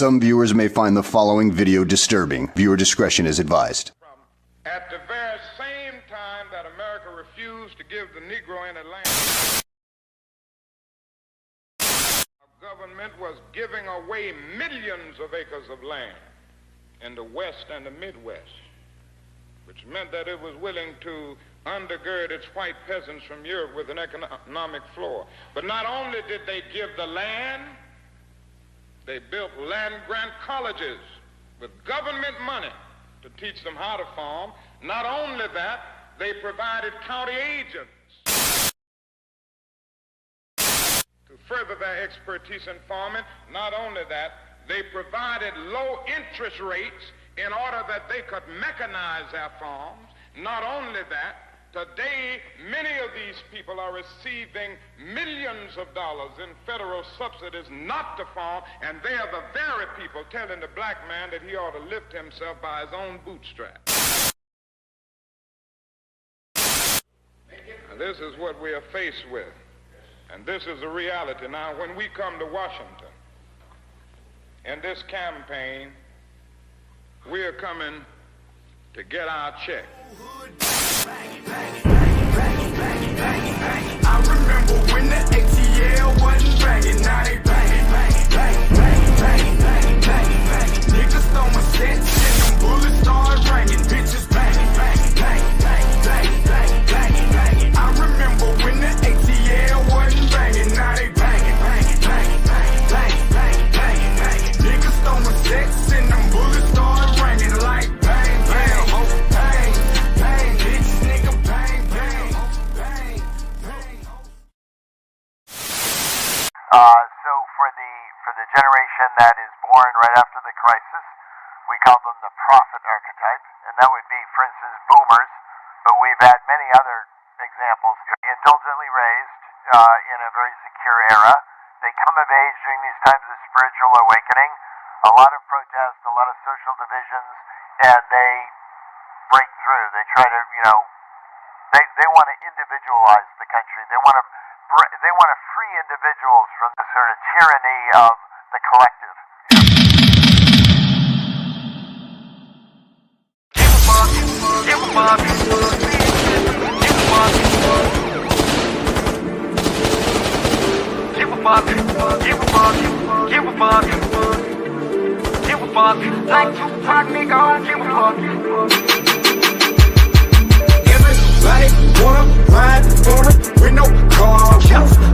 Some viewers may find the following video disturbing. Viewer discretion is advised. At the very same time that America refused to give the Negro any land, our government was giving away millions of acres of land in the West and the Midwest, which meant that it was willing to undergird its white peasants from Europe with an economic floor. But not only did they give the land, they built land-grant colleges with government money to teach them how to farm. Not only that, they provided county agents to further their expertise in farming. Not only that, they provided low interest rates in order that they could mechanize their farms. Not only that, today many of these people are receiving millions of dollars in federal subsidies not to farm, and they are the very people telling the black man that he ought to lift himself by his own bootstraps. Now, this is what we are faced with, and this is the reality. Now, when we come to Washington in this campaign, we are coming to get our check. I remember when the ATL wasn't banging, now they banging. Niggas throwing sets and them bullets start ringing, bitches banging. I remember when the ATL wasn't banging, now they banging. Niggas throwing sets and them bullets start ringing like bang, bang, oh, bang, bang, bitch, nigga, bang, bang, bang, bang. So for the generation that is born right after the crisis, we call them the prophet archetype, and that would be, for instance, boomers, but we've had many other examples. Indulgently raised in a very secure era, they come of age during these times of spiritual awakening, a lot of protest, a lot of social divisions, and they break through. They try to, they want to individualize the country. They want to free individuals from the sort of tyranny of the collective. Like Tupac, nigga, I don't give a fuck. Everybody wanna ride for it with no car.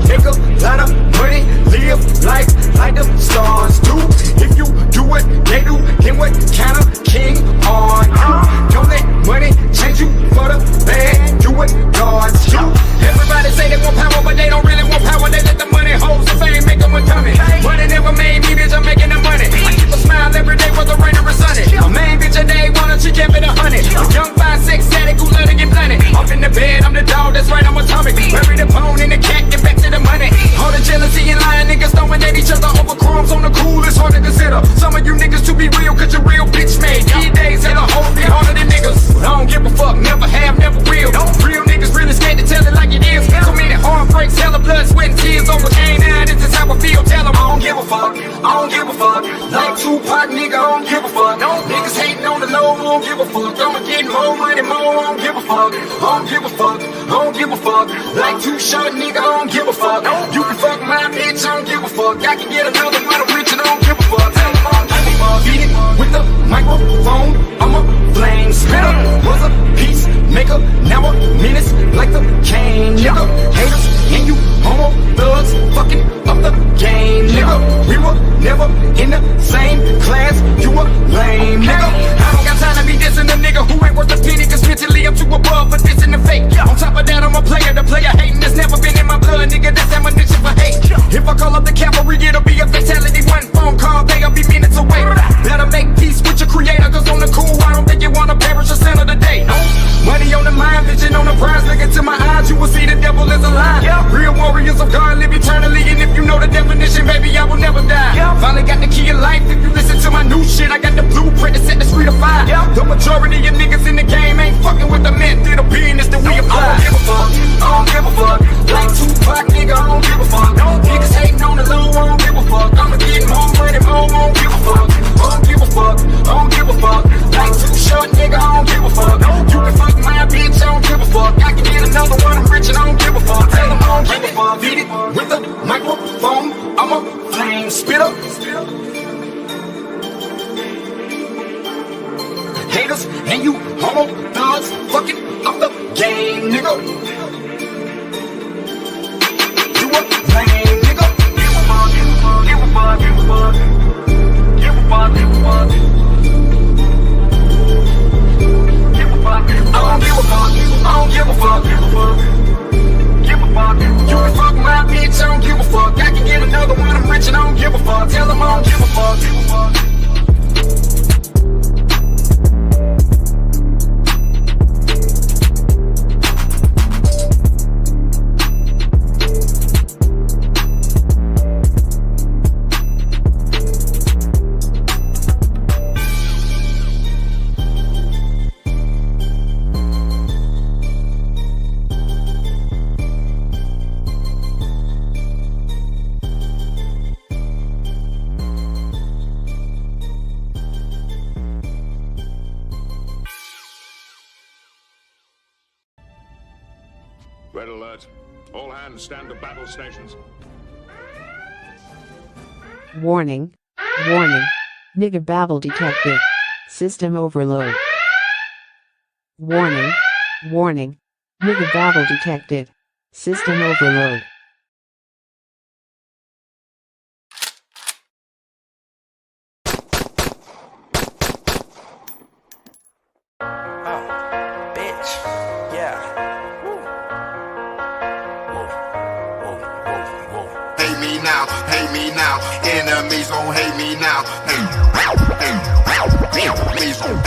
Nigga, lot of money, live life like the stars do. If you do what they do, then what kind of king are you? Don't let money change you for the bad. Do what gods do. Everybody say they want power, but they don't really want power. They let the money, hoes, and fame make them a dummy. Money never made me, bitch, I'm making the money. I keep a smile every day, whether rain or sunny. A main bitch a day, wanna she kept it 100. A young 5'6" addict who love to get blunted. Off in the bed, I'm the dog, that's right, I'm atomic. Bury the bone in the cat, get back to the money. All the jealousy and lying niggas throwing at each other over crumbs on the cool, it's hard to consider. Some of you niggas to be real, cause you're real bitch made. These days, hell, a whole be harder than niggas. But I don't give a fuck, never have, never will. Real niggas really scared to tell it like it is. So many heartbreaks, hella blood, sweat, and tears over game. Now this is how I feel, tell them I don't give a fuck. I don't give a fuck. Like Tupac, nigga, I don't give a fuck. Niggas hating on the low, I don't give a fuck. I'ma get more money, more, I don't give a fuck. I don't give a fuck. I don't give a fuck. Like Too Short, nigga, I don't give a fuck. You can fuck my bitch, I don't give a fuck. I can get another one rich and I don't give a fuck. Tell them I don't give a fuck. Beat it with the microphone, I'm a flame spitter. Was a peacemaker, now a menace like the cane, nigga. Haters and you homo thugs fucking up the game, nigga. We were never in the same class, you a lame, nigga. I don't got time to be dissing a nigga who ain't worth a penny, cause mentally I'm too above for dissing the fake. On top of that, I'm a player, the player hating that's never been in my blood, nigga. That's ammunition for hate. If I call up the cavalry, it'll be a fatality. One phone call, they'll be minutes away. Better make peace with your creator, cause on the cool, I don't think you wanna perish a cent of the day. Money on the mind, vision on the prize. Look into my eyes, you will see the devil is alive. Real warriors of God live eternally, and if you know the definition, baby, I will never die. Finally got the key of life. If you listen to my new shit, I got the blueprint to set the street afire. The majority of niggas in the game ain't fucking with the method of business that we apply. I don't give a fuck. I don't give a fuck. Like Tupac, nigga, I don't give a fuck. Niggas hating on the low, I don't give a fuck. I'ma get more money, more, I don't give a fuck. spitter. Haters and you homo thugs, fucking off the game, nigga. You a lame nigga. Give a fuck, give a fuck, give a fuck, give a fuck, give a fuck, give a fuck. I don't give a fuck, I don't give a fuck, give a fuck, give a fuck. You can fuck my bitch, I don't give a fuck. I can get another one, I'm rich and I don't give a fuck. Tell them I don't give a fuck, give a fuck. Red alert. All hands stand to battle stations. Warning. Warning. Nigga babble detected. System overload. Warning. Warning. Nigga babble detected. System overload. Hate me now, enemies gon' hate me now. Enemies gon'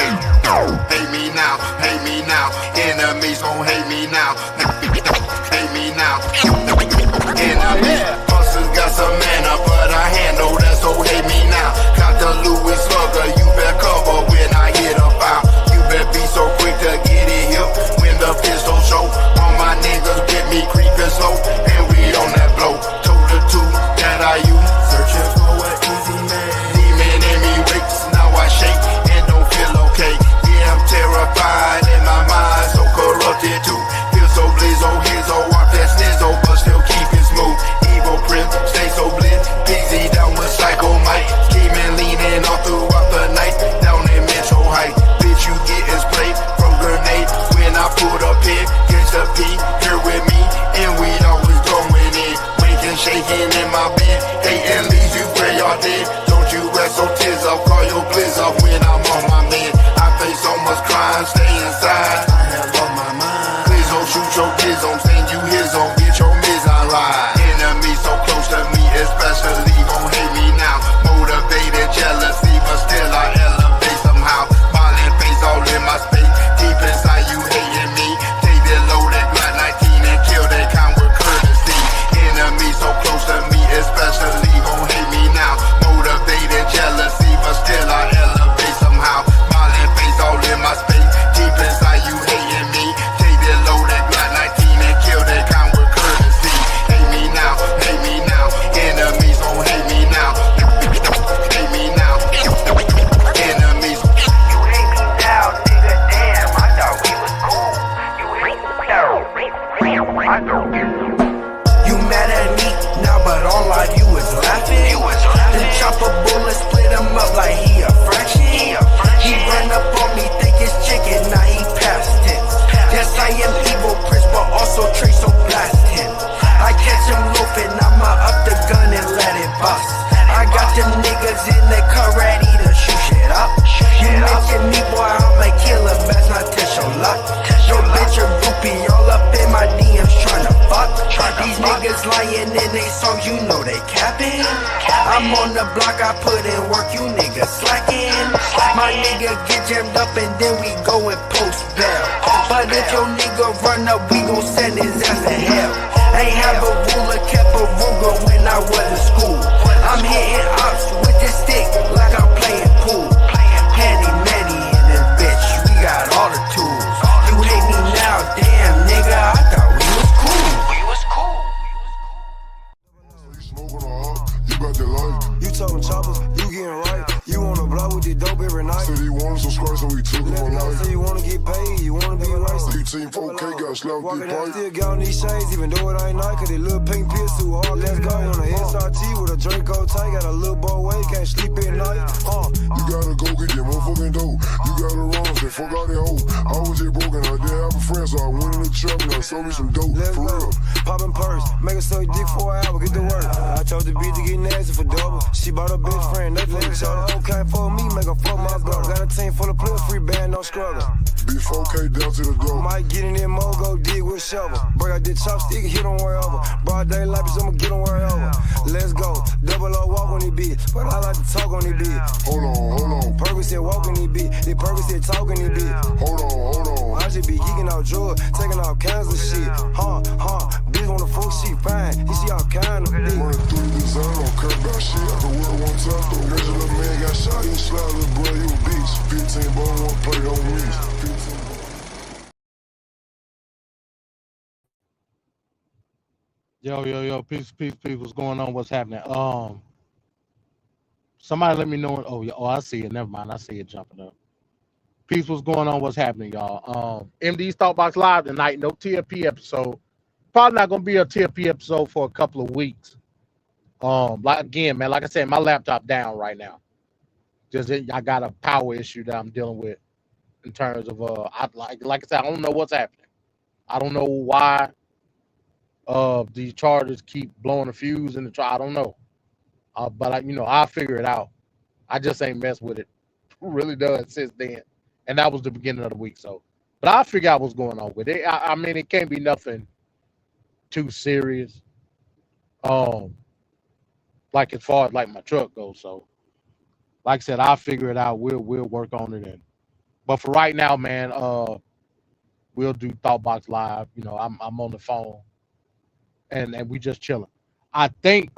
hate me now, hate me now. Enemies gon' hate me now, hate me now. Enemies, busters got some mana, but I handle that, so hate me now. Got the Louis Slugger, you better cover when I hit a foul. You better be so quick to get it here when the pistol show. All my niggas get me creeping slow, and we on that blow. That I use, searching for an easy man. Demon in me wakes, now I shake and don't feel okay. Yeah, I'm terrified in my mind, so corrupted too. Feel so blizzo, hizzo, walk that snizzo, but still keep it smooth. Evil prim, stay so blitz, busy down with Psycho Mike. Scheming, leaning all throughout the night, down in Metro Heights. Bitch, you getting sprayed from grenade when I put up here. Gets the P, here with me, and we always going in. Shaking in my bed, hating leaves you where y'all dead. Don't you rest so tears off, call your blizz off when I'm on my man. I face so much crime, stay inside. I have lost my mind. Please don't shoot your kids on, send you his on, get your miss online. Enemies so close to me, especially gon' hate me now. Motivated jealousy, but still I elevate somehow. Violent face all in my space, deep inside you hating me. Take that loaded Glock 19 and kill that kind with courtesy. Enemies so close to me, especially gon' hate me now. Motivated jealousy, but still I elevate somehow. Violent face all in my space, deep inside you hating me. Take that loaded Glock 19 and kill that kind with courtesy. Hate me now, hate me now. Enemies gon' hate me now. Hate me now. Enemies. You hate me now, nigga. Damn, I thought we was cool. You hate me now. I don't get you. You mad at me now, but all I do is laughing. Then chop a bullet, split him up like he a fraction. He run up on me, think it's chicken, now he past tense. Yes, I am evil, Prince, but also Trey, so blast him. I catch him loafing, I'ma up the gun and let it bust. I got them niggas in the car ready to shoot shit up. You mention me, boy, I'm a killer, best not test your luck. Yo, bitch, a groupie, all up in my DMs tryna fuck. These niggas lying in they songs, you know they capping. I'm on the block, I put in work, you niggas slacking. My nigga get jammed up and then we go and post bail. But if your nigga run up, we gon' send his ass to hell. Ain't have a ruler, kept a Ruger when I was in school. I'm hitting ops with this stick like I'm playing pool. Handy manny in this bitch, we got all the tools. You hate me now, damn nigga, I thought we was cool. You got the light. You told him chop offers, you getting right. You on the block with the dope every night. Said he wanted some squares, so we took him Let's go, alive. say you wanna get paid, you wanna be racist. He team 4K got slapped Walking with down, pipe. still got on these shades, even though it ain't night, cause they little pink pills too hard. Let's go on a SRT with a Draco tank, got a little boy way, can't sleep at night. You gotta go get your motherfucking dough. You gotta run, say fuck out that hoe. I was just broken, I didn't have a friend, so I went in the trap and I sold me some dope. Let's For go. real. Poppin' purse, make her suck dick for an hour, get to work. I told the bitch to get nasty for double. She bought her best friend, they for each other. Okay, for me, make her fuck my brother. Got a team full of players, free band, no struggle. Big 4K down to the door. Might get in there, mo, go dig with a shovel. Break out the chopstick, hit on wherever. Broad daylight, bitch, I'ma get on wherever. Let's go. Double O walk on this bitch, but I like to talk on this bitch. Hold on. Purpose said walk on this bitch, the purpose said talk on this bitch. Hold on. I just be geeking out drugs, taking all kinds of shit. Bitch wanna fuck, she fine, and she all kind of bitch. Running through the design, don't care about shit. I can wear one time, though. Major little man got shot, he slapped little boy, you a bitch. 15 ball, one play on me. 15 ball. Yo, peace, what's going on? What's happening? Somebody let me know. Oh, I see it. Never mind. I see it jumping up. Peace, what's going on? What's happening, y'all? MD's Thought Box Live tonight. No TFP episode. Probably not gonna be a TFP episode for a couple of weeks. Like I said, my laptop down right now. I got a power issue that I'm dealing with in terms of like I said, I don't know what's happening. I don't know why these chargers keep blowing a fuse in the I don't know. But I'll figure it out. I just ain't messed with it. Really done since then. And that was the beginning of the week. So, but I'll figure out what's going on with it. I mean, it can't be nothing too serious. Like as far as like my truck goes. So, like I said, I'll figure it out. We'll work on it. But for right now, man, we'll do Thought Box Live. I'm on the phone, and we just chilling. I think.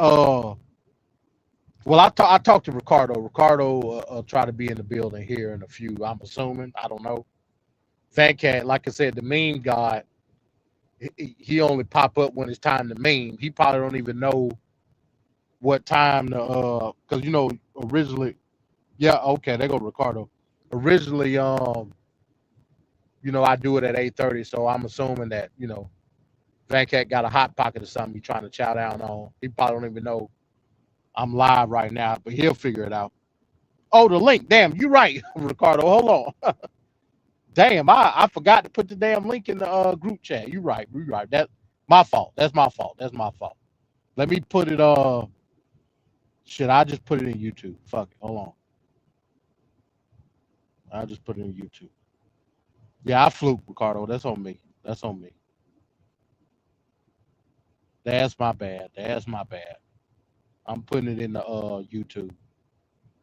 Well, I talked to Ricardo. Ricardo try to be in the building here in a few. I'm assuming. I don't know. Fat Cat, like I said, the meme god. He only pop up when it's time to meme. He probably don't even know what time to because originally. Yeah, okay, there go Ricardo. Originally, I do it at 8:30, so I'm assuming that Van Cat got a hot pocket or something he's trying to chow down on. He probably don't even know I'm live right now, but he'll figure it out. Oh, the link. Damn, you're right, Ricardo. Hold on. Damn, I forgot to put the damn link in the group chat. You're right. That's my fault. That's my fault. Let me put it I just put it in YouTube. Fuck it. Hold on. I'll just put it in YouTube. Yeah, I fluked, Ricardo. That's on me. That's my bad. I'm putting it in the YouTube.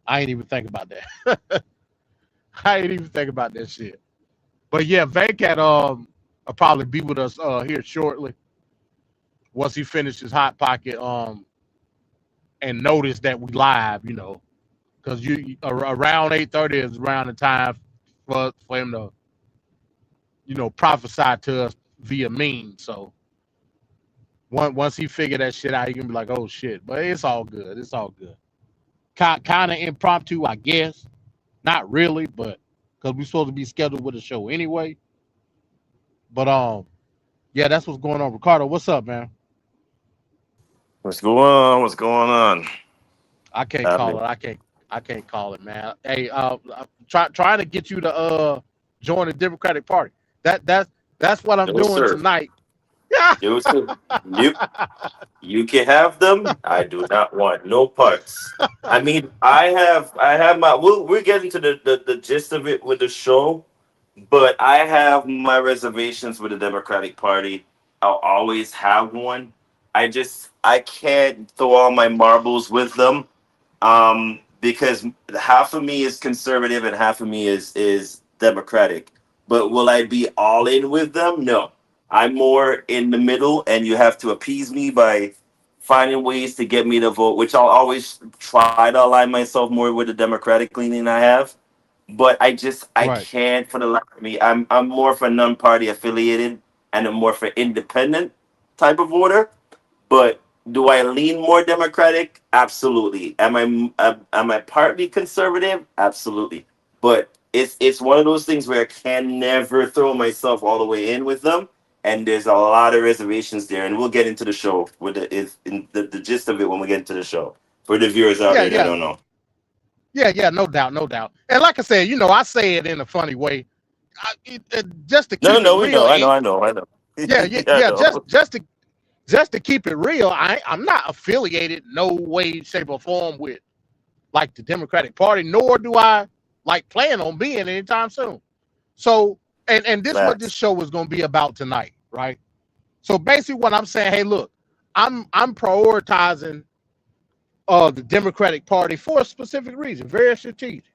I ain't even think about that. I ain't even think about that shit. But yeah, Vancat will probably be with us here shortly. Once he finishes Hot Pocket and notice that we live, because around 8:30 is around the time for him to prophesy to us via meme. So once he figure that shit out, he can be like, oh shit. But it's all good. Kind of impromptu, I guess. Not really, but because we're supposed to be scheduled with a show anyway. But yeah, that's what's going on. Ricardo, what's up, man? What's going on? I can't call it. I can't call it, man. Hey, trying to get you to join the Democratic Party. That's what I'm doing tonight. You can have them. I do not want no parts. I mean, I have my. We're getting to the gist of it with the show, but I have my reservations with the Democratic Party. I'll always have one. I can't throw all my marbles with them, because half of me is conservative and half of me is Democratic. But will I be all in with them? No. I'm more in the middle, and you have to appease me by finding ways to get me to vote, which I'll always try to align myself more with the Democratic leaning I have. But I can't for the life of me. I'm more for non-party affiliated and I'm more for independent type of order. But Do I lean more Democratic? Absolutely. Am I partly conservative? Absolutely. But it's one of those things where I can never throw myself all the way in with them, and there's a lot of reservations there, and we'll get into the show with the gist of it when we get into the show for the viewers out there that don't know. Yeah, no doubt. And like I said, you know, I say it in a funny way, just to keep it real. I know. Just to keep it real, I'm not affiliated no way, shape, or form with like the Democratic Party, nor do I like plan on being anytime soon. So, and this is what this show is going to be about tonight, right? So basically, what I'm saying, hey, look, I'm prioritizing the Democratic Party for a specific reason, very strategic,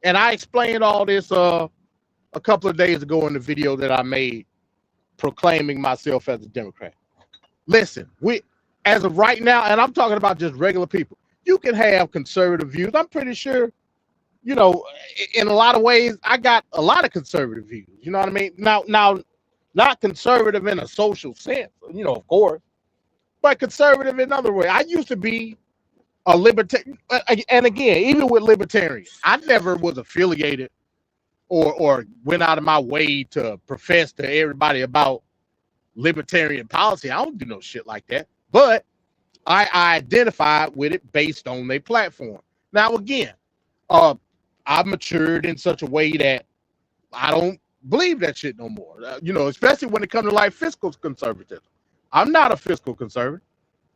and I explained all this a couple of days ago in the video that I made proclaiming myself as a Democrat. Listen, as of right now, and I'm talking about just regular people, you can have conservative views. I'm pretty sure, you know, in a lot of ways, I got a lot of conservative views. You know what I mean? Now, not conservative in a social sense, you know, of course, but conservative in other ways. I used to be a libertarian, and again, even with libertarians, I never was affiliated or went out of my way to profess to everybody about libertarian policy. I don't do no shit like that, but I identified with it based on their platform. Now, again, I've matured in such a way that I don't believe that shit no more. You know, especially when it comes to like fiscal conservatism. I'm not a fiscal conservative.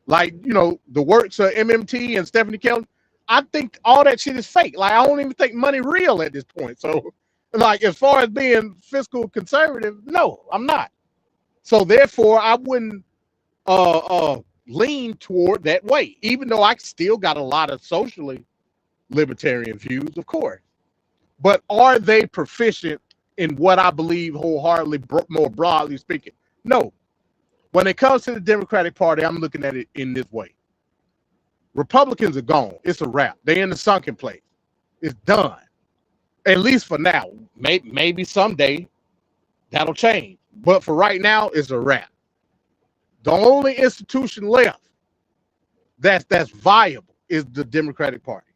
Like, you know, the works of MMT and Stephanie Kelly, I think all that shit is fake. Like, I don't even think money real at this point. So, like, as far as being fiscal conservative, no, I'm not. So therefore, I wouldn't lean toward that way, even though I still got a lot of socially libertarian views, of course. But are they proficient in what I believe wholeheartedly, more broadly speaking? No. When it comes to the Democratic Party, I'm looking at it in this way. Republicans are gone. It's a wrap. They're in the sunken place. It's done. At least for now. Maybe someday that'll change. But for right now, it's a wrap. The only institution left that's viable is the Democratic Party.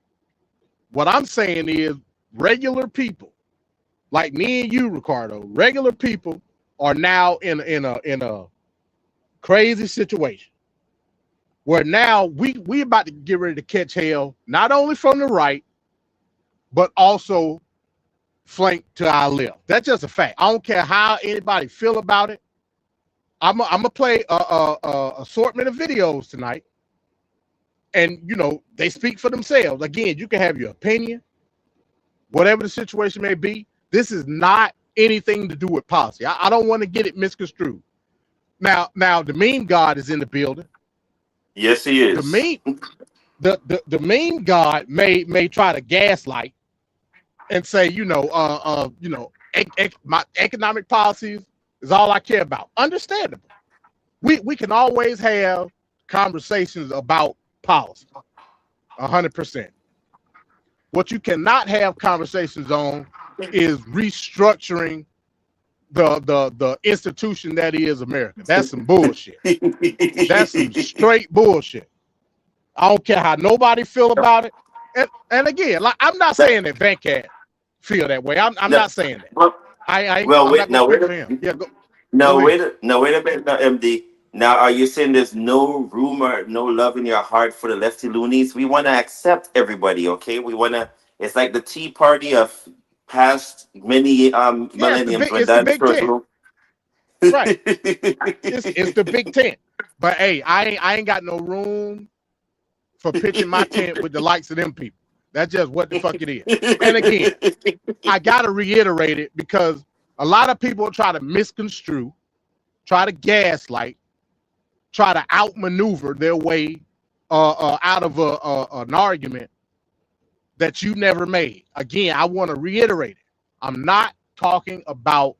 What I'm saying is regular people, like me and you, Ricardo, regular people are now in a crazy situation where now we about to get ready to catch hell, not only from the right, but also flanked to our left. That's just a fact. I don't care how anybody feel about it. I'm gonna play a assortment of videos tonight, and you know they speak for themselves. Again, you can have your opinion, whatever the situation may be. This is not anything to do with policy. I don't want to get it misconstrued. Now the meme god is in the building. Yes, he is. The meme god may try to gaslight and say, my economic policies is all I care about. Understandable. We can always have conversations about policy. 100%. What you cannot have conversations on is restructuring the institution that is America. That's some bullshit. That's some straight bullshit. I don't care how nobody feel about it. And again, like I'm not saying that Venkat feel that way. I'm not saying that. Wait a minute, MD. Now, are you saying there's no room or no love in your heart for the lefty loonies? We want to accept everybody, okay? We want to. It's like the Tea Party of past many millenniums. It's the Big Tent. Right. It's the Big Tent. But hey, I ain't got no room for pitching my tent with the likes of them people. That's just what the fuck it is. And again, I gotta reiterate it because a lot of people try to misconstrue, try to gaslight, try to outmaneuver their way out of an argument that you never made. Again, I want to reiterate it. I'm not talking about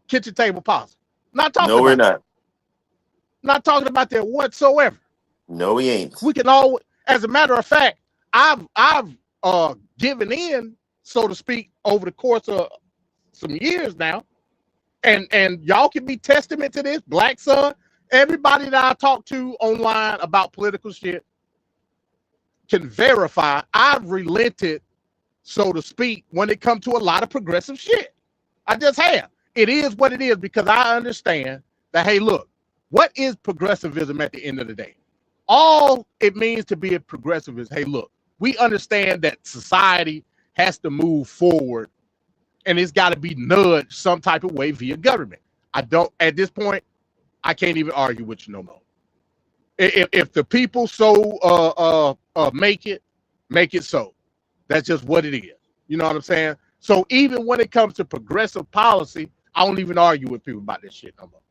kitchen table policy. Not talking. No, we're not. Not talking about that whatsoever. No, we ain't. We can all, as a matter of fact, I've given in, so to speak, over the course of some years now, and y'all can be testament to this. Black Sun, everybody that I talk to online about political shit can verify I've relented, so to speak, when it comes to a lot of progressive shit. I just have. It is what it is because I understand that, hey, look, what is progressivism at the end of the day? All it means to be a progressive is, hey, look, we understand that society has to move forward and it's got to be nudged some type of way via government. At this point, I can't even argue with you no more. If the people so make it so. That's just what it is. You know what I'm saying? So even when it comes to progressive policy, I don't even argue with people about this shit no more.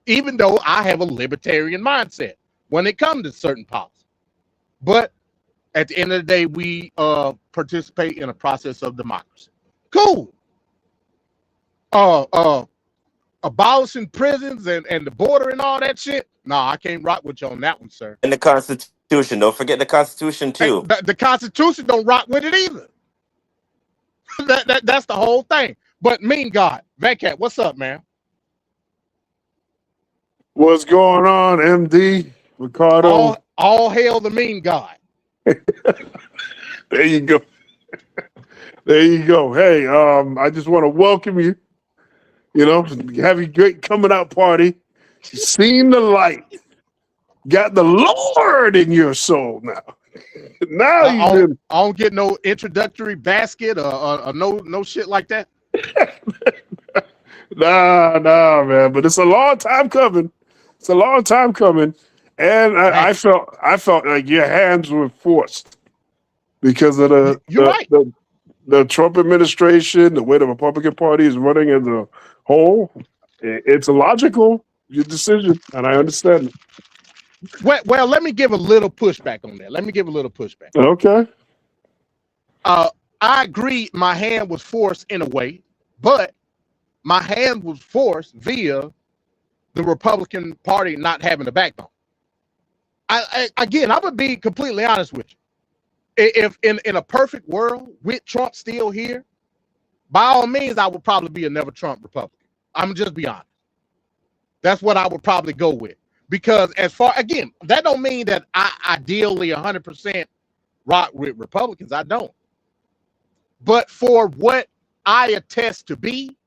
Even though I have a libertarian mindset when it comes to certain policy. But at the end of the day, we participate in a process of democracy. Cool. Abolishing prisons and the border and all that shit. No, I can't rock with you on that one, sir. And the Constitution. Don't forget the Constitution too. The Constitution don't rock with it either. That's the whole thing. But mean God, Vancat, what's up, man? What's going on, MD? Ricardo? All hail the mean God. There you go. There you go. Hey, I just want to welcome you. You know, have a great coming out party. Seen the light. Got the Lord in your soul now. Now I don't get no introductory basket or no shit like that. Nah, man. But it's a long time coming. It's a long time coming. And I felt like your hands were forced because of the Trump administration, the way the Republican Party is running as a whole. It's a logical decision, and I understand it. Well, let me give a little pushback on that. Okay. I agree my hand was forced in a way, but my hand was forced via the Republican Party not having a backbone. Again, I'm gonna be completely honest with you. If in a perfect world with Trump still here, by all means, I would probably be a never Trump Republican. I'm just be honest. That's what I would probably go with. Because again, that don't mean that I ideally 100% rock with Republicans. I don't. But for what I attest to be,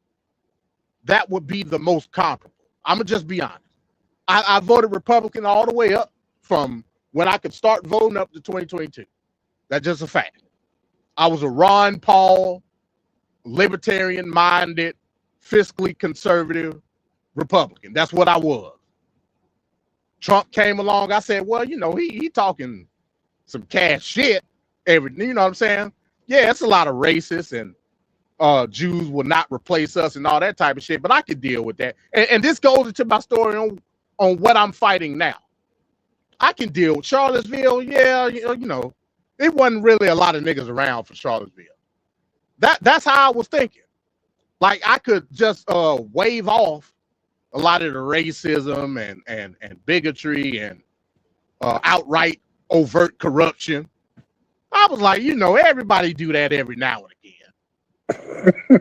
that would be the most comparable. I'm gonna just be honest. I voted Republican all the way up from when I could start voting up to 2022. That's just a fact. I was a Ron Paul, libertarian-minded, fiscally conservative Republican. That's what I was. Trump came along. I said, well, you know, he talking some cash shit. You know what I'm saying? Yeah, it's a lot of racists and Jews will not replace us and all that type of shit, but I could deal with that. And this goes into my story on what I'm fighting now. I can deal with Charlottesville. Yeah, you know, it wasn't really a lot of niggas around for Charlottesville. That's how I was thinking. Like I could just wave off a lot of the racism and bigotry and outright overt corruption. I was like, you know, everybody do that every now and again.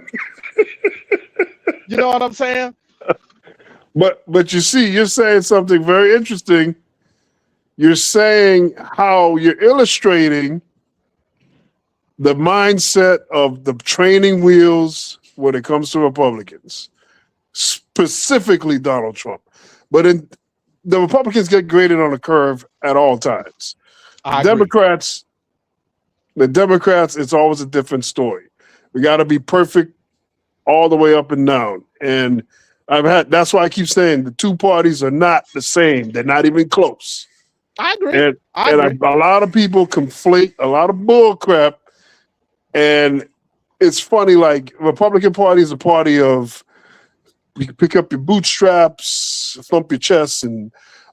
You know what I'm saying? But you see, you're saying something very interesting. You're saying how you're illustrating the mindset of the training wheels when it comes to Republicans, specifically Donald Trump. But the Republicans get graded on a curve at all times. The Democrats, it's always a different story. We got to be perfect all the way up and down. And that's why I keep saying the two parties are not the same. They're not even close. I agree. And a lot of people conflate a lot of bull crap. And it's funny, like Republican Party is a party of you can pick up your bootstraps, thump your chest, and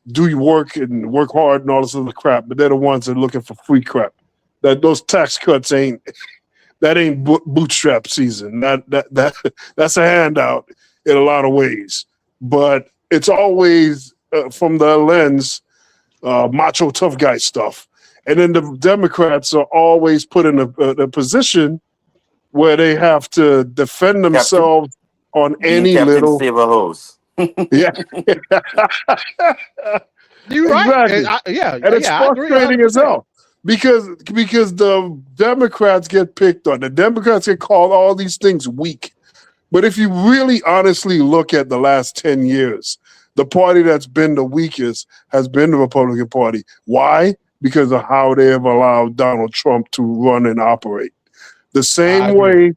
do your work and work hard and all this other crap. But they're the ones that are looking for free crap. That those tax cuts ain't bootstrap season. That's a handout in a lot of ways. But it's always from the lens macho tough guy stuff. And then the Democrats are always put in a position where they have to defend themselves on any little. Yeah. You're right. Exactly. And And it's I agree frustrating as 100%. hell because the Democrats get picked on. The Democrats get called all these things weak. But if you really honestly look at the last 10 years, the party that's been the weakest has been the Republican Party. Why? Because of how they have allowed Donald Trump to run and operate. The I same agree.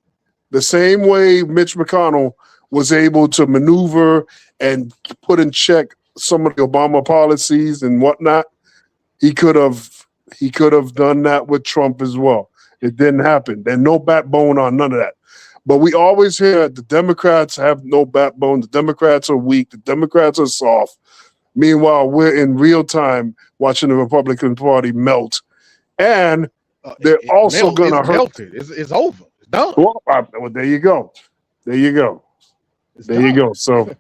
way Mitch McConnell was able to maneuver and put in check some of the Obama policies and whatnot, he could have done that with Trump as well. It didn't happen. There's no backbone on none of that. But we always hear the Democrats have no backbone. The Democrats are weak. The Democrats are soft. Meanwhile, we're in real time watching the Republican Party melt. And they're also going to It's hurt. melted. It's over. It's done. Well, there you go. There you go. It's There you done. go. So,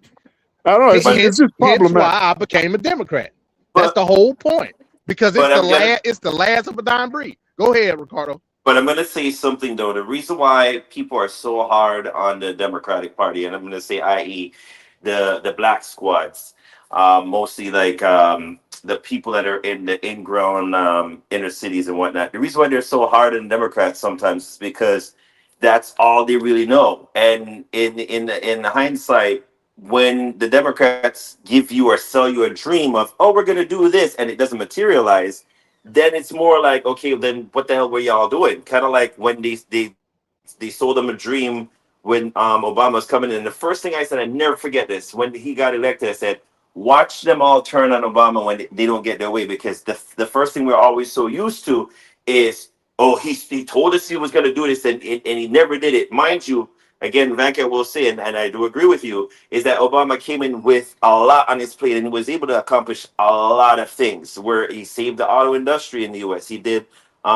I don't know. It's Hence just problematic. why I became a Democrat. That's But the whole point. Because but I'm gonna it's the last of a dying breed. Go ahead, Ricardo. but I'm gonna say something though. The reason why people are so hard on the Democratic Party, and I'm gonna say, i.e., the black squads, mostly like the people that are in the in-ground inner cities and whatnot. The reason why they're so hard on Democrats sometimes is because that's all they really know. And in hindsight, when the Democrats give you or sell you a dream of, oh, we're gonna do this, and it doesn't materialize, then it's more like, okay, then what the hell were y'all doing? Kind of like when they sold them a dream when Obama was coming in. The first thing I said, I never forget this, when he got elected, I said, watch them all turn on Obama when they don't get their way, because the first thing we're always so used to is, oh, he told us he was going to do this, and he never did it. Mind you, again, Vanka will say, and I do agree with you, is that Obama came in with a lot on his plate and he was able to accomplish a lot of things, where he saved the auto industry in the U.S. He did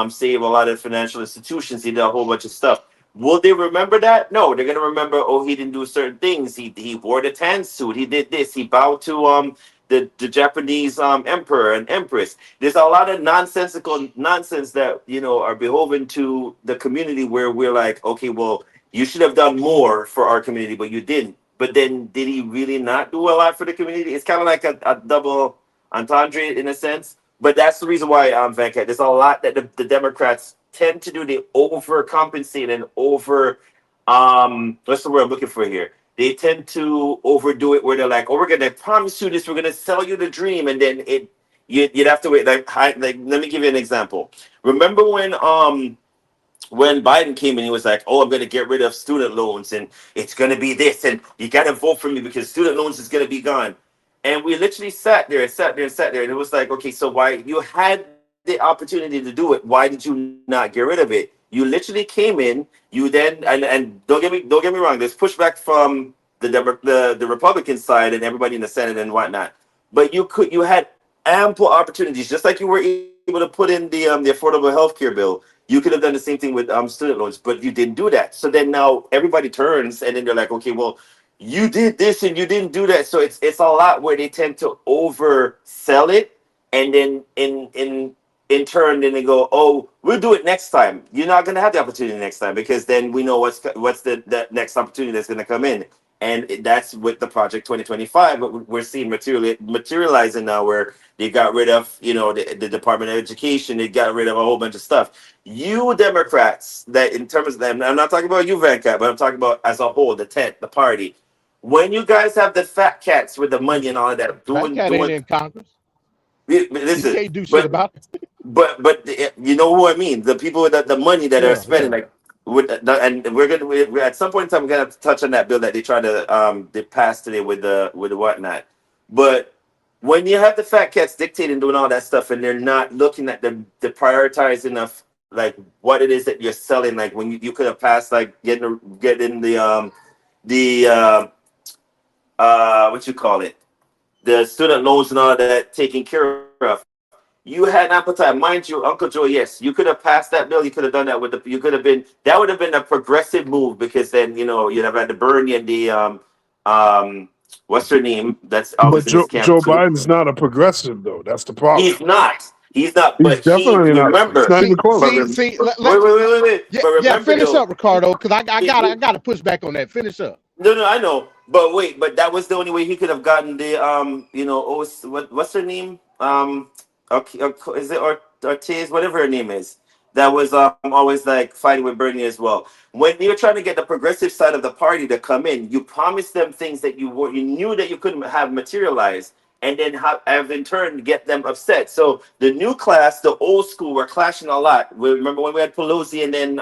save a lot of financial institutions. He did a whole bunch of stuff. Will they remember that? No, they're going to remember, oh, he didn't do certain things. He wore the tan suit. He did this. He bowed to the Japanese emperor and empress. There's a lot of nonsensical nonsense that, are beholden to the community, where we're like, okay, well, you should have done more for our community, but you didn't. But then did he really not do a lot for the community? It's kind of like a double entendre in a sense. But that's the reason why, Venkat, there's a lot that the Democrats tend to do. They overcompensate and what's the word I'm looking for here? They tend to overdo it, where they're like, oh, we're going to promise you this, we're going to sell you the dream, and then you'd have to wait. Like, let me give you an example. Remember when Biden came in, he was like, oh, I'm going to get rid of student loans, and it's going to be this, and you got to vote for me because student loans is going to be gone. And we literally sat there, and it was like, okay, so why you had the opportunity to do it, why did you not get rid of it? You literally came in, you then, and don't get me wrong, there's pushback from the Republican side and everybody in the Senate and whatnot, but you had ample opportunities, just like you were able to put in the affordable health care bill. You could have done the same thing with student loans, but you didn't do that. So then now everybody turns, and then they're like, okay, well, you did this and you didn't do that. So it's a lot where they tend to oversell it, and then in turn, then they go, oh, we'll do it next time. You're not going to have the opportunity next time, because then we know what's the next opportunity that's going to come in. And that's with the Project 2025, but we're seeing materializing now, where they got rid of, the Department of Education. They got rid of a whole bunch of stuff. You Democrats, that in terms of them, I'm not talking about you, Venkat, but I'm talking about as a whole, the party. When you guys have the fat cats with the money and all of that, Fat cat ain't in Congress. Listen, you can't do shit about it. But you know who I mean? The people with the money that are spending, like, and we're at some point in time we're gonna have to touch on that bill that they try to they passed today with the whatnot. But when you have the fat cats dictating, doing all that stuff, and they're not looking at the prioritizing of like what it is that you're selling, like when you could have passed like getting the what you call it, the student loans and all that taken care of. You had an appetite, mind you, Uncle Joe. Yes, you could have passed that bill. You could have done that with you could have been. That would have been a progressive move, because then you'd have had the Bernie and the what's her name? That's always But in his camp Joe too. Biden's not a progressive, though. That's the problem. He's not. He's But definitely not. remember. It's not even close. See, Wait. yeah, But remember, finish though, up, Ricardo, because I gotta push back on that. Finish up. No, I know. But wait, but that was the only way he could have gotten the what's her name? Is it Ortiz, whatever her name is? That was always like fighting with Bernie as well. When you're trying to get the progressive side of the party to come in, you promised them things that you knew that you couldn't have materialized, and then have in turn get them upset. So the new class, the old school, were clashing a lot. Remember when we had Pelosi, and then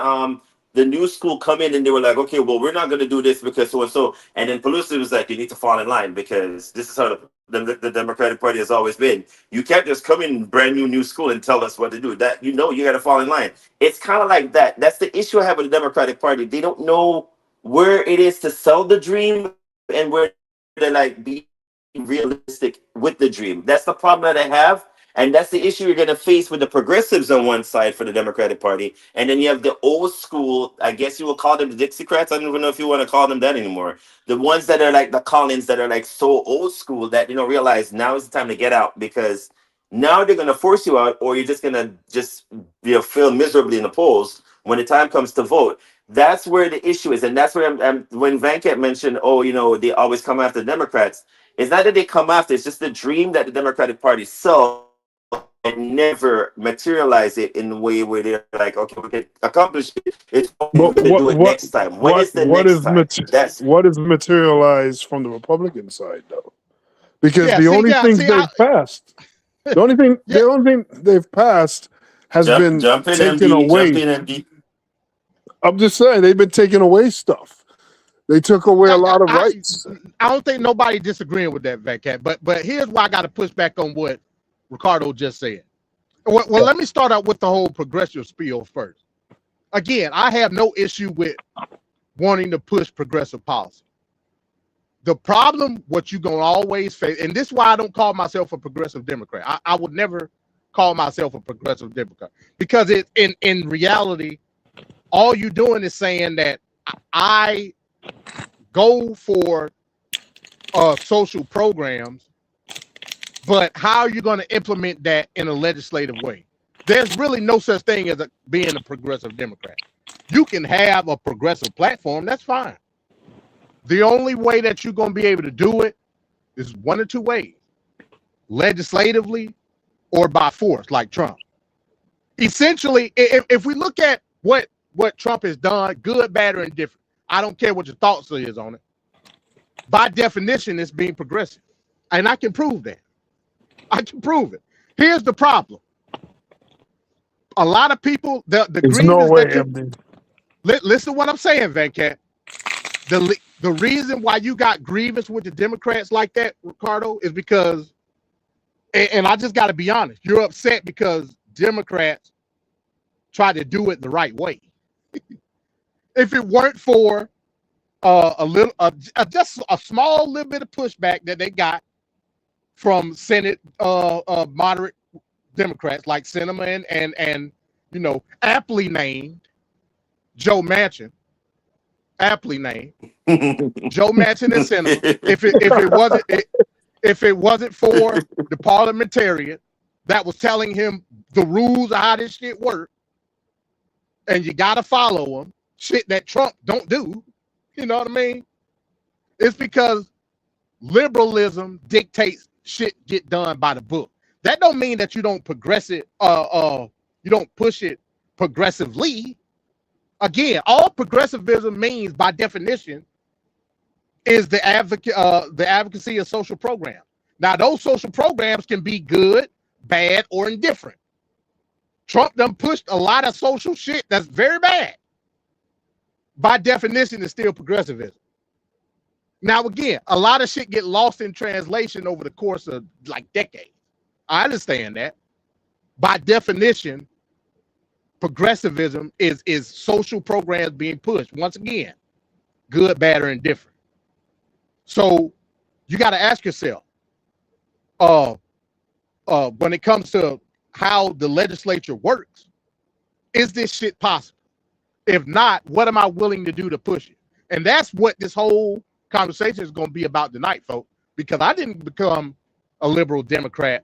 the new school come in and they were like, okay, well, we're not going to do this because so and so. And then Pelosi was like, you need to fall in line because this is how the Democratic Party has always been. You can't just come in brand new school and tell us what to do. That you got to fall in line. It's kind of like that. That's the issue I have with the Democratic Party. They don't know where it is to sell the dream and where to like be realistic with the dream. That's the problem that I have. And that's the issue you're going to face with the progressives on one side for the Democratic Party. And then you have the old school, I guess you will call them the Dixiecrats. I don't even know if you want to call them that anymore. The ones that are like the Collins that are like so old school that, realize now is the time to get out because now they're going to force you out or you're just going to fail miserably in the polls when the time comes to vote. That's where the issue is. And that's where when Venkat mentioned, they always come after the Democrats. It's not that they come after, it's just the dream that the Democratic Party sells and never materialize it in a way where they're like, okay, we can accomplish it. It's going to do it next time. When is the next time? What is materialized from the Republican side, though? Because the only thing they've passed, the only thing they've passed has been taken away. I'm just saying they've been taking away stuff. They took away a lot of rights. I don't think nobody disagreeing with that, Venkat. But here's why I got to push back on what Ricardo just said. Well, let me start out with the whole progressive spiel first. Again, I have no issue with wanting to push progressive policy. The problem, what you're going to always face, and this is why I don't call myself a progressive Democrat. I would never call myself a progressive Democrat because in reality, all you're doing is saying that I go for social programs, but how are you going to implement that in a legislative way? There's really no such thing as being a progressive Democrat. You can have a progressive platform, that's fine. The only way that you're going to be able to do it is one or two ways, legislatively or by force, like Trump. Essentially, if we look at what Trump has done, good, bad, or indifferent, I don't care what your thoughts is on it. By definition, it's being progressive. And I can prove that. I can prove it. Here's the problem. A lot of people, the no way, listen to what I'm saying, Venkat. The reason why you got grievance with the Democrats like that, Ricardo, is because, and I just got to be honest, you're upset because Democrats try to do it the right way. If it weren't for just a small little bit of pushback that they got from Senate moderate Democrats like Sinema and aptly named Joe Manchin, aptly named Joe Manchin and Sinema. If it wasn't for the parliamentarian that was telling him the rules of how this shit works, and you gotta follow them, shit that Trump don't do, you know what I mean? It's because liberalism dictates shit get done by the book. That don't mean that you don't progress it, you don't push it progressively. Again, all progressivism means by definition is the advocacy of social programs. Now, those social programs can be good, bad, or indifferent. Trump done pushed a lot of social shit that's very bad. By definition, it's still progressivism. Now, again, a lot of shit get lost in translation over the course of like decades. I understand that. By definition, progressivism is social programs being pushed. Once again, good, bad, or indifferent. So you got to ask yourself, when it comes to how the legislature works, is this shit possible? If not, what am I willing to do to push it? And that's what this whole conversation is going to be about tonight, folks, because I didn't become a liberal Democrat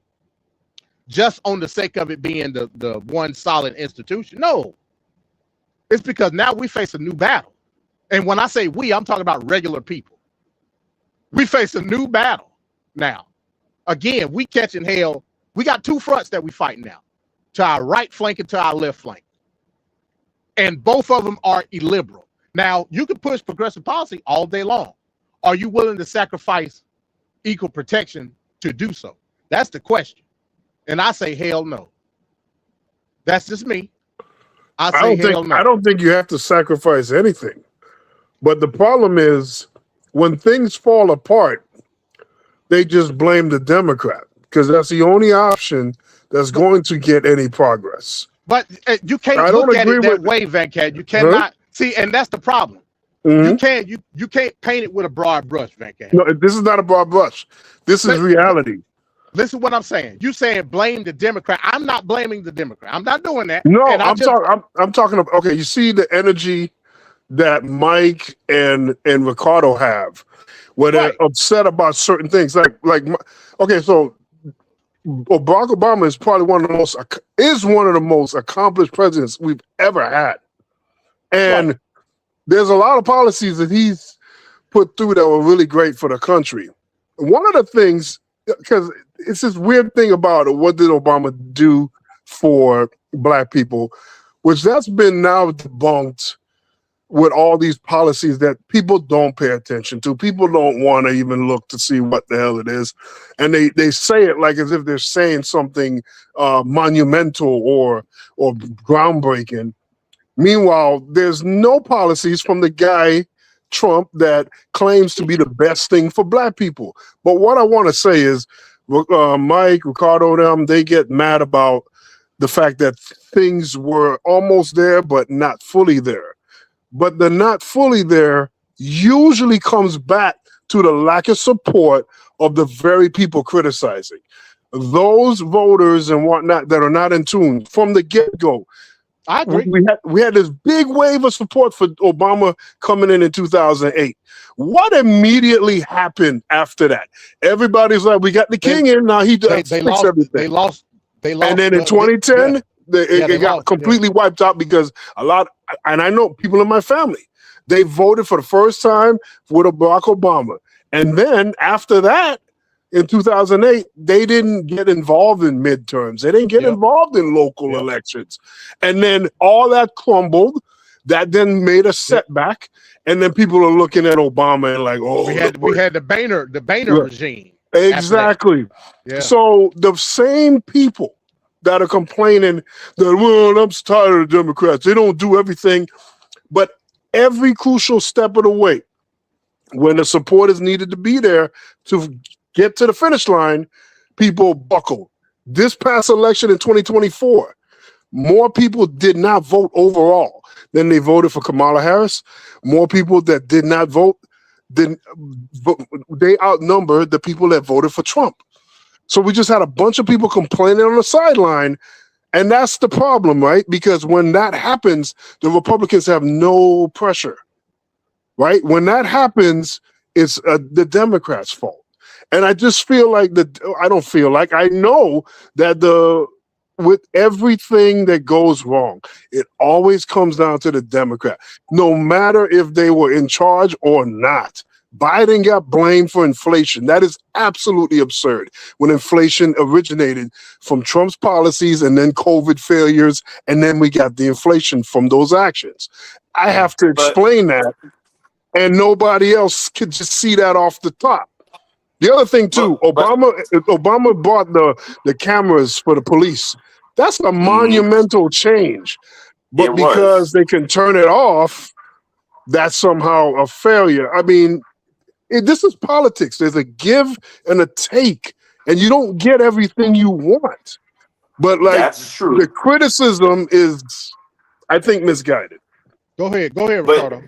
just on the sake of it being the one solid institution. No, it's because now we face a new battle. And when I say we, I'm talking about regular people. We face a new battle now. Again, we catching hell. We got two fronts that we fighting now, to our right flank and to our left flank. And both of them are illiberal. Now, you can push progressive policy all day long. Are you willing to sacrifice equal protection to do so? That's the question. And I say hell no. That's just me. I say hell no. I don't think you have to sacrifice anything. But the problem is when things fall apart, they just blame the Democrat because that's the only option that's going to get any progress. But you can't look at it that way, Venkat. You cannot see, and that's the problem. You can't paint it with a broad brush, Venkat. No, this is not a broad brush. This is reality. Listen to what I'm saying. You saying blame the Democrat. I'm not blaming the Democrat. I'm not doing that. No, I'm talking about, okay, you see the energy that Mike and Ricardo have when they're upset about certain things. Okay, so Barack Obama is probably one of the most accomplished presidents we've ever had. And there's a lot of policies that he's put through that were really great for the country. One of the things, because it's this weird thing about it, what did Obama do for Black people, which that's been now debunked with all these policies that people don't pay attention to. People don't want to even look to see what the hell it is. And they say it like as if they're saying something monumental or groundbreaking. Meanwhile, there's no policies from the guy, Trump, that claims to be the best thing for Black people. But what I want to say is, Mike, Ricardo, them, they get mad about the fact that things were almost there, but not fully there. But the not fully there usually comes back to the lack of support of the very people criticizing. Those voters and whatnot that are not in tune from the get-go. I agree. We had this big wave of support for Obama coming in 2008. What immediately happened after that? Everybody's like, we got the king in, now he does fix everything. They lost. And then in 2010, it got completely wiped out because and I know people in my family, they voted for the first time with Barack Obama. And then after that, in 2008, they didn't get involved in midterms. They didn't get involved in local elections. And then all that crumbled. That then made a setback. And then people are looking at Obama and like, oh, we had the Boehner regime. Exactly. Yeah. So the same people that are complaining that, well, I'm tired of the Democrats. They don't do everything. But every crucial step of the way, when the support is needed to be there to get to the finish line, people buckle. This past election in 2024, more people did not vote overall than they voted for Kamala Harris. More people that did not vote, they outnumbered the people that voted for Trump. So we just had a bunch of people complaining on the sideline, and that's the problem, right? Because when that happens, the Republicans have no pressure, right? When that happens, it's the Democrats' fault. And I just feel like I know that with everything that goes wrong, it always comes down to the Democrat, no matter if they were in charge or not. Biden got blamed for inflation. That is absolutely absurd. When inflation originated from Trump's policies and then COVID failures, and then we got the inflation from those actions. I have to explain that, and nobody else could just see that off the top. The other thing too, Obama bought the cameras for the police. That's a monumental change. But because they can turn it off, that's somehow a failure. I mean, this is politics. There's a give and a take, and you don't get everything you want. But that's true. The criticism is, I think, misguided. Go ahead, Ricardo.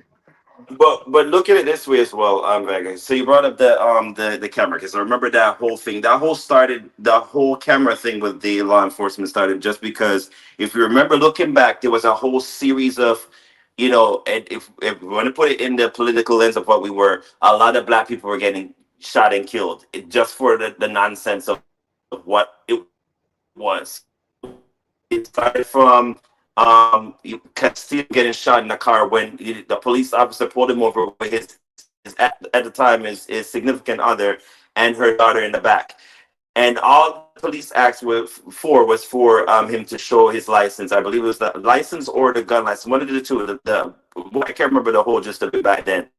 But look at it this way as well, Vega. So you brought up the camera, because I remember that whole thing. The whole camera thing with the law enforcement started just because, if you remember, looking back, there was a whole series of, and if we want to put it in the political lens of what we were, a lot of Black people were getting shot and killed just for the nonsense of what it was. It started from Castillo getting shot in the car when the police officer pulled him over with his at the time is significant other and her daughter in the back. And all the police asked was for him to show his license. I believe it was the license or the gun license, one of the two. I can't remember the whole gist of it back then.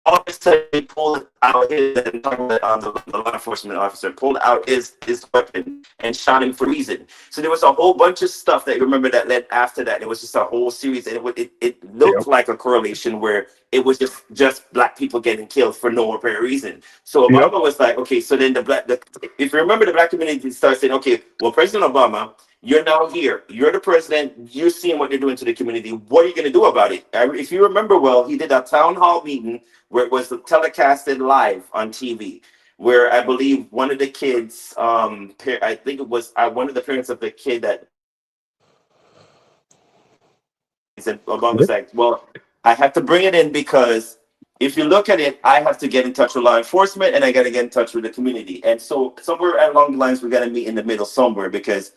All of a sudden, he pulled out the law enforcement officer pulled out his weapon and shot him for a reason. So there was a whole bunch of stuff that you remember that led after that. It was just a whole series, and it looked like a correlation where it was just black people getting killed for no apparent reason. So Obama was like, okay, so then if you remember, the black community started saying, okay, well, President Obama, you're now here. You're the president. You're seeing what they're doing to the community. What are you going to do about it? If you remember well, he did a town hall meeting where it was telecasted live on TV, where I believe one of the kids, I think it was one of the parents of the kid that said, Obama was like, well, I have to bring it in because if you look at it, I have to get in touch with law enforcement and I got to get in touch with the community. And so somewhere along the lines, we got to meet in the middle somewhere because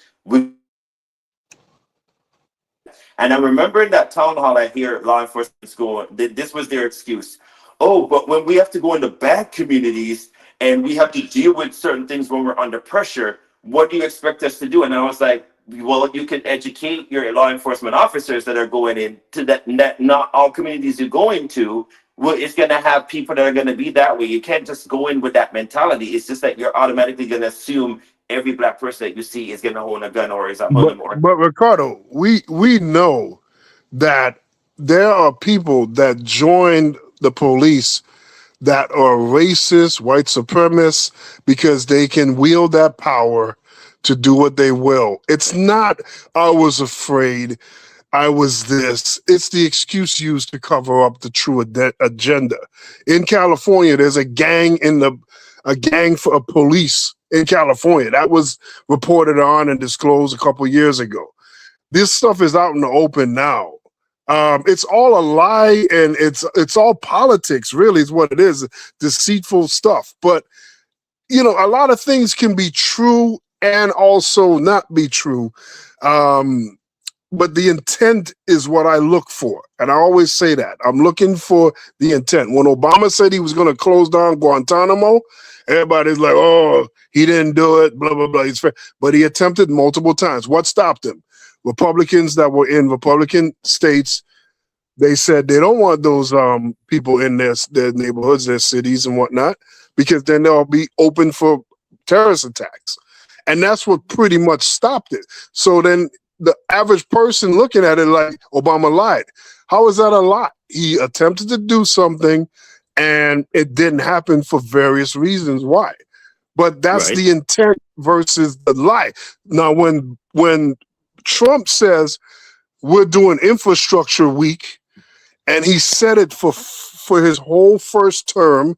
and I remember in that town hall I hear law enforcement school, this was their excuse. Oh, but when we have to go into bad communities and we have to deal with certain things when we're under pressure, what do you expect us to do? And I was like, well, you can educate your law enforcement officers that are going into that not all communities you're going to, well, it's going to have people that are going to be that way. You can't just go in with that mentality. It's just that you're automatically going to assume every black person that you see is going to hold a gun or is a more. But Ricardo, we know that there are people that joined the police that are racist, white supremacists, because they can wield that power to do what they will. It's not, I was afraid, I was this. It's the excuse used to cover up the true agenda. In California, there's a gang for police in California. That was reported on and disclosed a couple years ago. This stuff is out in the open now. It's all a lie, and it's all politics, really, is what it is. Deceitful stuff. But, you know, a lot of things can be true and also not be true. But the intent is what I look for. And I always say that. I'm looking for the intent. When Obama said he was going to close down Guantanamo, everybody's like, oh, he didn't do it, blah, blah, blah. He's fair. But he attempted multiple times. What stopped him? Republicans that were in Republican states, they said they don't want those people in their neighborhoods, their cities and whatnot, because then they'll be open for terrorist attacks. And that's what pretty much stopped it. So then the average person looking at it like, Obama lied. How is that a lie? He attempted to do something and it didn't happen for various reasons why. But that's the intent versus the lie. Now, when Trump says we're doing infrastructure week, and he said it for his whole first term,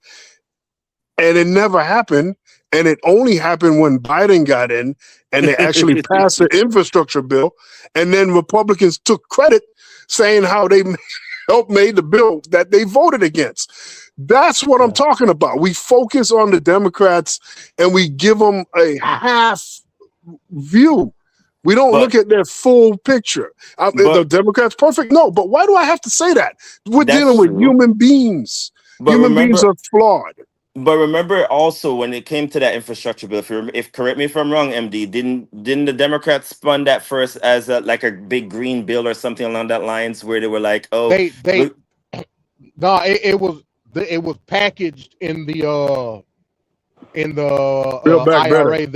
and it never happened, and it only happened when Biden got in, and they actually passed the infrastructure bill, and then Republicans took credit saying how they helped made the bill that they voted against. That's what I'm talking about. We focus on the Democrats, and we give them a half view. We don't look at their full picture. The Democrats perfect? No, but why do I have to say that? We're dealing with human beings. Human beings are flawed. But remember also when it came to that infrastructure bill, if correct me if I'm wrong, MD, didn't the Democrats spun that first as like a big green bill or something along that lines where they were like, oh, it was packaged in the IRA.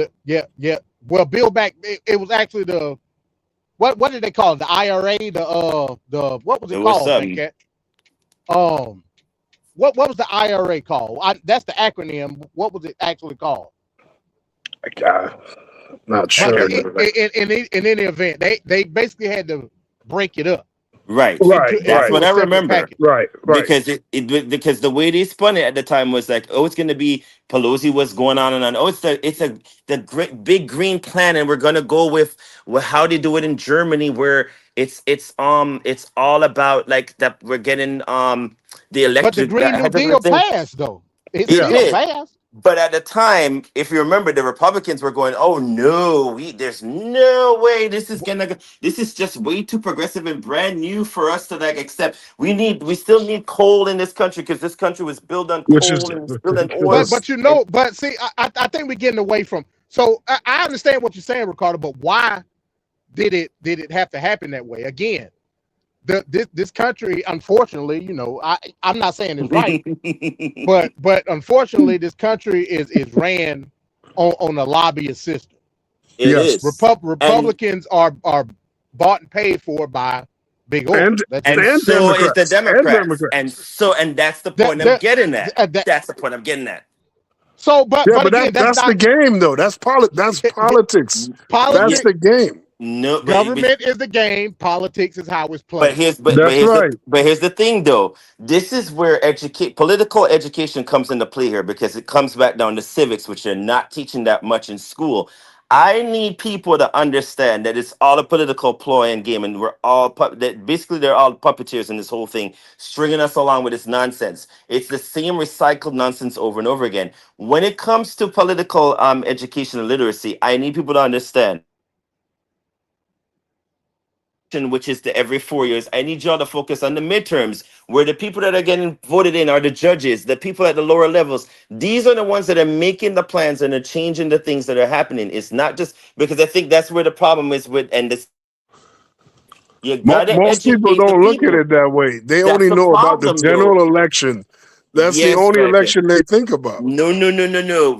Well, Build Back, it was actually the what did they call it? The IRA, the what was it called? What was the IRA called? That's the acronym. What was it actually called? Not sure. In any event, they basically had to break it up. Right. That's what I remember. Right. Because because the way they spun it at the time was like, oh, it's going to be Pelosi was going on and on. Oh, it's the great big green plan, and we're going to go with how they do it in Germany, where it's all about like that we're getting the electric. But the Green New Deal passed though. It It still did. passed. But at the time, if you remember, the Republicans were going, "Oh no, there's no way this is gonna go. This is just way too progressive and brand new for us to like accept. We still need coal in this country because this country was built on Which is coal and was built on oil." But you know, but see, I think we're getting away from. So I understand what you're saying, Ricardo. But why did it have to happen that way? Again, this country, unfortunately, you know, I'm not saying it's right, but unfortunately, this country is ran on a lobbyist system. It is. Republicans are bought and paid for by big oil. And so is the Democrats. And that's the point I'm getting at. That's the point I'm getting at. So, but again, that's the game, though. That's politics. That's the game. No, government is the game. Politics is how it's played. But here's the thing, though. This is where political education comes into play here, because it comes back down to civics, which they're not teaching that much in school. I need people to understand that it's all a political ploy and game, and we're all that basically they're all puppeteers in this whole thing, stringing us along with this nonsense. It's the same recycled nonsense over and over again. When it comes to political education and literacy, I need people to understand, which is every 4 years. I need y'all to focus on the midterms, where the people that are getting voted in are the judges, the people at the lower levels. These are the ones that are making the plans and are changing the things that are happening. It's not just because I think that's where the problem is with, and this. Most people don't look at it that way. They only know about the general election. That's the only election they think about. No.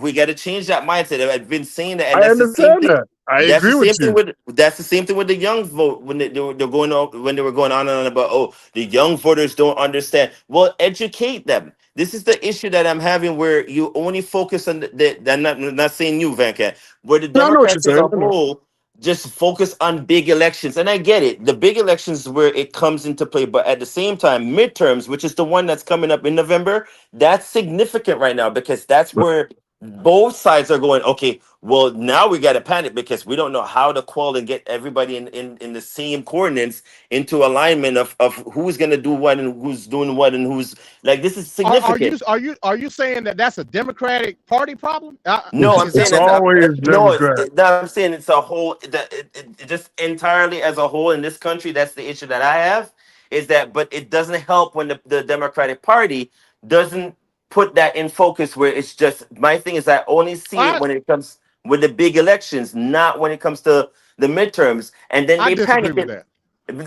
We got to change that mindset. I've been saying that. And I understand that. I agree with you. That's the same thing with the young vote when they were going on and on about, the young voters don't understand. Well, educate them. This is the issue that I'm having, where you only focus on I'm not saying you, Venkat, where the Democrats as a whole just focus on big elections. And I get it. The big elections is where it comes into play. But at the same time, midterms, which is the one that's coming up in November, that's significant right now, because that's where both sides are going, okay, well, now we got to panic because we don't know how to call and get everybody in the same coordinates into alignment of who's going to do what and who's doing what and who's like, this is significant. Are you saying that that's a Democratic Party problem? No, I'm saying I'm saying it's a whole, just entirely as a whole in this country. That's the issue that I have, is that, but it doesn't help when the Democratic Party doesn't put that in focus, where it's just, my thing is I only see it when it comes with the big elections, not when it comes to the midterms, and then they panic. Wait a minute, but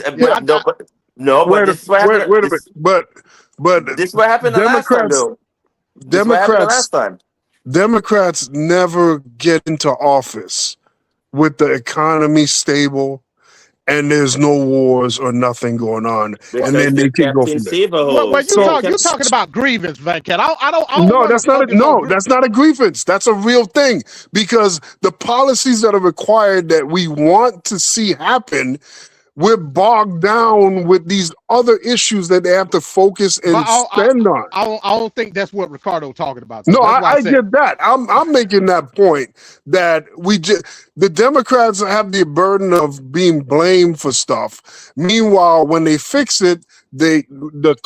this is what happened last time, though. Democrats never get into office with the economy stable and there's no wars or nothing going on, and then they can go from there. You're talking about grievance, Venkat. That's not a grievance. That's a real thing, because the policies that are required that we want to see happen, we're bogged down with these other issues that they have to focus and spend on. I don't think that's what Ricardo's talking about. No, I get that. I'm making that point that the Democrats have the burden of being blamed for stuff. Meanwhile, when they fix it, the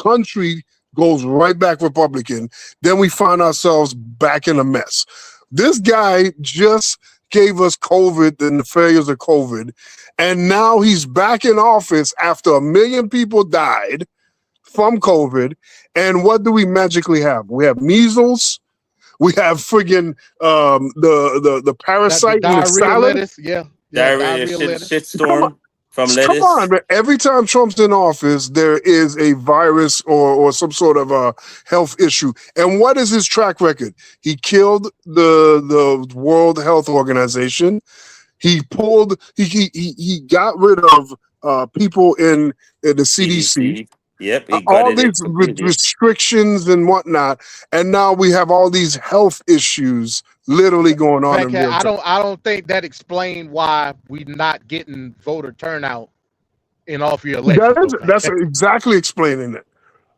country goes right back Republican. Then we find ourselves back in a mess. This guy just gave us COVID and the failures of COVID, and now he's back in office after 1 million people died from COVID. And what do we magically have? We have measles. We have friggin' the parasite in the salad. Lettuce. Diarrhea shitstorm from lettuce. Come on, man. Every time Trump's in office, there is a virus or some sort of a health issue. And what is his track record? He killed the World Health Organization. He got rid of people in the CDC. Yep. All these restrictions and whatnot, and now we have all these health issues literally going on. In real time. I don't think that explains why we're not getting voter turnout in off-year elections. That's exactly explaining it.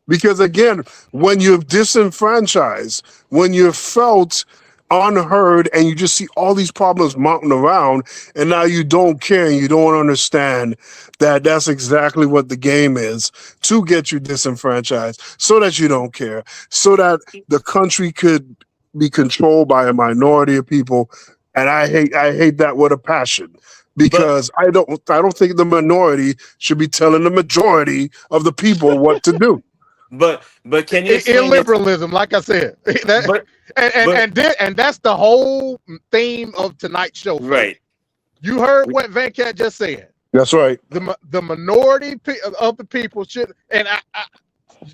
Because again, when you're disenfranchised, when you're felt unheard, and you just see all these problems mounting around, and now you don't care and you don't understand that that's exactly what the game is, to get you disenfranchised, so that you don't care, so that the country could be controlled by a minority of people. And I hate that with a passion, because I don't think the minority should be telling the majority of the people what to do. But can you explain this? Illiberalism, like I said, and that's the whole theme of tonight's show. Right. You heard what Venkat just said. That's right. The minority of the people should, and I,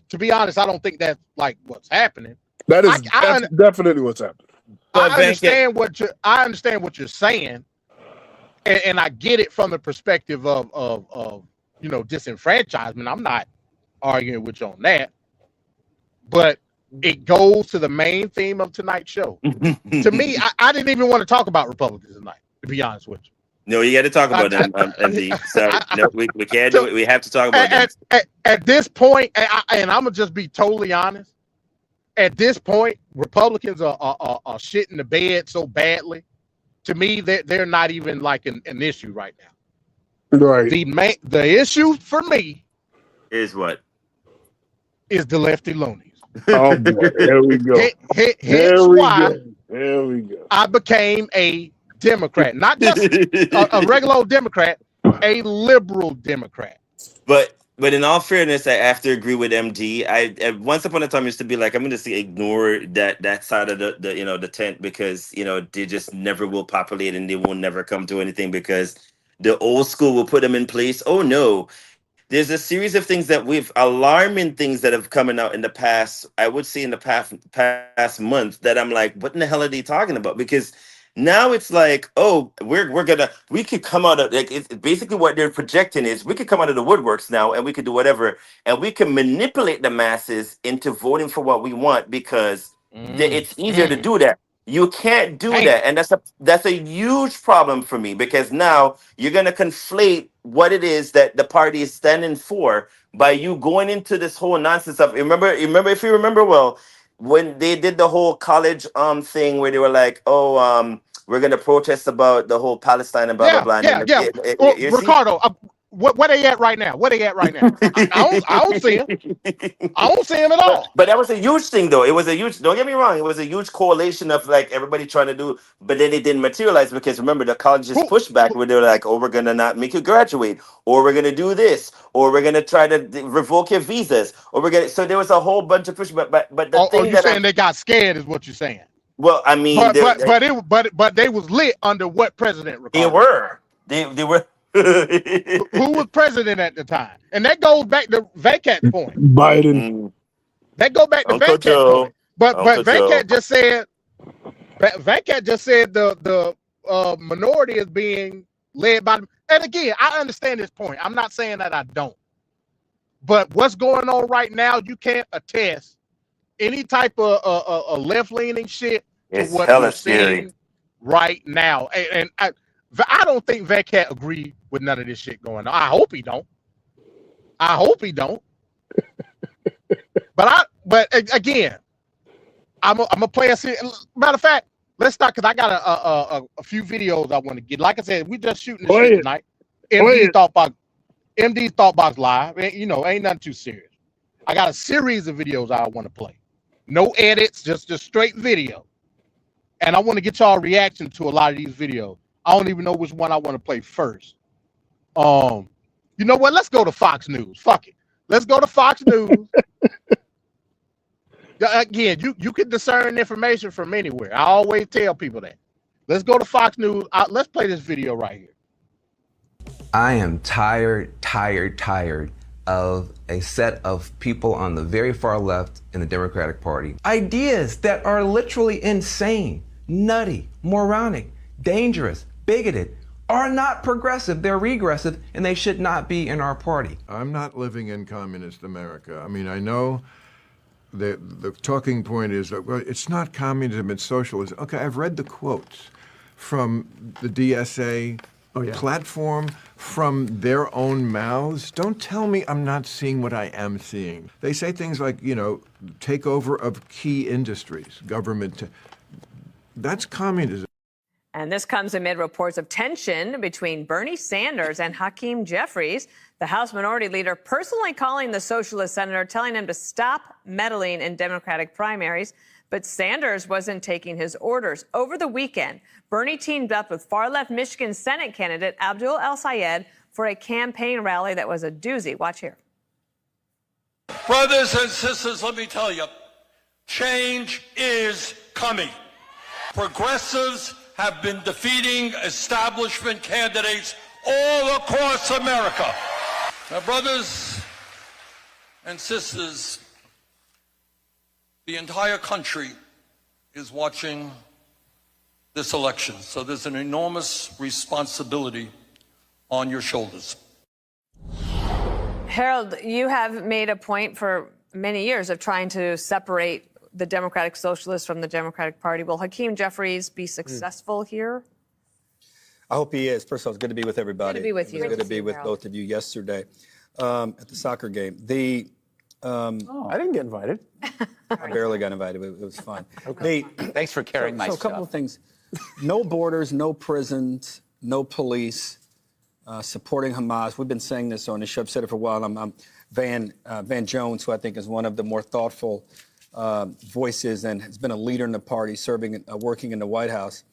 to be honest, I don't think that's like what's happening. That's definitely what's happening. I understand what you're saying, and I get it from the perspective of disenfranchisement. I'm not arguing with you on that, but it goes to the main theme of tonight's show. To me, I didn't even want to talk about Republicans tonight, to be honest with you. No, you got to talk about them, MD. Sorry, no, we can't do it. We have to talk about them. At this point, and I'm gonna just be totally honest. At this point, Republicans are shitting the bed so badly. To me, they're not even like an issue right now. Right. The issue for me is what? Is the lefty loonies. Oh boy, there we go. There we go. I became a Democrat, not just a regular old Democrat, a liberal Democrat. But in all fairness, I have to agree with MD. I once upon a time used to be like, I'm going to ignore that side of the tent, because they just never will populate and they will never come to anything, because the old school will put them in place. Oh no. There's a series of things alarming things that have come out in the past, I would say in the past month, that I'm like, what in the hell are they talking about? Because now it's like, oh, we could come out of, like, it's basically what they're projecting is we could come out of the woodworks now and we could do whatever, and we can manipulate the masses into voting for what we want, because it's easier to do that. You can't do that, and that's a huge problem for me, because now you're gonna conflate what it is that the party is standing for by you going into this whole nonsense of. Remember, if you remember well, when they did the whole college thing where they were like, oh, we're gonna protest about the whole Palestine and blah blah blah. Yeah. Ricardo, where they at right now? I don't see him. I don't see him at all. But that was a huge thing, though. It was a huge. Don't get me wrong. It was a huge coalition of like everybody trying to do, but then it didn't materialize, because remember the colleges pushed back where they were like, oh, we're gonna not make you graduate, or we're gonna do this, or we're gonna try to revoke your visas, or we're gonna. So there was a whole bunch of pushback. But the thing you're saying they got scared is what you're saying. Well, I mean, but they was lit under what president? Ricardo? They were. Who was president at the time? And that goes back to Venkat's point. Biden. That goes back to Venkat's point. But Venkat just said the minority is being led by them. And again, I understand this point. I'm not saying that I don't. But what's going on right now, you can't attest any type of left-leaning shit to what you're seeing right now. And I don't think Venkat agreed with none of this shit going on. I hope he don't. But again, I'm gonna play a series. Matter of fact, let's start, because I got a few videos I want to get. Like I said, we just shooting this shit tonight. MD's Thoughtbox Live. Ain't nothing too serious. I got a series of videos I want to play. No edits, just straight video. And I want to get y'all reaction to a lot of these videos. I don't even know which one I want to play first. You know what? Let's go to Fox News. Fuck it. Let's go to Fox News. Again, you can discern information from anywhere. I always tell people that. Let's go to Fox News. Let's play this video right here. I am tired of a set of people on the very far left in the Democratic Party. Ideas that are literally insane, nutty, moronic, dangerous, bigoted, are not progressive. They're regressive, and they should not be in our party. I'm not living in communist America. I mean, I know the talking point is that, well, it's not communism, it's socialism. Okay, I've read the quotes from the DSA platform, from their own mouths. Don't tell me I'm not seeing what I am seeing. They say things like, takeover of key industries, government That's communism. And this comes amid reports of tension between Bernie Sanders and Hakeem Jeffries, the House Minority Leader personally calling the socialist senator, telling him to stop meddling in Democratic primaries. But Sanders wasn't taking his orders. Over the weekend, Bernie teamed up with far-left Michigan Senate candidate Abdul El-Sayed for a campaign rally that was a doozy. Watch here. Brothers and sisters, let me tell you, change is coming. Progressives have been defeating establishment candidates all across America. Now, brothers and sisters, the entire country is watching this election, so there's an enormous responsibility on your shoulders. Harold, you have made a point for many years of trying to separate the Democratic Socialists from the Democratic Party. Will Hakeem Jeffries be successful here? I hope he is. First of all, it's good to be with everybody. Good to be with you. It was good to be with both of you yesterday at the soccer game. I didn't get invited. I barely got invited, but it was fun. Thanks for carrying my stuff. So a couple of things. No borders, no prisons, no police, supporting Hamas. We've been saying this on the show. I've said it for a while. I'm Van Jones, who I think is one of the more thoughtful voices and has been a leader in the party, working in the White House.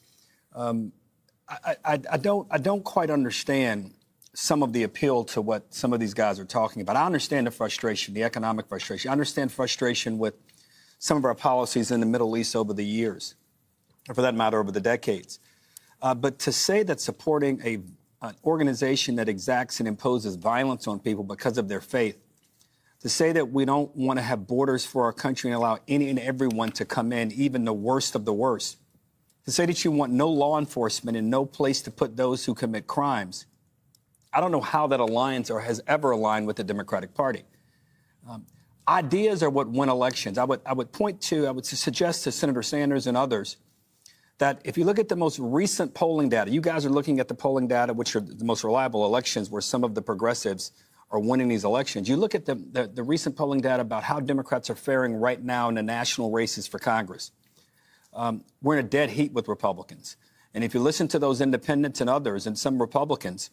I don't quite understand some of the appeal to what some of these guys are talking about. I understand the frustration, the economic frustration. I understand frustration with some of our policies in the Middle East over the years, or for that matter, over the decades. But to say that supporting an organization that exacts and imposes violence on people because of their faith, to say that we don't want to have borders for our country and allow any and everyone to come in, even the worst of the worst, to say that you want no law enforcement and no place to put those who commit crimes, I don't know how that aligns or has ever aligned with the Democratic Party. Ideas are what win elections. I would suggest to Senator Sanders and others that if you look at the most recent polling data, you guys are looking at the polling data, which are the most reliable elections where some of the progressives are winning these elections. You look at the recent polling data about how Democrats are faring right now in the national races for Congress. We're in a dead heat with Republicans. And if you listen to those independents and others and some Republicans,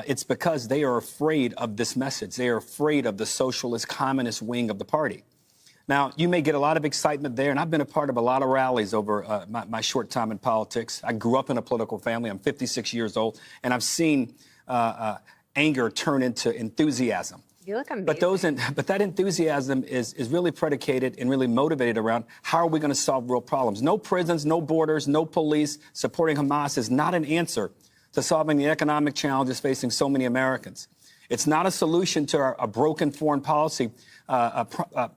it's because they are afraid of this message. They are afraid of the socialist communist wing of the party. Now, you may get a lot of excitement there, and I've been a part of a lot of rallies over my short time in politics. I grew up in a political family. I'm 56 years old, and I've seen anger turn into enthusiasm. You look amazing. But that enthusiasm is really predicated and really motivated around how are we going to solve real problems. No prisons, no borders, no police. Supporting Hamas is not an answer to solving the economic challenges facing so many Americans. It's not a solution to our broken foreign policy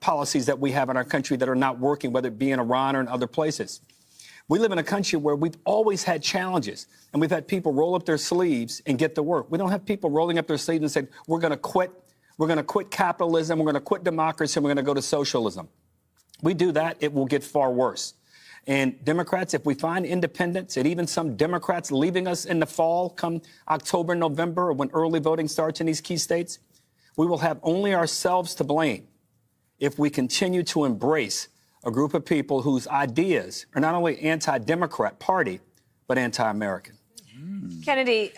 policies that we have in our country that are not working, whether it be in Iran or in other places. We live in a country where we've always had challenges, and we've had people roll up their sleeves and get to work. We don't have people rolling up their sleeves and saying, we're going to quit. We're going to quit capitalism. We're going to quit democracy. And we're going to go to socialism. We do that, it will get far worse. And Democrats, if we find independents and even some Democrats leaving us in the fall, come October, November, or when early voting starts in these key states, we will have only ourselves to blame if we continue to embrace a group of people whose ideas are not only anti-Democrat party, but anti-American. Kennedy.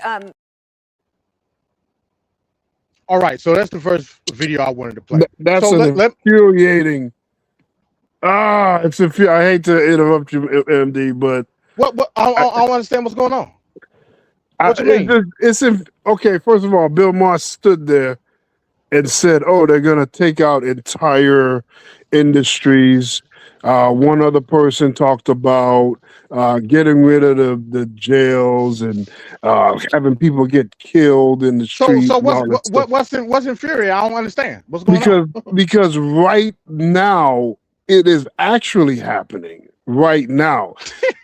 All right, so that's the first video I wanted to play. That's so infuriating. I hate to interrupt you, MD, but I don't understand what's going on. What you mean? Okay, first of all, Bill Maher stood there and said, "Oh, they're going to take out entire industries." One other person talked about getting rid of the jails and having people get killed in the street. So what's infuriating? I don't understand. What's going on? Because right now it is actually happening. Right now,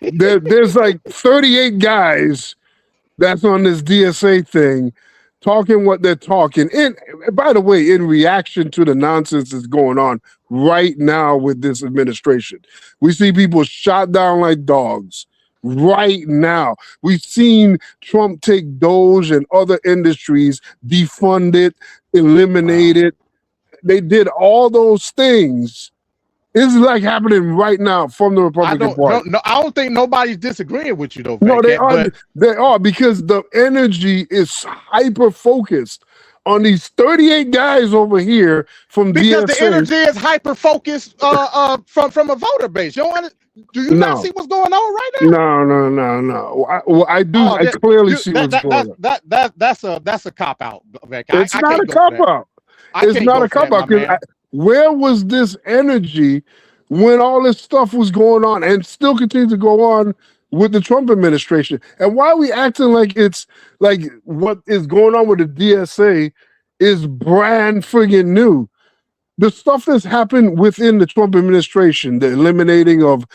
there's like 38 guys that's on this DSA thing talking what they're talking. And by the way, in reaction to the nonsense that's going on right now with this administration, we see people shot down like dogs right now. We've seen Trump take Doge and other industries, defund it, eliminate it. They did all those things. It's like happening right now from the Republican Party. I don't think nobody's disagreeing with you though. No, they Cat, are. but They are, because the energy is hyper focused on these 38 guys over here from because DSA. the energy is hyper focused from a voter base. Do you not see what's going on right now? No. I do. Oh, I clearly see what's going on. That's a cop out. It's not a cop out. It's not a cop out. Where was this energy when all this stuff was going on and still continues to go on with the Trump administration? And why are we acting like it's like what is going on with the DSA is brand friggin' new? The stuff that's happened within the Trump administration, the eliminating of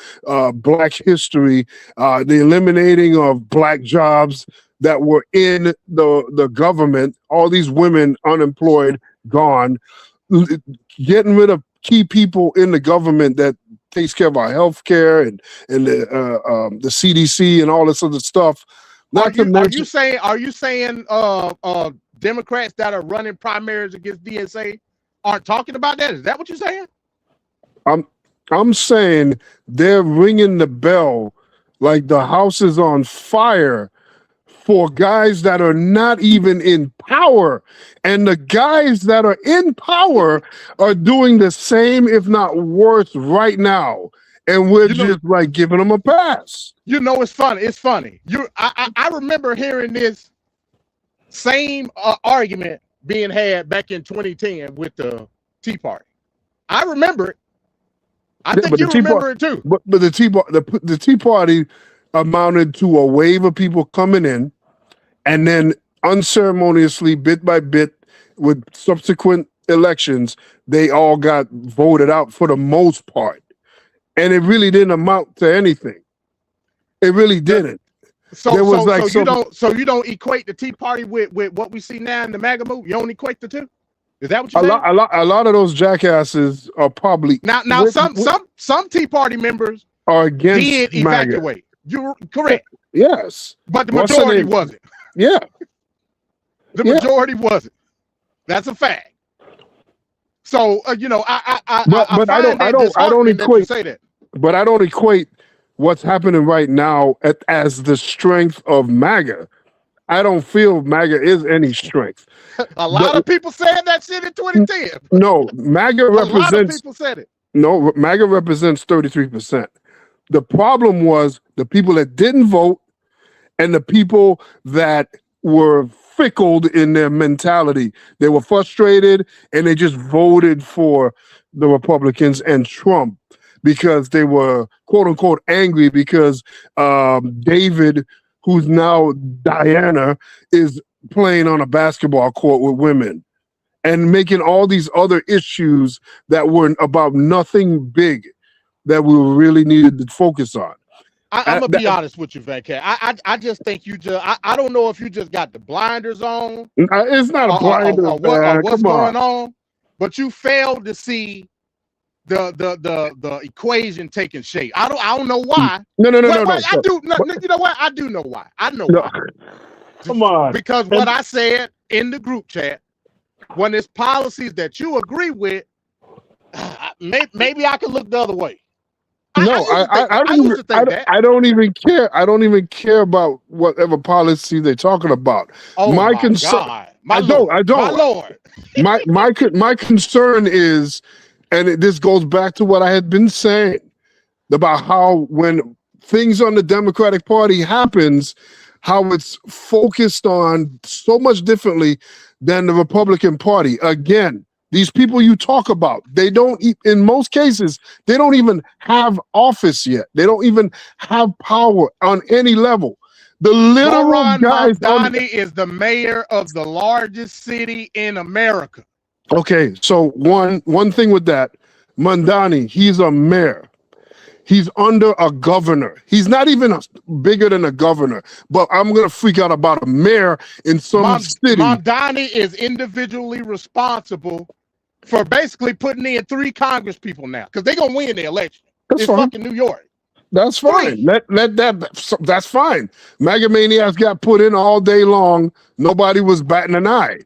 Black history, the eliminating of Black jobs that were in the government, all these women unemployed, gone, getting rid of key people in the government that takes care of our health care and the CDC and all this other stuff. Are you saying Democrats that are running primaries against DSA aren't talking about that? Is that what you're saying? I'm saying they're ringing the bell like the house is on fire for guys that are not even in power. And the guys that are in power are doing the same, if not worse, right now. And we're just like giving them a pass. It's funny. It's funny. I remember hearing this same argument being had back in 2010 with the Tea Party. I remember it. I think you remember it too. But the Tea Party amounted to a wave of people coming in, and then unceremoniously, bit by bit, with subsequent elections, they all got voted out for the most part. And it really didn't amount to anything. It really didn't. So you don't equate the Tea Party with what we see now in the MAGA move? You don't equate the two? Is that what you're saying? A lot of those jackasses are probably now some Tea Party members are against did evacuate. MAGA. You're correct. Yes. But the majority wasn't. Yeah. The majority wasn't. That's a fact. So I don't equate. Say that. But I don't equate what's happening right now as the strength of MAGA. I don't feel MAGA is any strength. A lot of people said that shit in 2010. No, MAGA represents. A lot of people said it. No, MAGA represents 33%. The problem was the people that didn't vote and the people that were fickled in their mentality. They were frustrated and they just voted for the Republicans and Trump because they were quote unquote angry because David, who's now Diana, is playing on a basketball court with women and making all these other issues that were about nothing big that we really needed to focus on. I'm gonna be honest with you, Van Cat. I just think I don't know if you just got the blinders on. It's not a blinder. What's going on? But you failed to see the equation taking shape. I don't know why. No. I do. You know what? I do know why. I know why. Come on. Because what I said in the group chat, when it's policies that you agree with, maybe I can look the other way. I don't even care. I don't even care about whatever policy they're talking about. Oh my God. I don't. My Lord. my concern is, and this goes back to what I had been saying about how when things on the Democratic Party happens, how it's focused on so much differently than the Republican Party. Again, these people you talk about, they don't, in most cases, they don't even have office yet. They don't even have power on any level. The literal guys. Mamdani is the mayor of the largest city in America. Okay, so one thing with that, Mamdani, he's a mayor. He's under a governor. He's not even bigger than a governor. But I'm gonna freak out about a mayor in some city. Mamdani is individually responsible for basically putting in 3 Congress people now, because they're gonna win the election. It's fucking New York. That's fine. That's fine. MAGA maniacs got put in all day long. Nobody was batting an eye.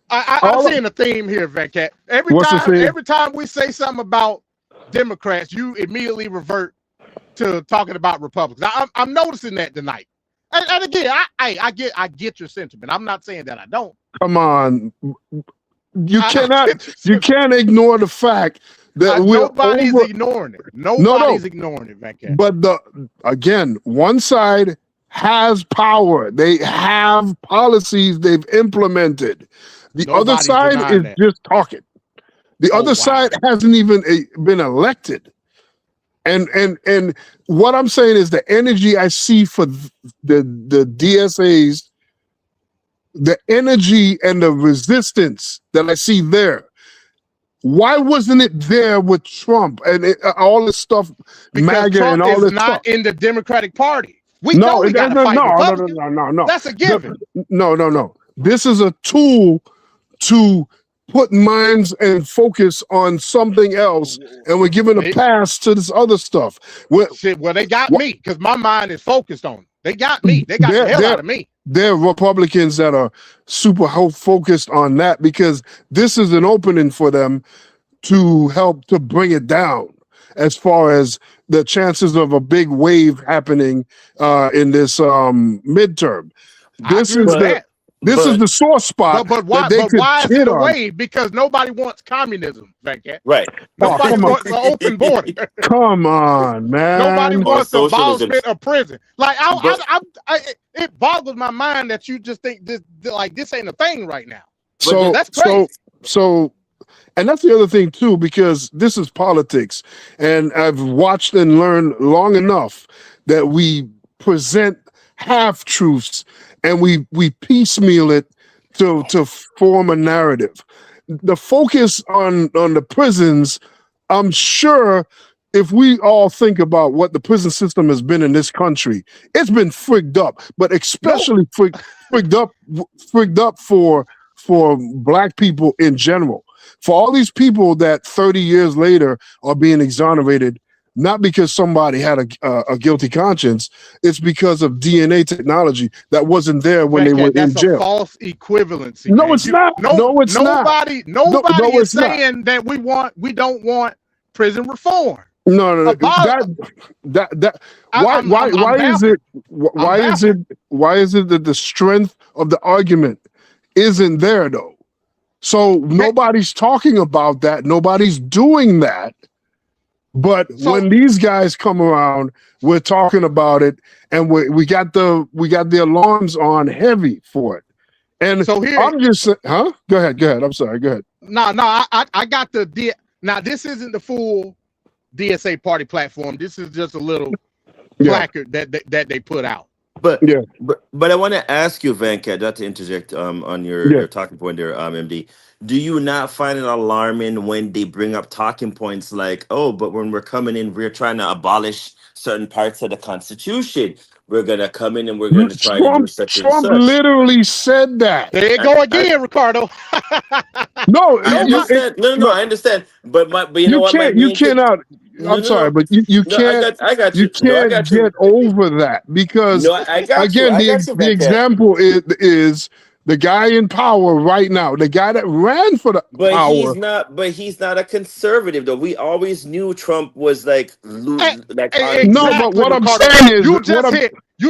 I'm seeing a theme here, Van Cat. Every time we say something about Democrats, you immediately revert to talking about Republicans. I'm noticing that tonight. And again, I get your sentiment. I'm not saying that I don't. Come on, you can't ignore the fact that nobody's ignoring it. Nobody's ignoring it, Venkat. But again, one side has power. They have policies they've implemented. The other side is just talking. The other side hasn't even been elected. And what I'm saying is the energy I see for the DSAs, the energy and the resistance that I see there, why wasn't it there with Trump and all this stuff, because MAGA Trump and all this is not stuff? in the Democratic Party. We know we got to fight Republicans. No. That's a given. No. This is a tool to put minds and focus on something else, and we're giving a pass to this other stuff. Well, they got me because my mind is focused on it. They got me. They got the hell out of me. There are Republicans that are super focused on that because this is an opening for them to help to bring it down as far as the chances of a big wave happening in this midterm. This is the sore spot. But why is it a wave? Because nobody wants communism, Venkat. Right. Nobody wants an open border. Come on, man. Nobody wants the abolishment of prison. Like it boggles my mind that you just think this ain't a thing right now. So that's crazy. And that's the other thing too, because this is politics, and I've watched and learned long enough that we present half truths and we piecemeal it to form a narrative. The focus on the prisons, I'm sure if we all think about what the prison system has been in this country, it's been frigged up, but especially frigged up for Black people in general. For all these people that 30 years later are being exonerated, not because somebody had a guilty conscience, it's because of DNA technology that wasn't there when they were in jail. That's a false equivalency. No, it's not. No, it's not. Nobody is saying that we don't want prison reform. No. Why is it that the strength of the argument isn't there though? So nobody's talking about that. Nobody's doing that. But when these guys come around, we're talking about it, and we got the alarms on heavy for it. And so here, I'm just Go ahead. I'm sorry. Go ahead. No. I got now. This isn't the full DSA party platform. This is just a little placard that they put out. But I want to ask you, Venkat, not to interject on your talking point there, MD. Do you not find it alarming when they bring up talking points like, oh, but when we're coming in, we're trying to abolish certain parts of the Constitution. We're gonna come in and we're gonna try to do such and such. Trump literally said that. There you go again, Ricardo. No, I understand. But you know what? You cannot. I'm sorry, but you can't. I got you. You can't get over that because the example is the guy in power right now, the guy that ran for the power. He's not a conservative though. We always knew Trump was like. No, but what I'm saying is you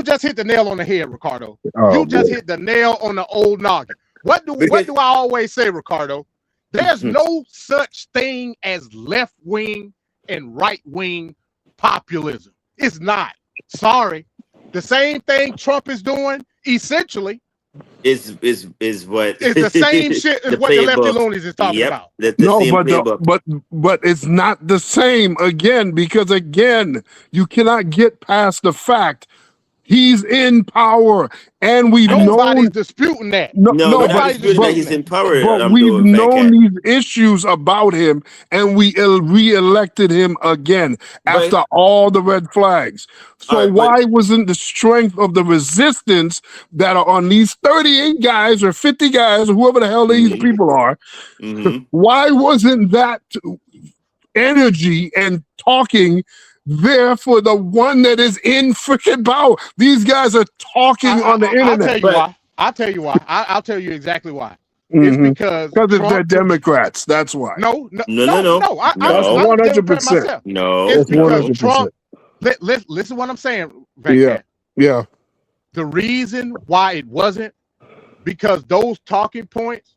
just hit the nail on the head, Ricardo. Hit the nail on the old noggin. What do I always say, Ricardo? There's no such thing as left wing and right wing populism. It's not. Sorry. The same thing Trump is doing essentially is what it's the same shit as what the lefty loonies is talking about. But it's not the same again, because again, you cannot get past the fact he's in power, and nobody's disputing that. Nobody's disputing that he's in power. But we've known these issues about him, and we re-elected him again after all the red flags. So why wasn't the strength of the resistance that are on these 38 guys or 50 guys or whoever the hell these people are? Why wasn't that energy and talking there for the one that is in freaking power? These guys are talking on the internet. I'll tell you why. I'll tell you exactly why. It's Mhm. because Because it's Trump. the Democrats. That's why. No, no, No, no, no, no. no. I'm That's No. a Democrat 100%. myself. No. It's That's because 100%. Trump. Listen to what I'm saying, Van Yeah. Cat. Yeah. The reason why it wasn't because those talking points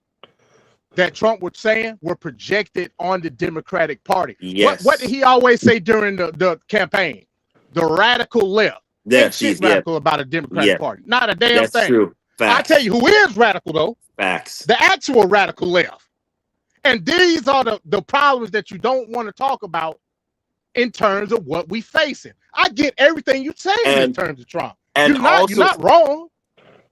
that Trump was saying were projected on the Democratic Party. Yes. What did he always say during the campaign? The radical left. Ain't shit radical about a Democratic Party. Not a damn That's thing. true. I Facts. tell you who is radical though. Facts. The actual radical left. And these are the problems that you don't want to talk about in terms of what we facing. I get everything you're saying in And- terms of Trump. and You're not wrong.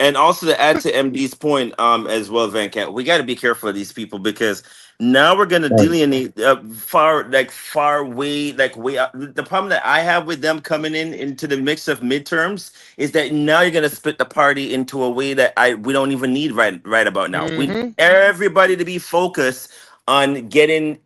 And also to add to MD's point, as well, Van Cat, we got to be careful of these people because now we're gonna delineate far way. The problem that I have with them coming into the mix of midterms is that now you're gonna split the party into a way that we don't even need right about now. We need everybody to be focused on getting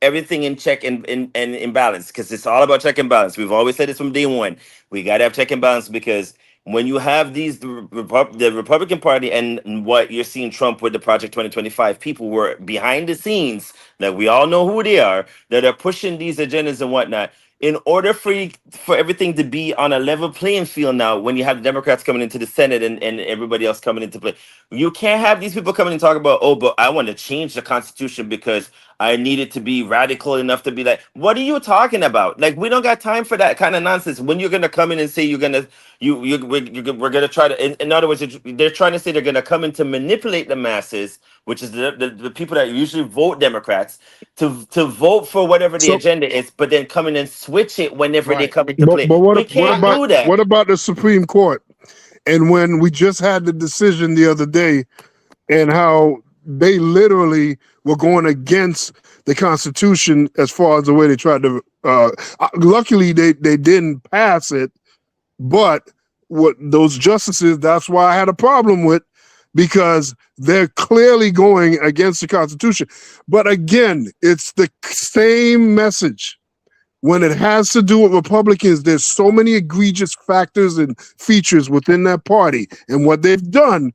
everything in check and in balance because it's all about check and balance. We've always said this from day one. We got to have check and balance because when you have the Republican Party and what you're seeing Trump with the Project 2025 people were behind the scenes, that we all know who they are, that are pushing these agendas and whatnot. In order for everything to be on a level playing field now, when you have the Democrats coming into the Senate and everybody else coming into play, you can't have these people coming and talk about, oh, but I want to change the Constitution because I need it to be radical enough to be like, what are you talking about? Like, we don't got time for that kind of nonsense. When you're gonna come in and say we're gonna try to, in other words, they're trying to say they're gonna come in to manipulate the masses, which is the people that usually vote Democrats, to vote for whatever the agenda is, but then come in and switch it whenever they come into play. But We can't do that. what about the Supreme Court? And when we just had the decision the other day, and how they literally were going against the Constitution as far as the way they tried to. Luckily, they didn't pass it, but what those justices, that's why I had a problem with, because they're clearly going against the Constitution. But again, it's the same message. When it has to do with Republicans, there's so many egregious factors and features within that party. And what they've done,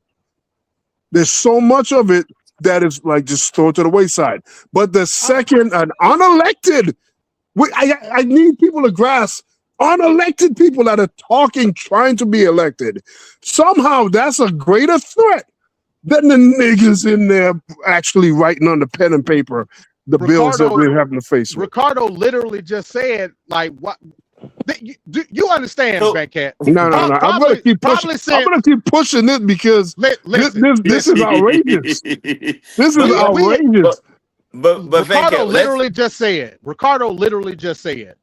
there's so much of it that is like just throw it to the wayside. But the second an unelected, I need people to grasp unelected people that are talking, trying to be elected. Somehow that's a greater threat than the niggas in there actually writing on the pen and paper the bills that we're having to face with. Ricardo literally just said, like, what? Do you understand, Van Cat? No. I'm gonna keep pushing. I'm gonna keep pushing this because this is outrageous. This is outrageous. But Ricardo literally just said. Ricardo literally just said.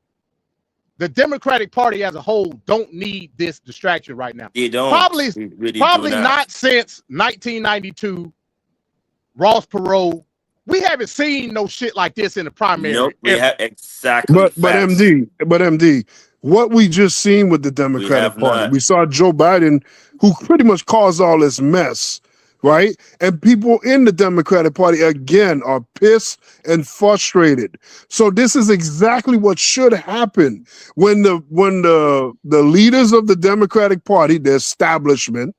The Democratic Party as a whole don't need this distraction right now. They don't. Probably Really not since 1992. Ross Perot. We haven't seen no shit like this in the primary. Nope, we have exactly. But MD, what we just seen with the Democratic Party, we saw Joe Biden, who pretty much caused all this mess, right? And people in the Democratic Party again are pissed and frustrated. So this is exactly what should happen when the leaders of the Democratic Party, the establishment,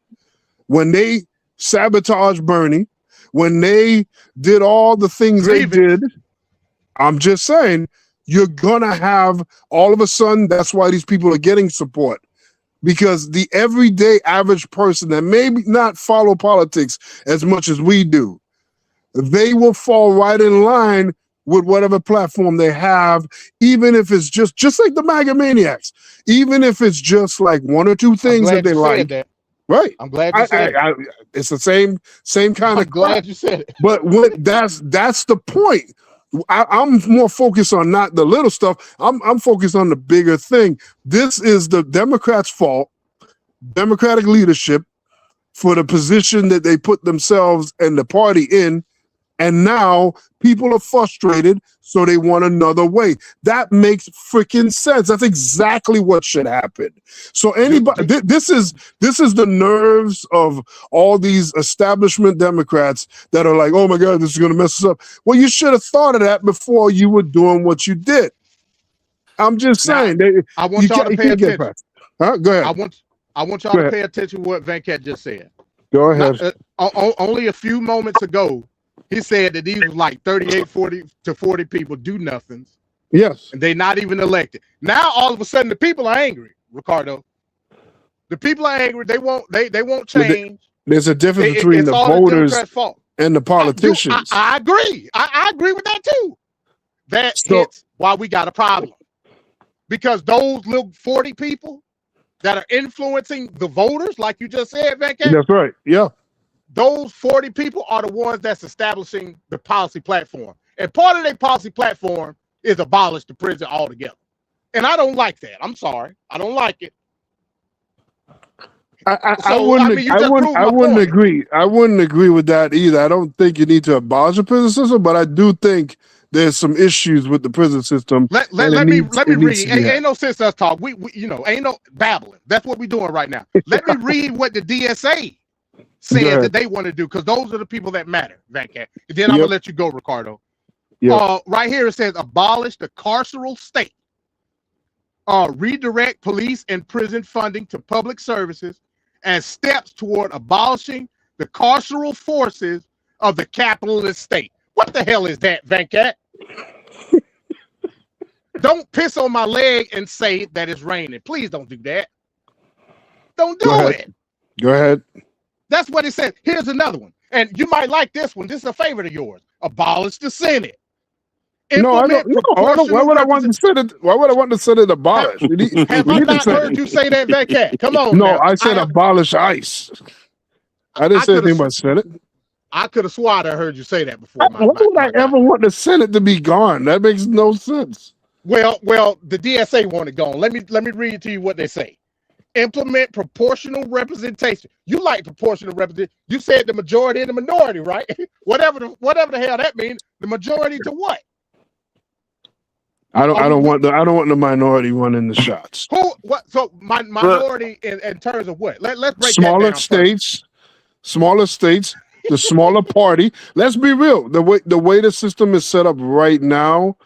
when they sabotage Bernie, when they did all the things they did, I'm just saying, you're gonna have all of a sudden, that's why these people are getting support. Because the everyday average person that maybe not follow politics as much as we do, they will fall right in line with whatever platform they have, even if it's just like the MAGA maniacs, even if it's just like one or two things that they like. Right. I'm glad you said it. It's the same kind of. I'm glad you said it. But that's the point. I'm more focused on not the little stuff. I'm focused on the bigger thing. This is the Democrats' fault, Democratic leadership, for the position that they put themselves and the party in. And now people are frustrated, so they want another way. That makes freaking sense. That's exactly what should happen. So anybody, this is the nerves of all these establishment Democrats that are like, oh my God, this is going to mess us up. Well, you should have thought of that before you were doing what you did. I'm just saying. I want y'all to pay attention. Huh? Go ahead. I want y'all to pay attention to what Van Cat just said. Go ahead. Only a few moments ago, he said that these was like 40 people do nothings. Yes. And they're not even elected. Now all of a sudden the people are angry, Ricardo. The people are angry. They won't change. There's a difference between the voters and the politicians. I agree. I agree with that too. That's why we got a problem. Because those little 40 people that are influencing the voters, like you just said, Venkat. That's right. Yeah. Those 40 people are the ones that's establishing the policy platform. And part of their policy platform is abolish the prison altogether. And I don't like that. I'm sorry. I don't like it. I wouldn't agree. I wouldn't agree with that either. I don't think you need to abolish the prison system, but I do think there's some issues with the prison system. Let me read. Ain't no sense us talk. We ain't no babbling. That's what we're doing right now. Let me read what the DSA said that they want to do, because those are the people that matter, Venkat. And then I'm gonna let you go, Ricardo. Right here it says abolish the carceral state. Redirect police and prison funding to public services as steps toward abolishing the carceral forces of the capitalist state. What the hell is that, Venkat? Don't piss on my leg and say that it's raining. Please don't do that. Don't do it. Go ahead. That's what it says. Here's another one. And you might like this one. This is a favorite of yours. Abolish the Senate. No, I don't. Why would I want the Senate? Why would I want the Senate abolished? Have I not heard you say that, Venkat? Come on. No, now. I said abolish ICE. I didn't say anything about Senate. I could have sworn I heard you say that before. Why would I ever want the Senate to be gone? That makes no sense. Well, the DSA want it gone. Let me read to you what they say. Implement proportional representation. You like proportional representation. You said the majority and the minority, right? whatever the hell that means. The majority to what? I don't want the minority running the shots. What? So minority in terms of what? Let's break smaller that down states, the smaller party. Let's be real. The way the system is set up right now,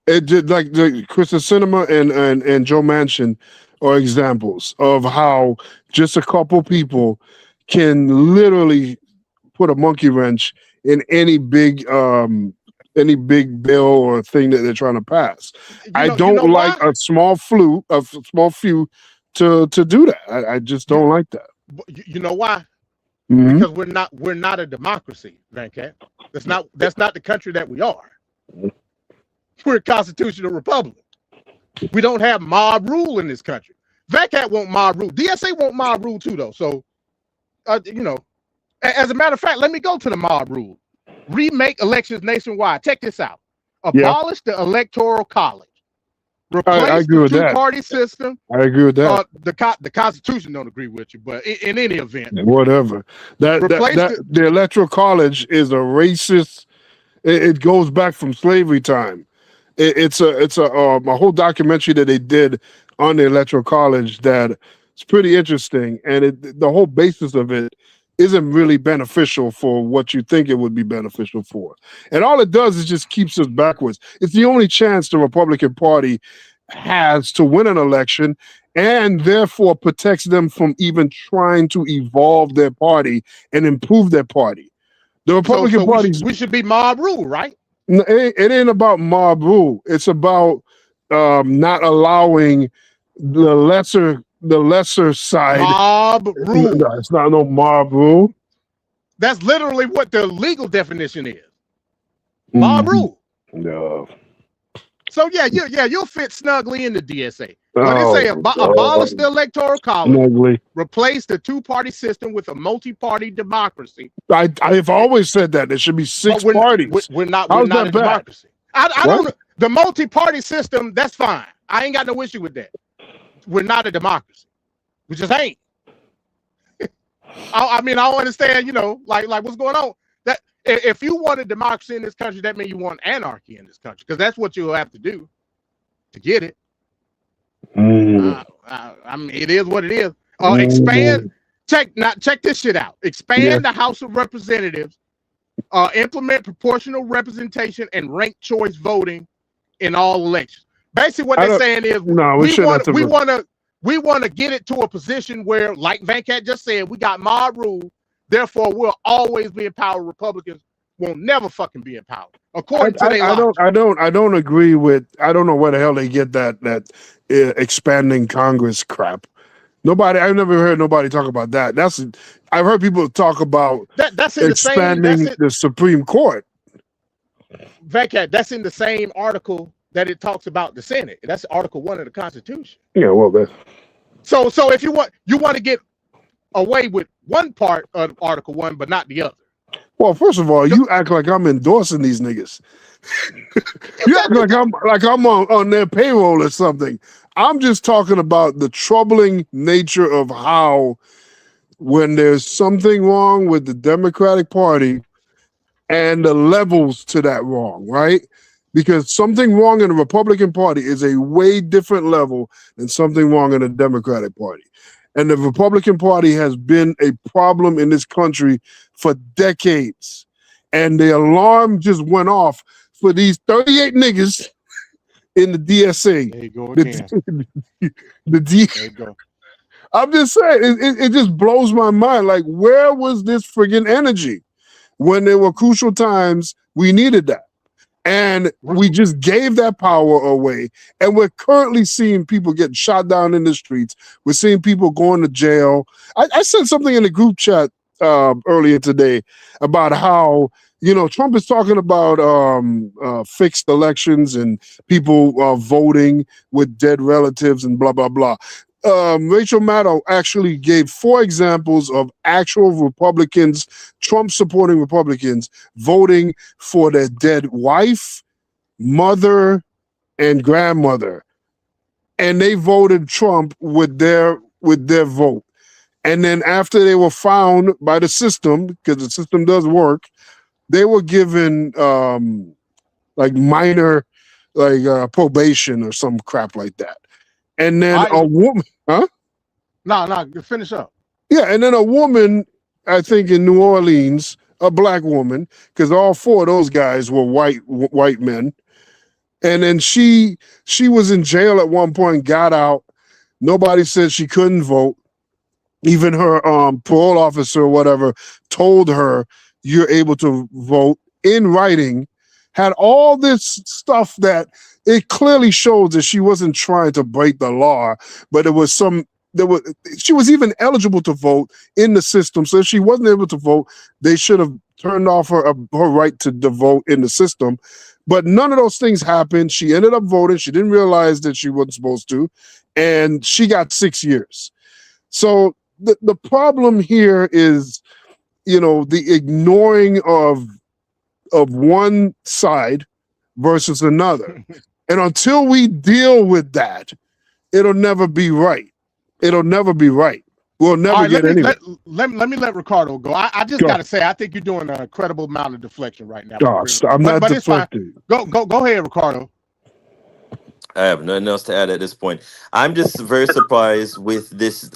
it did like Kristen Sinema and Joe Manchin are examples of how just a couple people can literally put a monkey wrench in any big bill or thing that they're trying to pass. I don't like a small few to do that. I just don't like that. You know why? Mm-hmm. Because we're not a democracy, Venkat. That's not the country that we are. We're a constitutional republic. We don't have mob rule in this country. Venkat won't mob rule. DSA won't mob rule too, though. So, as a matter of fact, let me go to the mob rule. Remake elections nationwide. Check this out. Abolish the electoral college. Replace the two-party system. I agree with that. The Constitution don't agree with you, but in any event, whatever. The electoral college is a racist. It goes back from slavery time. It's a whole documentary that they did on the electoral college that it's pretty interesting, and the whole basis of it isn't really beneficial for what you think it would be beneficial for. And all it does is just keeps us backwards. It's the only chance the Republican Party has to win an election, and therefore protects them from even trying to evolve their party and improve their party. The Republican Party, we should be mob rule, right? It ain't about mob rule. It's about not allowing the lesser side. Mob rule. No, it's not no mob rule. That's literally what the legal definition is. Mob rule. No. So you'll fit snugly in the DSA. When they say abolish the electoral college, replace the two-party system with a multi-party democracy. I've always said that there should be six parties. We're not a democracy. I don't. The multi-party system, that's fine. I ain't got no issue with that. We're not a democracy. We just ain't. I don't understand, like what's going on. That if you want a democracy in this country, that means you want anarchy in this country, because that's what you'll have to do to get it. It is what it is. Expand. Check this shit out. Expand the House of Representatives. Implement proportional representation and ranked choice voting in all elections. Basically, what they're saying is we want to get it to a position where, like Venkat just said, we got mob rule. Therefore, we'll always be in power. Republicans will never fucking be in power, according to their I logic. don't agree with. I don't know where the hell they get that expanding Congress crap. Nobody. I've never heard nobody talk about that. I've heard people talk about That's in expanding the Supreme Court. Vancat, that's in the same article that it talks about the Senate. That's Article 1 of the Constitution. Yeah, well, So if you want to get away with one part of Article 1, but not the other. Well, first of all, you act like I'm endorsing these niggas. You act like I'm on their payroll or something. I'm just talking about the troubling nature of how, when there's something wrong with the Democratic Party and the levels to that wrong, right? Because something wrong in the Republican Party is a way different level than something wrong in the Democratic Party. And the Republican Party has been a problem in this country for decades. And the alarm just went off for these 38 niggas in the DSA. There you go again. There you go. I'm just saying, it just blows my mind. Like, where was this friggin' energy when there were crucial times we needed that? And we just gave that power away. And we're currently seeing people getting shot down in the streets. We're seeing people going to jail. I said something in the group chat earlier today about how, Trump is talking about fixed elections and people voting with dead relatives and blah, blah, blah. Rachel Maddow actually gave 4 examples of actual Republicans, Trump-supporting Republicans, voting for their dead wife, mother, and grandmother, and they voted Trump with their vote. And then after they were found by the system, because the system does work, they were given minor probation or some crap like that. And then a woman, huh? No, finish up. Yeah, and then a woman, I think in New Orleans, a black woman, because all 4 of those guys were white men. And then she was in jail at one point, got out. Nobody said she couldn't vote. Even her parole officer or whatever told her, you're able to vote in writing, had all this stuff that it clearly shows that she wasn't trying to break the law, but she was even eligible to vote in the system. So if she wasn't able to vote, they should have turned off her right to vote in the system. But none of those things happened. She ended up voting. She didn't realize that she wasn't supposed to, and she got 6 years. So the problem here is, the ignoring of one side versus another. And until we deal with that, it'll never be right. It'll never be right. We'll never get anywhere. Let me let Ricardo go. I just got to say, I think you're doing an incredible amount of deflection right now. I'm not deflecting. Go ahead, Ricardo. I have nothing else to add at this point. I'm just very surprised with this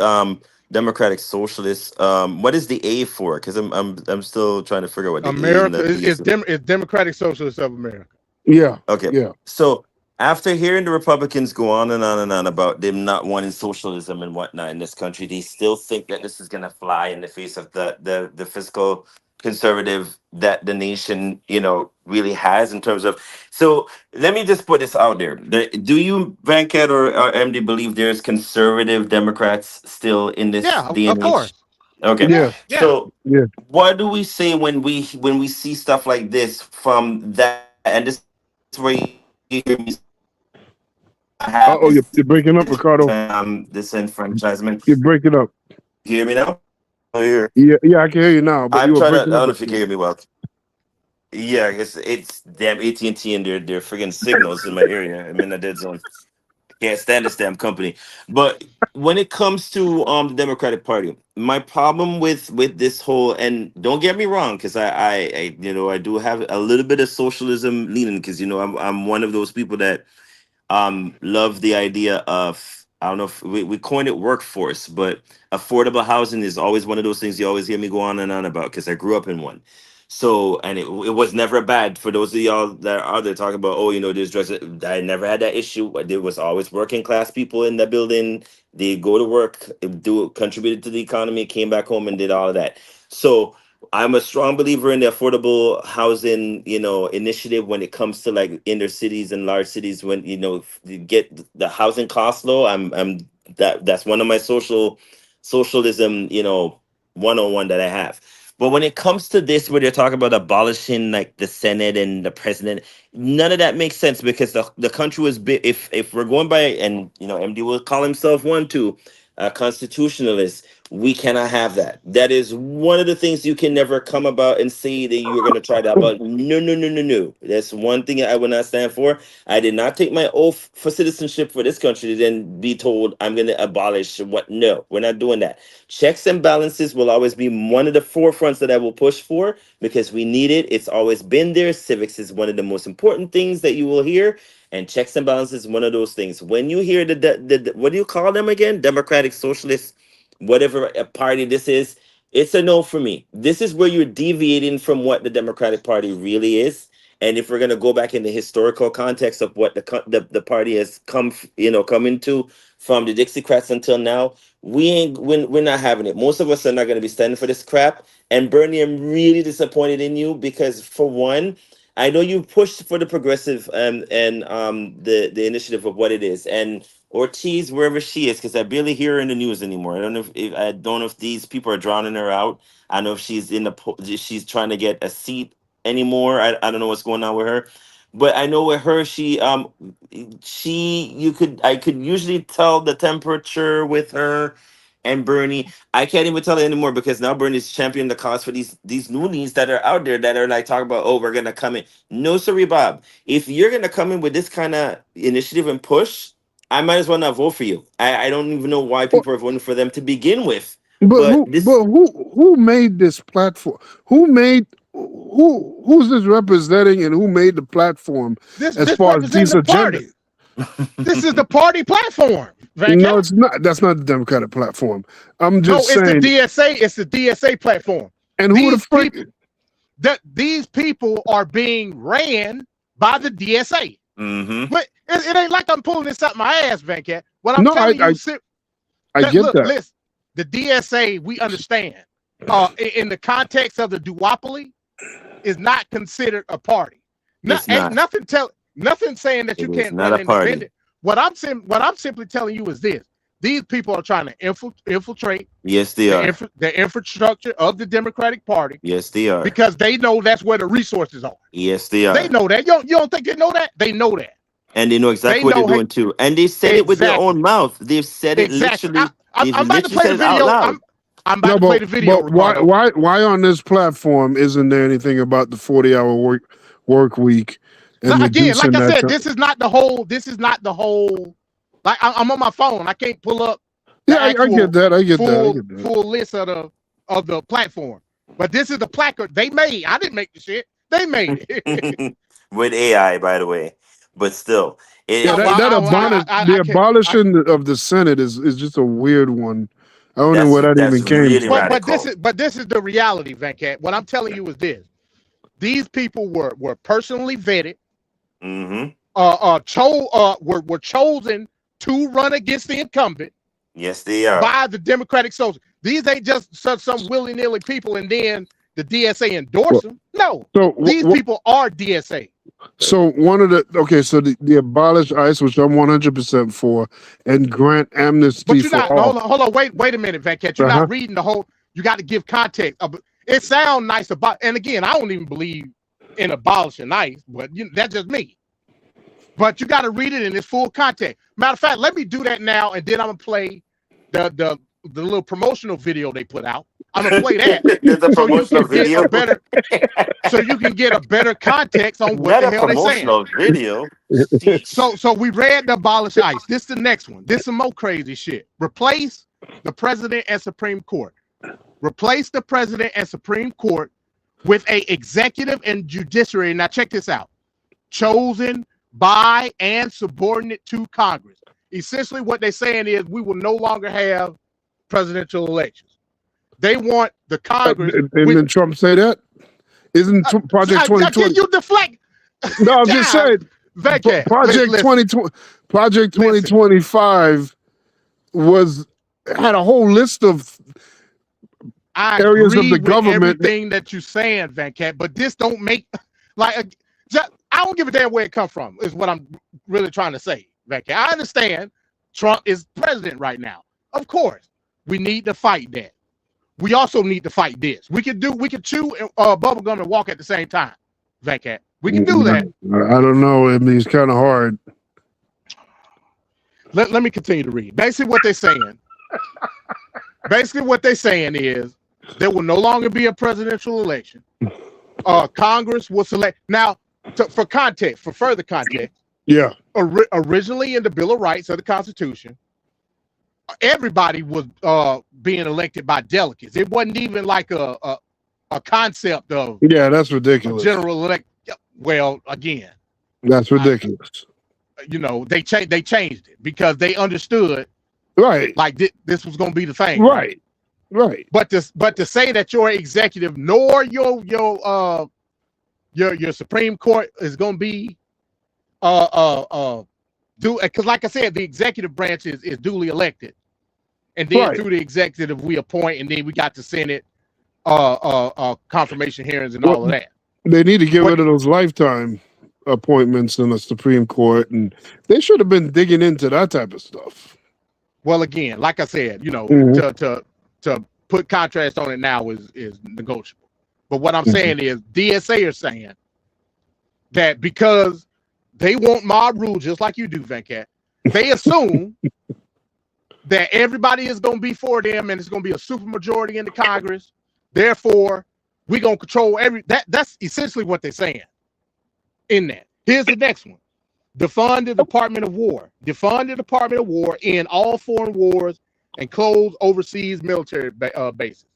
Democratic Socialist. What is the A for? Because I'm still trying to figure out what the America is. Democratic Socialists of America. Yeah. Okay. Yeah. So after hearing the Republicans go on and on and on about them not wanting socialism and whatnot in this country, they still think that this is going to fly in the face of the fiscal conservative that the nation, really has in terms of. So let me just put this out there. Do you, Vancat or MD, believe there's conservative Democrats still in this day and of course. age? Okay. Yeah. So Yeah. what do we say when we see stuff like this from that? And this is where you hear me. You're breaking up, Ricardo. Disenfranchisement. You're breaking up. You hear me now? Oh, here. Yeah, I can hear you now. But I'm you were trying to. I breaking don't up. know if you can hear me well. Yeah, it's damn AT&T and their friggin' signals in my area. I'm in the dead zone. Can't stand this damn company. But when it comes to the Democratic Party, my problem with this whole, and don't get me wrong, because I do have a little bit of socialism leaning, because I'm one of those people that love the idea of, I don't know if we coined it workforce, but affordable housing is always one of those things you always hear me go on and on about, because I grew up in one. So, and it was never bad for those of y'all that are out there talking about, oh, you know, there's drugs. I never had that issue. There was always working class people in the building. They go to work, contributed to the economy, came back home and did all of that. So I'm a strong believer in the affordable housing, you know, initiative when it comes to like inner cities and large cities. When, you know, you get the housing costs low, that's one of my socialism, you know, 101 that I have. But when it comes to this, where they're talking about abolishing like the Senate and the president, none of that makes sense, because the country was big. If we're going by, and you know, MD will call himself one too, a constitutionalist, we cannot have that. That is one of the things you can never come about and say that you're going to try to abolish. No. That's one thing I would not stand for. I did not take my oath for citizenship for this country to then be told I'm going to abolish what. No, we're not doing that. Checks and balances will always be one of the forefronts that I will push for, because we need it. It's always been there. Civics is one of the most important things that you will hear. And checks and balances is one of those things. When you hear the what do you call them again? Democratic Socialists, whatever a party this is, it's a no for me. This is where you're deviating from what the Democratic Party really is. And if we're going to go back in the historical context of what the party has come into from the Dixiecrats until now, we're not having it. Most of us are not going to be standing for this crap. And Bernie, I'm really disappointed in you, because for one, I know you pushed for the progressive and the initiative of what it is, and Ortiz, wherever she is, because I barely hear her in the news anymore. I don't know if these people are drowning her out. I don't know if she's trying to get a seat anymore. I don't know what's going on with her, but I know with her, I could usually tell the temperature with her. And Bernie, I can't even tell it anymore, because now Bernie's championing the cause for these noonies that are out there that are like talking about, oh, we're gonna come in. No, sorry, Bob. If you're gonna come in with this kind of initiative and push, I might as well not vote for you. I don't even know why people are voting for them to begin with. But who made this platform? Who's this representing, and who made the platform This far as these represents the party. agendas? This is the party platform. No, it's not. That's not the Democratic platform. I'm just saying. It's the DSA. It's the DSA platform. And who the fuck? These people are being ran by the DSA. Mm-hmm. But it ain't like I'm pulling this out my ass, Venkat. What I'm telling you, I get that. Listen, the DSA, we understand, in the context of the duopoly, is not considered a party. Ain't nothing saying that you can't run independent. What I'm simply telling you is this: these people are trying to infiltrate. Yes, they are. The infrastructure of the Democratic Party. Yes, they are. Because they know that's where the resources are. Yes, they are. They know that. You don't think they know that? They know that. And they know exactly what they're doing too. And they said it with their own mouth. They've said it literally. I'm about to play the video. I'm about to play the video. But why on this platform isn't there anything about the 40-hour work week? Now, again, like I said, this is not the whole. Like I'm on my phone. I can't pull up. Yeah, I get that. I get that. Full list of the platform. But this is the placard they made. I didn't make the shit. They made it with AI, by the way. But still, the abolishing of the Senate is just a weird one. I don't know where that even came from. But this is the reality, Venkat. What I'm telling you is this: these people were personally vetted. Mm-hmm. Were chosen to run against the incumbent. Yes, they are. By the Democratic Social. These ain't just some willy-nilly people and then the DSA endorse them. No. So these people are DSA. So the abolish ICE, which I'm 100% for, and grant amnesty but you're not, for all. Hold on, wait a minute, Venkat. You're not reading the whole. You got to give context. It sounds nice and again, I don't even believe in abolishing ICE, but that's just me. But you got to read it in its full context. Matter of fact, let me do that now, and then I'm gonna play the little promotional video they put out. I'm gonna play that so you can get a better context on what the hell they're saying. Video. So we read the abolish ICE. This is the next one. This is some more crazy shit. Replace the president and Supreme Court. Replace the president and Supreme Court with a executive and judiciary. Now check this out. Chosen by and subordinate to Congress. Essentially what they're saying is we will no longer have presidential elections. They want the Congress. Didn't Trump say that? Isn't Project 2020? Can you deflect? No, I'm just saying. Vacant. Project 2020, Project 2025 had a whole list of areas of the government. Everything that you're saying, Van Cat, but this don't make like I don't give a damn where it come from. Is what I'm really trying to say, Van Cat. I understand Trump is president right now. Of course, we need to fight that. We also need to fight this. We could chew bubble gum and walk at the same time, Van Cat. We can do that. I don't know. I mean, it's kind of hard. Let me continue to read. Basically, what they're saying is there will no longer be a presidential election. Congress will select. Now, for further context, yeah. Originally in the Bill of Rights of the Constitution, everybody was being elected by delegates. It wasn't even like a concept of that's ridiculous. General elect. Well, again, that's ridiculous. They changed it because they understood, right? Like this was going to be the thing, right? But to say that your executive nor your Supreme Court is going to be because like I said, the executive branch is duly elected, and then through the executive we appoint, and then we got the Senate confirmation hearings and all of that. They need to get rid of those lifetime appointments in the Supreme Court, and they should have been digging into that type of stuff. Well, again, like I said, to put contrast on it now is negotiable. But what I'm saying is DSA are saying that because they want mob rule just like you do, Venkat, they assume that everybody is going to be for them and it's going to be a supermajority in the Congress. Therefore, we're going to control that's essentially what they're saying in that. Here's the next one. Defund the Department of War. Defund the Department of War in all foreign wars and close overseas military bases.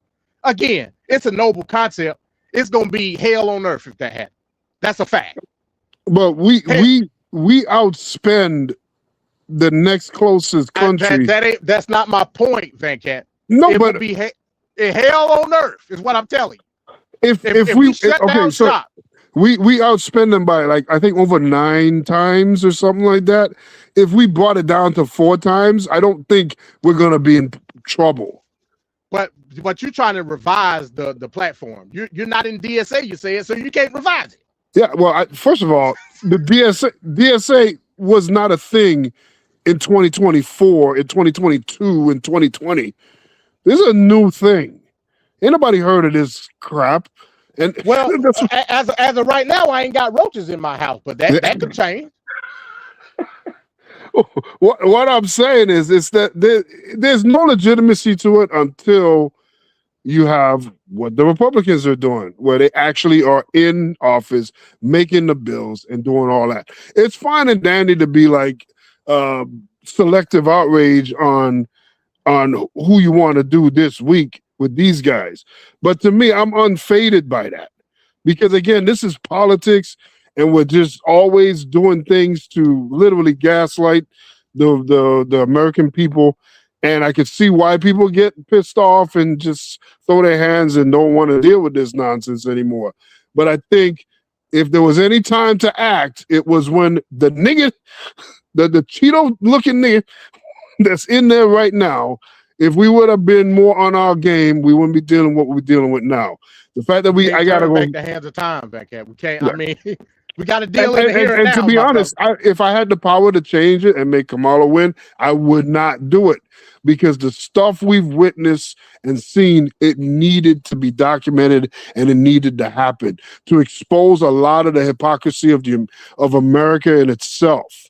Again, it's a noble concept. It's going to be hell on earth if that happens. That's a fact. But we outspend the next closest country. That's not my point, Venkat. No, it but would be hell on earth is what I'm telling you. If we outspend them by like I think over 9 times or something like that. If we brought it down to 4 times, I don't think we're gonna be in trouble. But you're trying to revise the platform. You're not in DSA, you say it, so you can't revise it. Yeah, well, first of all, the DSA was not a thing in 2024, in 2022, in 2020. This is a new thing. Ain't nobody heard of this crap. And well, as of right now, I ain't got roaches in my house, but that could change. What I'm saying is that there's no legitimacy to it until you have what the Republicans are doing, where they actually are in office, making the bills and doing all that. It's fine and dandy to be like selective outrage on who you want to do this week with these guys. But to me, I'm unfaded by that because again, this is politics and we're just always doing things to literally gaslight the American people. And I could see why people get pissed off and just throw their hands and don't want to deal with this nonsense anymore. But I think if there was any time to act, it was when the nigga, the Cheeto looking nigga that's in there right now, if we would have been more on our game, we wouldn't be dealing with what we're dealing with now. The fact that I gotta go back the hands of time back at. We can't. Yeah. I mean, we got to deal in the here and now. And to be honest, if I had the power to change it and make Kamala win, I would not do it because the stuff we've witnessed and seen, it needed to be documented and it needed to happen to expose a lot of the hypocrisy of America in itself.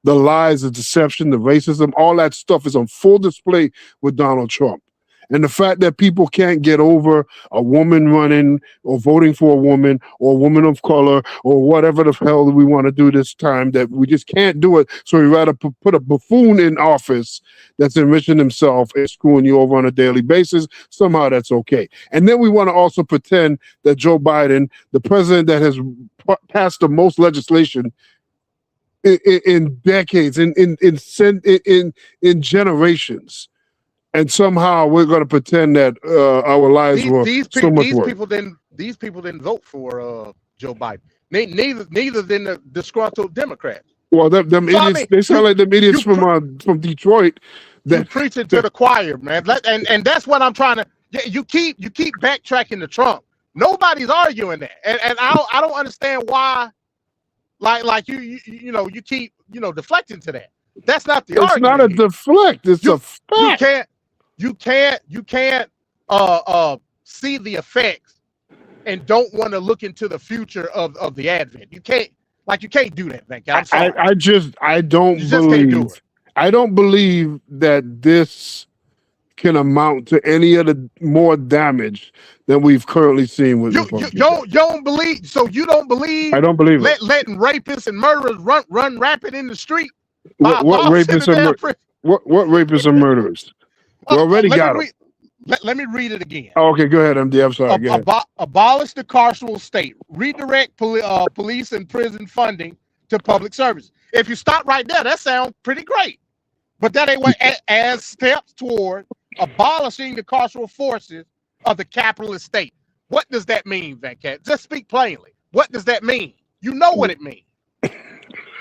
The lies, the deception, the racism, all that stuff is on full display with Donald Trump. And the fact that people can't get over a woman running or voting for a woman or a woman of color or whatever the hell we want to do this time, that we just can't do it. So we rather put a buffoon in office that's enriching himself and screwing you over on a daily basis. Somehow that's okay. And then we want to also pretend that Joe Biden, the president that has passed the most legislation in decades, in generations, and somehow we're going to pretend that our lives were so much worse. These people didn't vote for Joe Biden. Neither than the disgruntled Democrats. Well, them idiots, they sound like them idiots from Detroit. You preaching to the choir, man. And that's what I'm trying to. You keep backtracking to Trump. Nobody's arguing that, and I don't understand why. Like you keep deflecting to that. That's not the argument. It's not a deflect. It's a fact. You can't see the effects and don't want to look into the future of the advent. You can't do that, man. I'm sorry. I don't believe. I don't believe that this can amount to any other more damage than we've currently seen with Republicans. You don't believe. So you don't believe. I don't believe it. Letting rapists and murderers run rapid in the street. What rapists and murderers? We already got them. Let me read it again. Oh, okay, go ahead, MD. I'm sorry. Go ahead. Abolish the carceral state. Redirect police and prison funding to public service. If you stop right there, that sounds pretty great. But that ain't what as steps toward abolishing the carceral forces of the capitalist state. What does that mean, Venkat? Just speak plainly. What does that mean? You know what it means.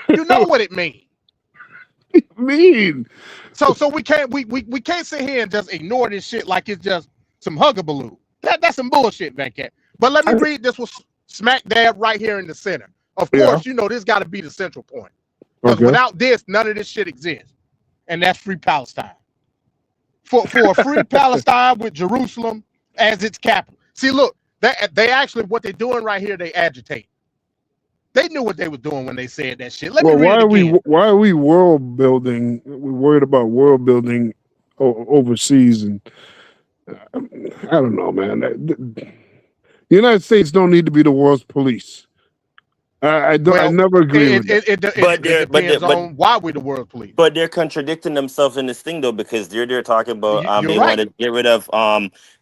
You know what it means. So we can't sit here and just ignore this shit like it's just some hugabaloo. That's some bullshit, Venkat. But let me read this was smack dab right here in the center. Of course, this got to be the central point. Because without this, none of this shit exists. And that's free Palestine. For a free Palestine with Jerusalem as its capital. See, look, they actually, what they're doing right here, they agitate. They knew what they were doing when they said that shit. Why are we world building? We're worried about world building overseas, and I don't know, man. The United States don't need to be the world's police. I never agree with that. It depends on why we're the world police. But they're contradicting themselves in this thing, though, because they're talking about they want to get rid of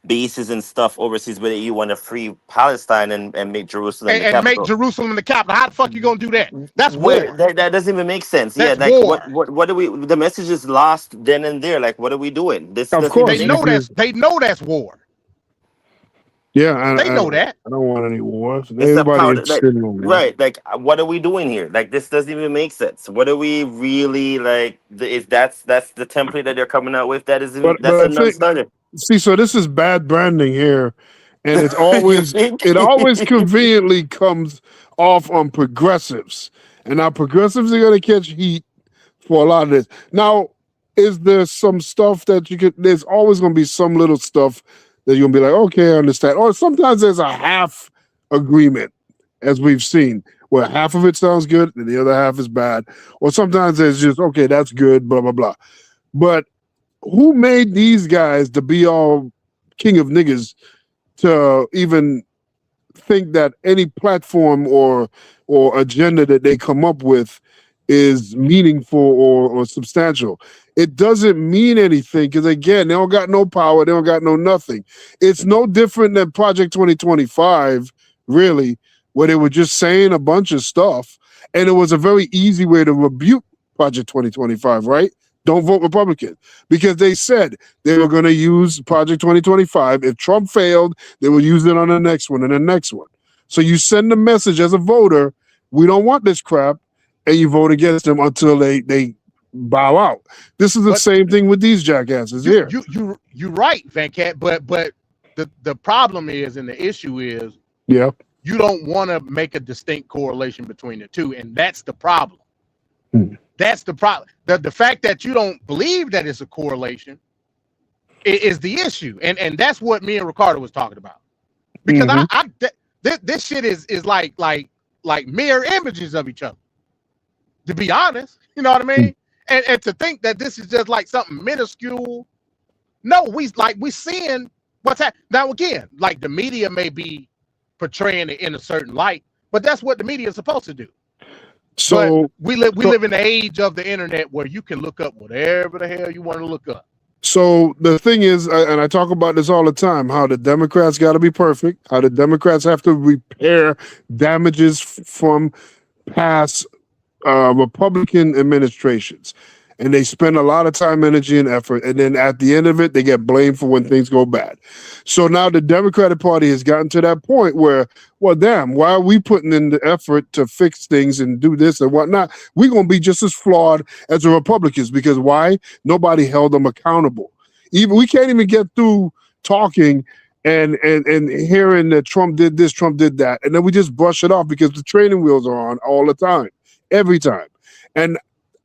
bases and stuff overseas, but you want to free Palestine and make Jerusalem the capital. Make Jerusalem the capital. How the fuck you gonna do that? That's war. That doesn't even make sense. That's war. What do we? The message is lost then and there. Like, what are we doing? Of course, they know that's war. Yeah, they know that. I don't want any wars. Right? Like, what are we doing here? Like, this doesn't even make sense. What are we really like? If that's the template that they're coming out with, that's a non-starter. See, so this is bad branding here, and it's always it always conveniently comes off on progressives, and now progressives are going to catch heat for a lot of this. Now, is there some stuff that you could? There's always going to be some little stuff that you're gonna be like, okay, I understand. Or sometimes there's a half agreement, as we've seen, where half of it sounds good and the other half is bad. Or sometimes there's just, okay, that's good, blah, blah, blah. But who made these guys to be all king of niggas to even think that any platform or agenda that they come up with is meaningful or substantial? It doesn't mean anything because, again, they don't got no power. They don't got no nothing. It's no different than Project 2025, really, where they were just saying a bunch of stuff. And it was a very easy way to rebuke Project 2025, right? Don't vote Republican. Because they said they were going to use Project 2025. If Trump failed, they would use it on the next one and the next one. So you send a message as a voter, we don't want this crap, and you vote against them until they bow out. This is the same thing with these jackasses here. You're right, Venkat, but the problem is, and the issue is, you don't want to make a distinct correlation between the two, and that's the problem. That's the problem. The fact that you don't believe that it's a correlation is the issue, and that's what me and Ricardo was talking about. Because this shit is like mirror images of each other. To be honest, you know what I mean? And to think that this is just like something minuscule. No, we seeing what's happening. Now again, like the media may be portraying it in a certain light, but that's what the media is supposed to do. So but we live in the age of the internet where you can look up whatever the hell you want to look up. So the thing is, and I talk about this all the time, how the Democrats got to be perfect, how the Democrats have to repair damages from past Republican administrations. and they spend a lot of time, energy, and effort. And then at the end of it, they get blamed for when things go bad. So now the Democratic Party has gotten to that point where, well, damn, why are we putting in the effort to fix things and do this and whatnot? We're going to be just as flawed as the Republicans, because why? Nobody held them accountable. Even we can't even get through talking and hearing that Trump did this, Trump did that, and then we just brush it off because the training wheels are on all the time, every time. And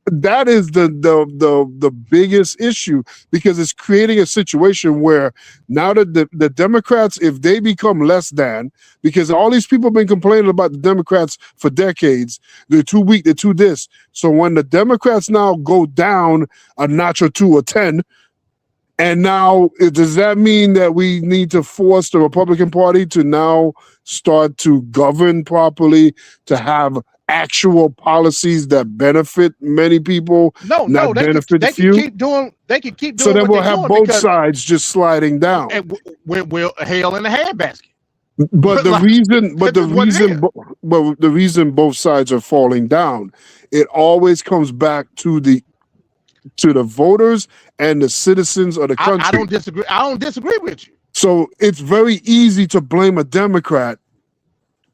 that is the biggest issue, because it's creating a situation where now that the Democrats, if they become less than, because all these people have been complaining about the Democrats for decades, they're too weak, they're too this. So when the Democrats now go down a notch or two or 10, and now does that mean that we need to force the Republican Party to now start to govern properly, to have actual policies that benefit many people, not benefit a few? They can keep doing. So then what we'll they're have doing both sides just sliding down. And we'll hell in the handbasket. But the reason both sides are falling down, it always comes back to the voters and the citizens of the country. I don't disagree with you. So it's very easy to blame a Democrat,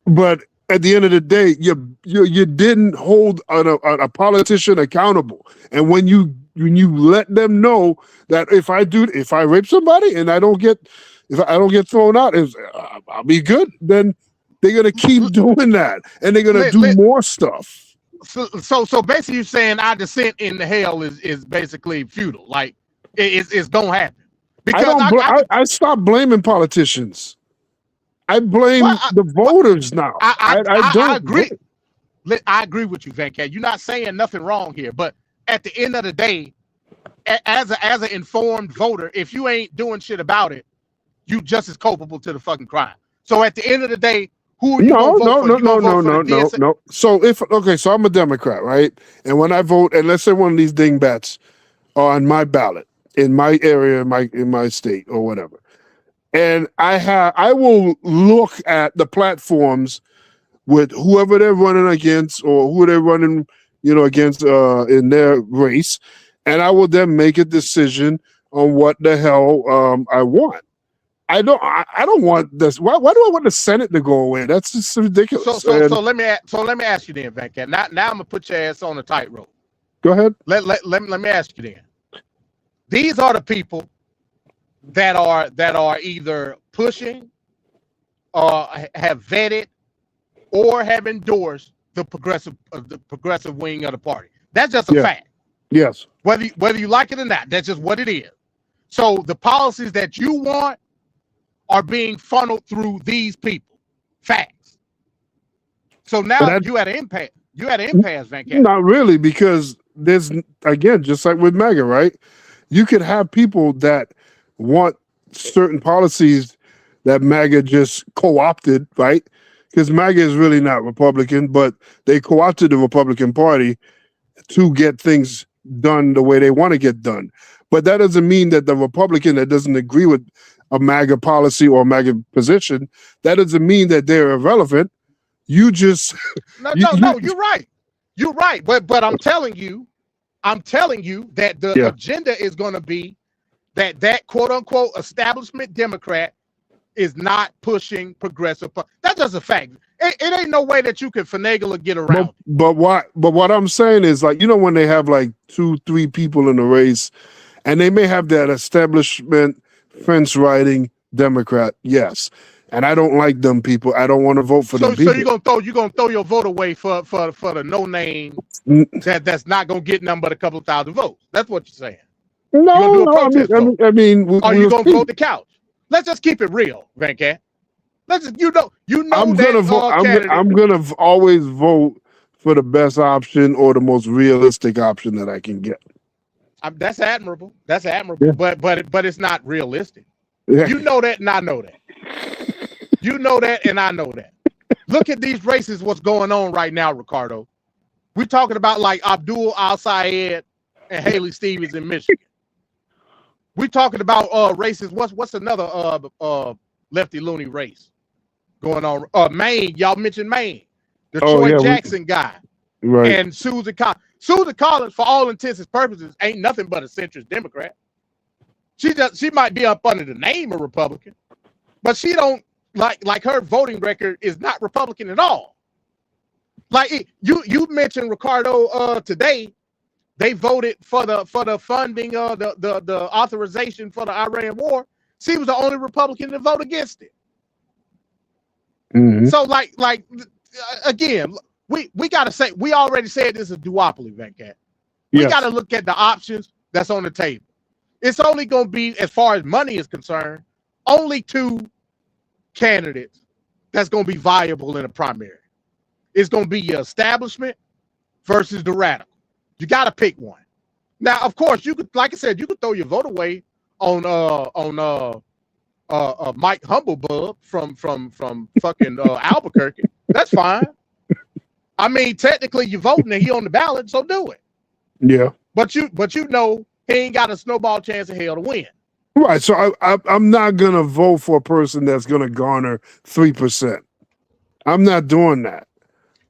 but at the end of the day, you didn't hold a politician accountable. And when you let them know that if I rape somebody and I don't get thrown out, I'll be good, then they're gonna keep doing that, and they're gonna do more stuff. So basically, you're saying our descent into hell is basically futile. Like it's gonna happen. Because I stopped blaming politicians. I blame the voters now. I agree. I agree with you, Venkat. You're not saying nothing wrong here, but at the end of the day, as an informed voter, if you ain't doing shit about it, you just as culpable to the fucking crime. So at the end of the day, who are you gonna vote for? No. So I'm a Democrat, right? And when I vote, and let's say one of these dingbats are on my ballot in my area, in my state or whatever, and I will look at the platforms with whoever they're running against or who they're running, against in their race, and I will then make a decision on what the hell I want. I don't want this. Why do I want the Senate to go away? That's just ridiculous. So let me ask you then, Venkat. Now I'm gonna put your ass on a tightrope. Go ahead. Let me ask you then. These are the people that are either pushing, have vetted, or have endorsed the progressive wing of the party. That's just a fact. Yes. Whether you like it or not, that's just what it is. So the policies that you want are being funneled through these people. Facts. So now you at an impasse. Venkat. Not really, because there's, again, just like with MAGA, right? You could have people that want certain policies that MAGA just co-opted, right? Because MAGA is really not Republican, but they co-opted the Republican Party to get things done the way they want to get done. But that doesn't mean that the Republican that doesn't agree with a MAGA policy or MAGA position, that doesn't mean that they're irrelevant. You just no, you're right. You're right. But I'm telling you that the agenda is going to be that quote unquote establishment Democrat is not pushing progressive. That's just a fact. It ain't no way that you can finagle or get around. But what I'm saying is, like, when they have like 2-3 people in the race, and they may have that establishment fence riding Democrat, yes. And I don't like them people. I don't want to vote for them people. So you're gonna throw your vote away for the no name that's not gonna get nothing but a couple of thousand votes. That's what you're saying. No, I mean, are you gonna vote the couch? Let's just keep it real, Venkat. Let's just, I'm gonna vote. I'm gonna always vote for the best option or the most realistic option that I can get. That's admirable. Yeah. But it's not realistic. Yeah. You know that, and I know that. You know that, and I know that. Look at these races. What's going on right now, Ricardo? We're talking about like Abdul Al-Sayed and Haley Stevens in Michigan. We're talking about races. What's another lefty loony race going on? Maine. Y'all mentioned Maine. The Troy Jackson guy. Right. And Susan Collins, for all intents and purposes, ain't nothing but a centrist Democrat. She might be up under the name of Republican, but she don't like her voting record is not Republican at all. Like you mentioned Ricardo today, they voted for the funding the authorization for the Iran war. She was the only Republican to vote against it. Mm-hmm. So like again, we gotta say, we already said this is a duopoly, Venkat. We Yes. gotta look at the options that's on the table. It's only gonna be, as far as money is concerned, only two candidates that's gonna be viable in a primary. It's gonna be your establishment versus the radical. You gotta pick one. Now, of course, you could, like I said, you could throw your vote away on Mike Humblebub from fucking Albuquerque. That's fine. I mean, technically you're voting and he on the ballot, so do it. Yeah. But you know he ain't got a snowball chance of hell to win. Right. So I'm not gonna vote for a person that's gonna garner 3%. I'm not doing that.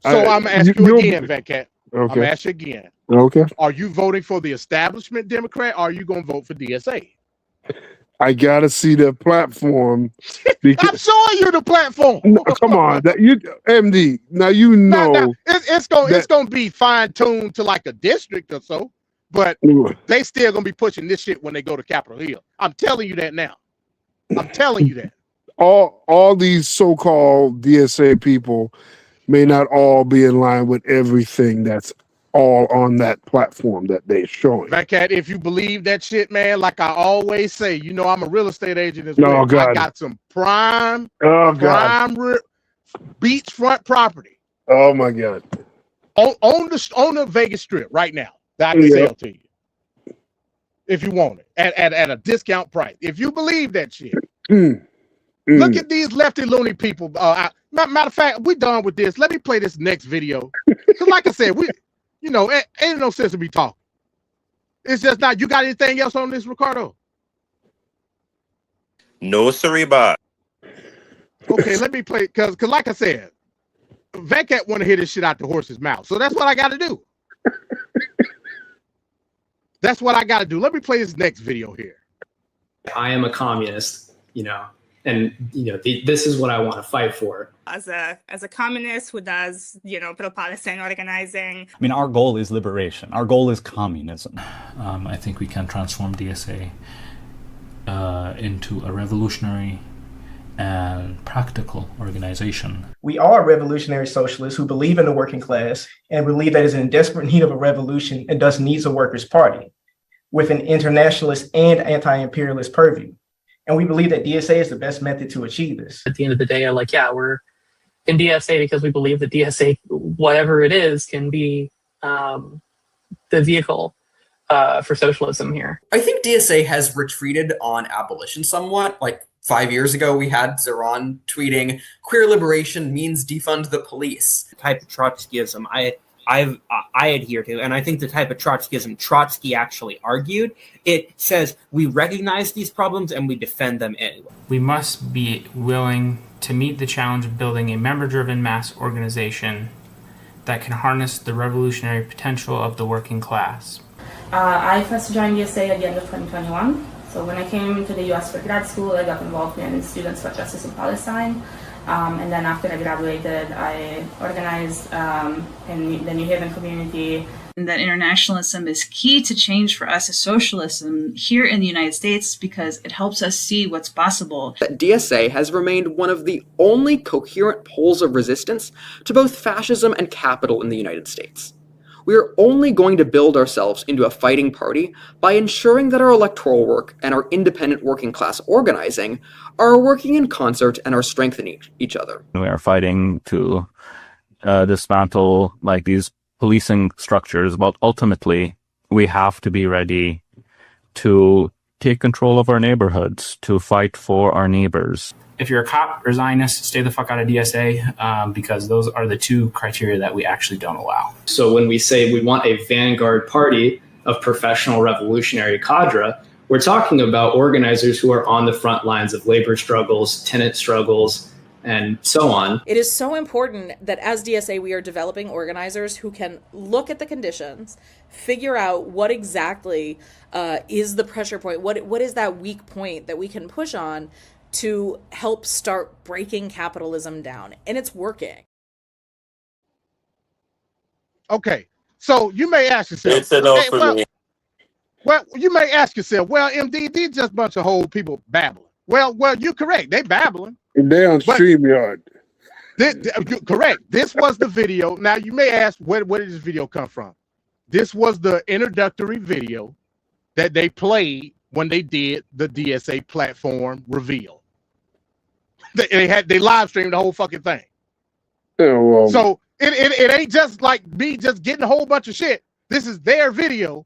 So I'm gonna ask you again, Venkat. I'm Okay. gonna ask you again. Okay. Are you voting for the establishment Democrat, or are you gonna vote for DSA? I gotta see the platform. Because, I'm showing you the platform. no, come on, that you MD. Now you know Now, it's gonna be fine tuned to like a district or so, but they still gonna be pushing this shit when they go to Capitol Hill. I'm telling you that now. I'm telling you that. all these so-called DSA people may not all be in line with everything that's all on that platform that they're showing. Venkat, if you believe that shit, man, like I always say, you know I'm a real estate agent as No, well. God. I got some prime God. beachfront property Oh my God. on the Vegas Strip right now that I can Yeah. sell to you if you want it at a discount price. If you believe that shit, look at these lefty loony people. Matter of fact, we done with this. Let me play this next video. Cause like I said, ain't no sense to be talking. It's just not. You got anything else on this, Ricardo? No, Sariba. Okay, let me play. Cause like I said, Venkat want to hear this shit out the horse's mouth. So that's what I got to do. That's what I got to do. Let me play this next video here. I am a communist, and this is what I want to fight for. As a communist who does, pro-Palestine organizing. I mean, our goal is liberation. Our goal is communism. I think we can transform DSA into a revolutionary and practical organization. We are revolutionary socialists who believe in the working class and believe that is in desperate need of a revolution and thus needs a workers' party with an internationalist and anti-imperialist purview. And we believe that DSA is the best method to achieve this. At the end of the day, are like, yeah, we're in DSA because we believe that DSA, whatever it is, can be the vehicle for socialism here. I think DSA has retreated on abolition somewhat. Like 5 years ago, we had Zeron tweeting, "Queer liberation means defund the police." The type of Trotskyism I adhere to, and I think the type of Trotskyism Trotsky actually argued, it says we recognize these problems and we defend them anyway. We must be willing to meet the challenge of building a member-driven mass organization that can harness the revolutionary potential of the working class. I first joined DSA at the end of 2021. So when I came to the US for grad school, I got involved in Students for Justice in Palestine. And then after I graduated, I organized in the New Haven community. And that internationalism is key to change for us as socialism here in the United States because it helps us see what's possible. That DSA has remained one of the only coherent poles of resistance to both fascism and capital in the United States. We are only going to build ourselves into a fighting party by ensuring that our electoral work and our independent working class organizing are working in concert and are strengthening each other. We are fighting to dismantle these policing structures, but ultimately we have to be ready to take control of our neighborhoods, to fight for our neighbors. If you're a cop or Zionist, stay the fuck out of DSA because those are the two criteria that we actually don't allow. So when we say we want a vanguard party of professional revolutionary cadre, we're talking about organizers who are on the front lines of labor struggles, tenant struggles, and so on. It is so important that as DSA, we are developing organizers who can look at the conditions, figure out what exactly is the pressure point, what is that weak point that we can push on to help start breaking capitalism down. And it's working. Okay, so you may ask yourself, It's a no for me. Well, you may ask yourself, well, MD, these just a bunch of whole people babbling. Well, you're correct. They babbling. They're on StreamYard. You're correct. This was the video. Now, you may ask, where did this video come from? This was the introductory video that they played when they did the DSA platform reveal. They live streamed the whole fucking thing. Yeah, well, So it ain't just like me just getting a whole bunch of shit. This is their video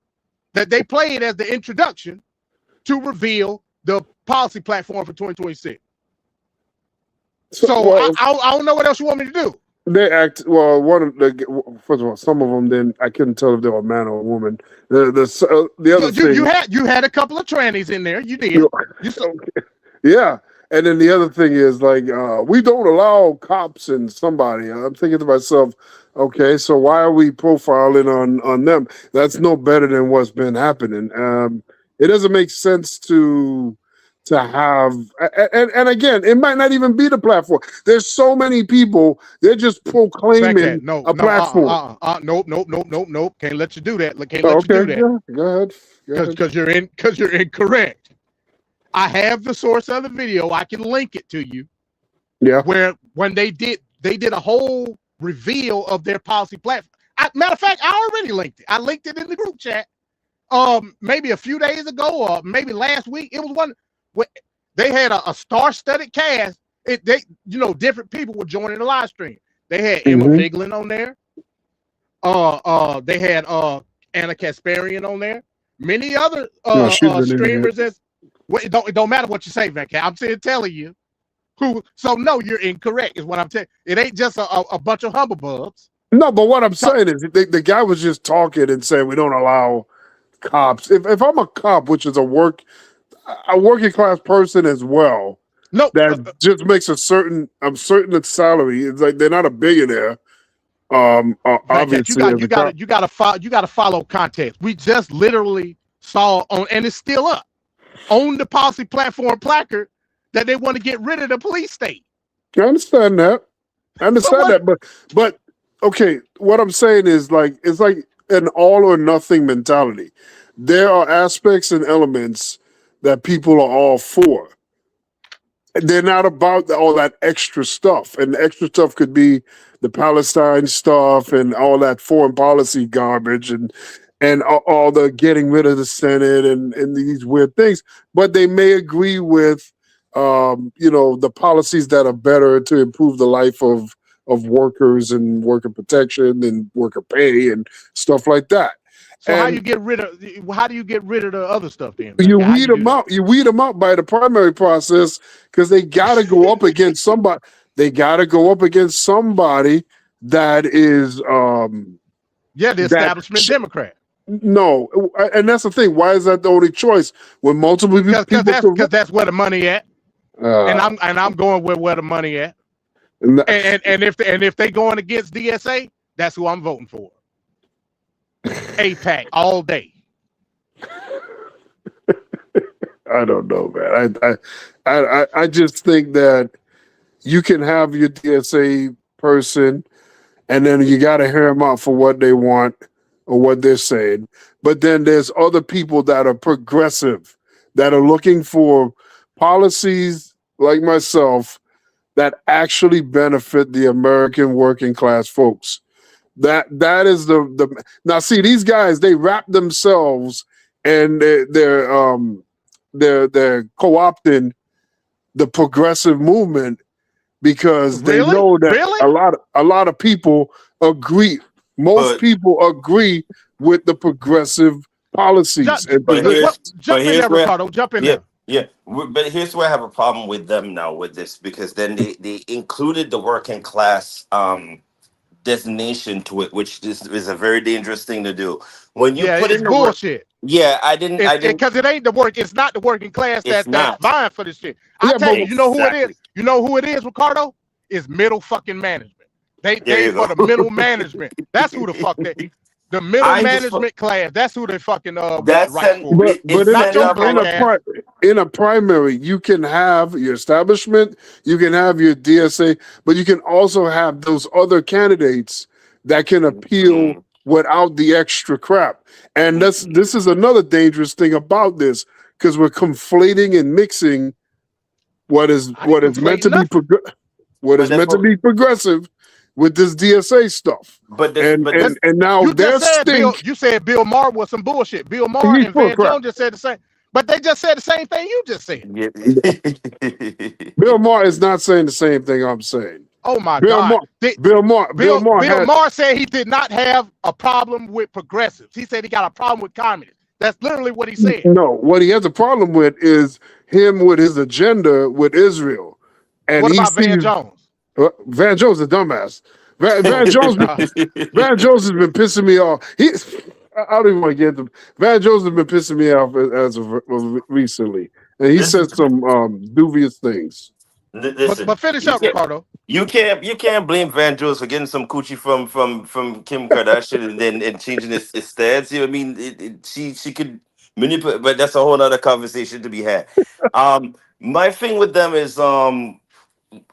that they played as the introduction to reveal the policy platform for 2026. So well, I don't know what else you want me to do. they act well. First of all, some of them. Then I couldn't tell if they were a man or a woman. The other thing You had a couple of trannies in there. You did. Yeah. And then the other thing is like we don't allow cops and somebody. I'm thinking to myself, okay, so why are we profiling on them? That's no better than what's been happening. It doesn't make sense to have and again, it might not even be the platform. There's so many people, they're just proclaiming a platform. Nope. Can't let you do that. Can't let you do that. Go ahead. Because you're incorrect. I have the source of the video. I can link it to you. Yeah. Where when they did a whole reveal of their policy platform. Matter of fact, I already linked it. I linked it in the group chat. Maybe a few days ago or maybe last week. It was one. They had a star-studded cast. Different people were joining the live stream. They had Emma Vigeland on there. They had Anna Kasparian on there. Many other streamers. It don't matter what you say, Van. I'm telling you. So no, you're incorrect. Is what I'm telling. It ain't just a bunch of humbugs. No, but what I'm saying is the guy was just talking and saying we don't allow cops. If I'm a cop, which is a working class person as well, that just makes a certain salary. It's like they're not a billionaire. Obviously, you gotta follow context. We just literally saw on, and it's still up on the policy platform placard that they want to get rid of the police state. I understand that. But okay, what I'm saying is like it's like an all or nothing mentality. There are aspects and elements that people are all for. They're not about all that extra stuff. And the extra stuff could be the Palestine stuff and all that foreign policy garbage and all the getting rid of the Senate and these weird things. But they may agree with the policies that are better to improve the life of workers and worker protection and worker pay and stuff like that. So how do you get rid of the other stuff then? You weed them out. You weed them out by the primary process because they got to go up against somebody. They got to go up against somebody that is the establishment Democrat. No, and that's the thing. Why is that the only choice when multiple people? Because that's where the money at, and I'm going where the money at. And if they going against DSA, that's who I'm voting for. AIPAC all day. I don't know, man. I just think that you can have your DSA person, and then you got to hear them out for what they want or what they're saying. But then there's other people that are progressive, that are looking for policies like myself that actually benefit the American working class folks. That is the now. See, these guys, they wrap themselves and they're co-opting the progressive movement because they know that a lot of people agree. Most people agree with the progressive policies. Jump in there, Ricardo. Jump in there. Yeah, but here's where I have a problem with them now with this, because then they included the working class designation to it, which is a very dangerous thing to do. When you put in bullshit. I didn't because it ain't it's not the working class that's vying for this shit. I tell you, you know who it is? You know who it is, Ricardo? is middle fucking management. There They you for go. the middle management. That's who the fuck the middle I just management class. That's who they fucking that's right an for. But it's in, Not set your up in broke a ass. in a primary, you can have your establishment, you can have your DSA, but you can also have those other candidates that can appeal without the extra crap. And this is another dangerous thing about this, because we're conflating and mixing what is meant to be progressive with this DSA stuff. But And now You their just said stink. you said Bill Maher was some bullshit. Bill Maher He's and full of Van crap. Jones just said the same, but they just said the same thing you just said. Bill Maher is not saying the same thing I'm saying. Oh my Bill God! Maher, Bill Maher said he did not have a problem with progressives. He said he got a problem with communists. That's literally what he said. No, what he has a problem with is him with his agenda with Israel. And What he about Van sees Jones? Van Jones is a dumbass. Van Jones has been pissing me off. I don't even want to get to Van Jones has been pissing me off as of recently, and he said some dubious things. Listen, But finish up, Ricardo. You can't blame Van Jones for getting some coochie from Kim Kardashian and then changing his stance. You know what I mean? She could manipulate, but that's a whole other conversation to be had. My thing with them is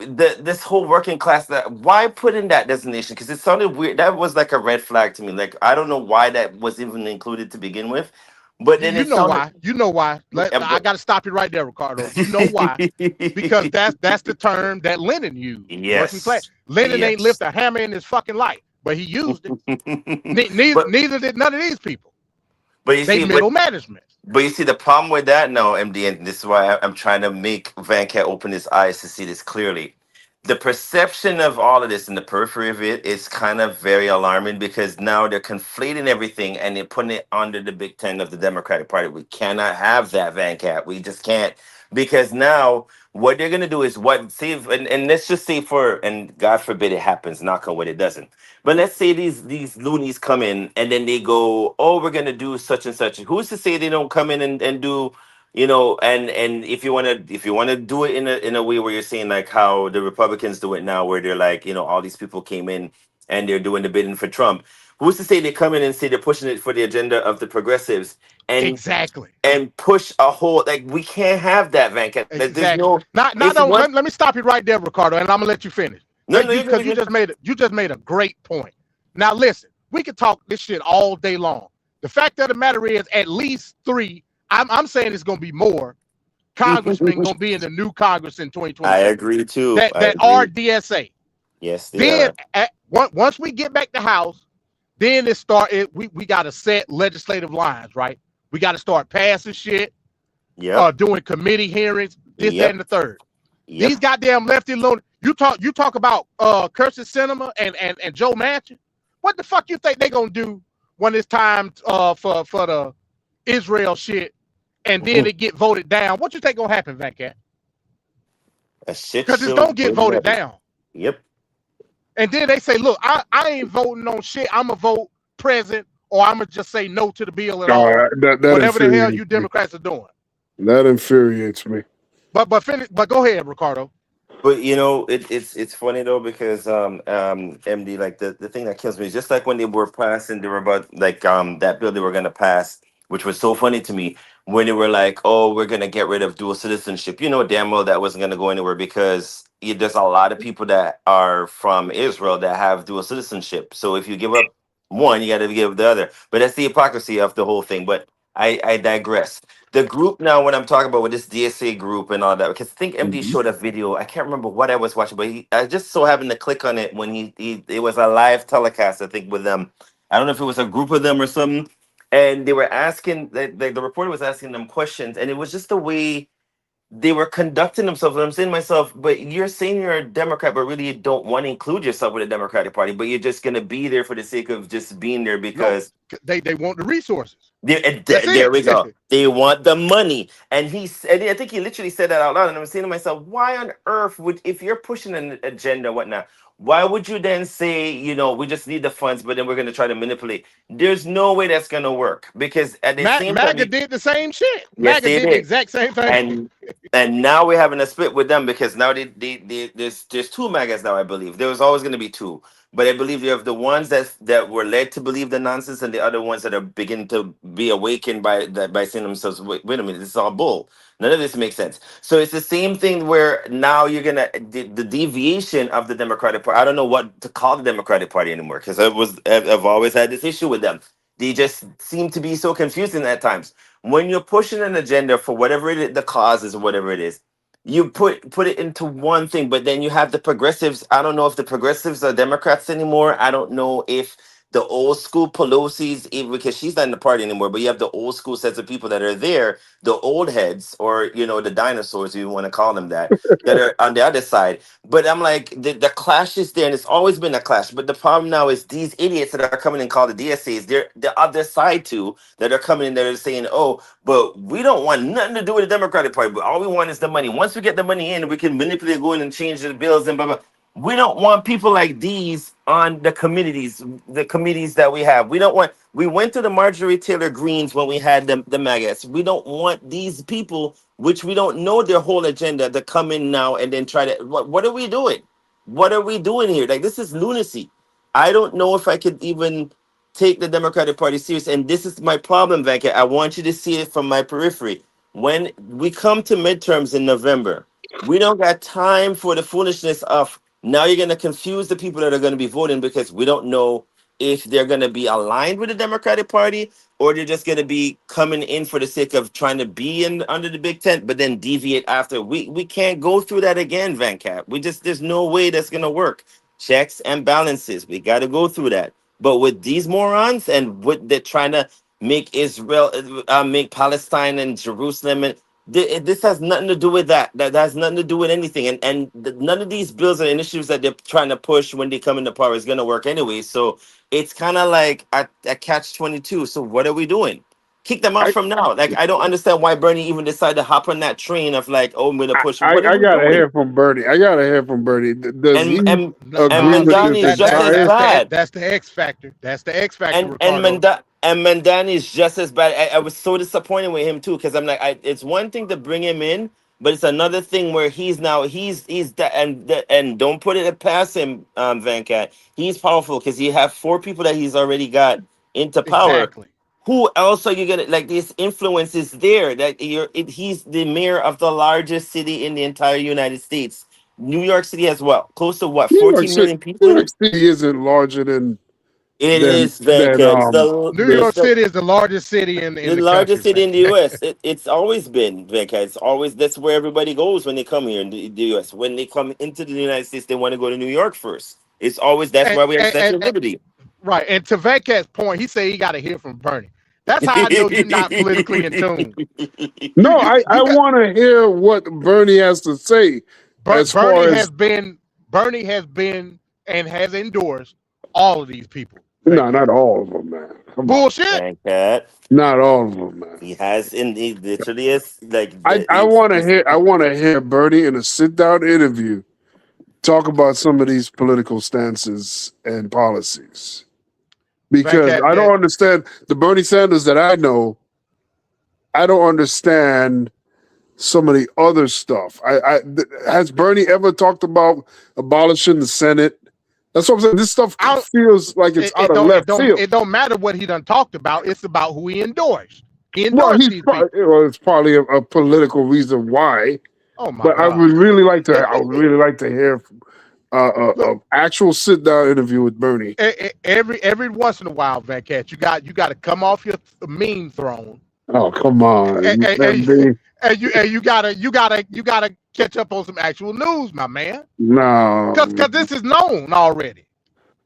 this whole working class. That why put in that designation? Because it sounded weird. That was like a red flag to me. Like I don't know why that was even included to begin with. But then You know why? You know why? I got to stop you right there, Ricardo. You know why? Because that's the term that Lenin used. Yes. Working class. Lenin ain't lift a hammer in his fucking life, but he used it. Neither did none of these people. But you They see, middle management. But you see, the problem with that now, MD, and this is why I'm trying to make Van Cat open his eyes to see this clearly. The perception of all of this in the periphery of it is kind of very alarming because now they're conflating everything and they're putting it under the Big Ten of the Democratic Party. We cannot have that, Van Cat. We just can't. Because now what they're going to do is and let's just say and God forbid it happens, knock on wood, it doesn't. But let's say these loonies come in and then they go, oh, we're going to do such and such. Who's to say they don't come in and do, and if you want to do it in a way where you're saying like how the Republicans do it now, where they're like, all these people came in and they're doing the bidding for Trump. Who's to say they come in and say they're pushing it for the agenda of the progressives and push a whole we can't have that, Van Cat. Exactly. There's no. Let me stop you right there, Ricardo, and I'm gonna let you finish. Because you just made a great point. Now listen, we could talk this shit all day long. The fact of the matter is, at least 3. I'm saying it's gonna be more congressmen gonna be in the new Congress in 2020. I agree too. That are DSA. Yes. Then once we get back to House, then we got to set legislative lines, right? We got to start passing shit. Yeah. Doing committee hearings, this, that, and the third. Yep. These goddamn lefty loan. You talk about Kirsten Sinema and Joe Manchin. What the fuck you think they gonna do when it's time for the Israel shit, and then it get voted down? What you think gonna happen, Van Cat? Because it's gonna get voted down. Yep. And then they say, look, I ain't voting on shit. I'm gonna vote present, or I'm gonna just say no to the bill at all. Whatever the hell you Democrats are doing. That infuriates me. But go ahead, Ricardo. But it's funny though because MD, like the thing that kills me is just like when they were passing, they were about that bill they were gonna pass, which was so funny to me when they were like, oh, we're gonna get rid of dual citizenship. Damn well that wasn't gonna go anywhere because there's a lot of people that are from Israel that have dual citizenship. So if you give up one, you got to give the other. But that's the hypocrisy of the whole thing. But I digress. The group now, when I'm talking about with this DSA group and all that, because I think MD showed a video. I can't remember what I was watching, but I just so happened to click on it when it was a live telecast, I think, with them. I don't know if it was a group of them or something. And they were asking, the reporter was asking them questions, and it was just the way they were conducting themselves. And I'm saying to myself, but you're saying you're a Democrat, but really you don't want to include yourself with the Democratic Party, but you're just going to be there for the sake of just being there because they want the resources. There we go. They want the money. And I think he literally said that out loud. And I'm saying to myself, why on earth if you're pushing an agenda, whatnot, why would you then say, we just need the funds, but then we're going to try to manipulate? There's no way that's going to work because at the same time, MAGA did the same shit. Yes, MAGA did the exact same thing. And And now we're having a split with them because now there's two MAGAs now, I believe. There was always going to be two. But I believe you have the ones that were led to believe the nonsense and the other ones that are beginning to be awakened by saying themselves, wait a minute, this is all bull. None of this makes sense. So it's the same thing where now you're going to, the deviation of the Democratic Party, I don't know what to call the Democratic Party anymore because I've always had this issue with them. They just seem to be so confusing at times. When you're pushing an agenda for whatever it is, the cause is, whatever it is, you put it into one thing, but then you have the progressives. I don't know if the progressives are Democrats anymore. I don't know if the old school Pelosi's, because she's not in the party anymore, but you have the old school sets of people that are there, the old heads, or the dinosaurs, if you want to call them that are on the other side. But I'm like, the clash is there, and it's always been a clash. But the problem now is these idiots that are coming and call the DSAs, they're the other side too, that are coming in there and saying, oh, but we don't want nothing to do with the Democratic Party, but all we want is the money. Once we get the money in, we can manipulate, go in and change the bills and blah, blah. We don't want people like these on the committees that we have. We went to the Marjorie Taylor Greens when we had the MAGAs. We don't want these people, which we don't know their whole agenda, to come in now and then try to, what are we doing? What are we doing here? Like, this is lunacy. I don't know if I could even take the Democratic Party serious. And this is my problem, Venkat. I want you to see it from my periphery. When we come to midterms in November, we don't got time for the foolishness of, now you're going to confuse the people that are going to be voting because we don't know if they're going to be aligned with the Democratic Party or they're just going to be coming in for the sake of trying to be under the big tent, but then deviate after. We can't go through that again, Venkat. There's no way that's going to work. Checks and balances. We got to go through that. But with these morons and what they're trying to make Israel, make Palestine and Jerusalem, and this has nothing to do with that. That has nothing to do with anything. And none of these bills and initiatives that they're trying to push when they come into power is going to work anyway. So it's kind of like a catch-22. So what are we doing? Kick them out from now. Like, I don't understand why Bernie even decided to hop on that train of like, oh, I'm going to push. I got to hear from Bernie. And Mandani is just as bad. That's the X factor. That's the X factor. And Mandani is just as bad. I was so disappointed with him too, because I'm like, it's one thing to bring him in, but it's another thing where he's and don't put it past him, Venkat. He's powerful because he have 4 people that he's already got into power. Exactly. Who else are you gonna like? This influence is there. That he's the mayor of the largest city in the entire United States. New York City as well. Close to what? 14 million people. New York City isn't larger than. It is Venkat. New York City is the largest city in the largest country, city in the U.S. It's always been, Venkat. It's always, that's where everybody goes when they come here in the U.S. When they come into the United States, they want to go to New York first. It's always, that's why we have Statue of Liberty. Right. And to Venkat's point, he said he got to hear from Bernie. That's how I know you're not politically in tune. No, I want to hear what Bernie has to say. Bernie has been and has endorsed all of these people. No, not all of them, man. Bullshit. Not all of them, man. He has, indeed, literally is like. I want to hear Bernie in a sit-down interview talk about some of these political stances and policies, because I don't understand the Bernie Sanders that I know. I don't understand some of the other stuff. Has Bernie ever talked about abolishing the Senate? That's what I'm saying. This stuff feels like it's out of left field. It don't matter what he done talked about. It's about who he endorsed. He endorsed these people. It's probably a political reason why. Oh my! But God. I would really like to hear an actual sit down interview with Bernie. Every once in a while, Venkat, you got to come off your meme throne. Oh, come on! And you gotta catch up on some actual news, my man. No, because this is known already.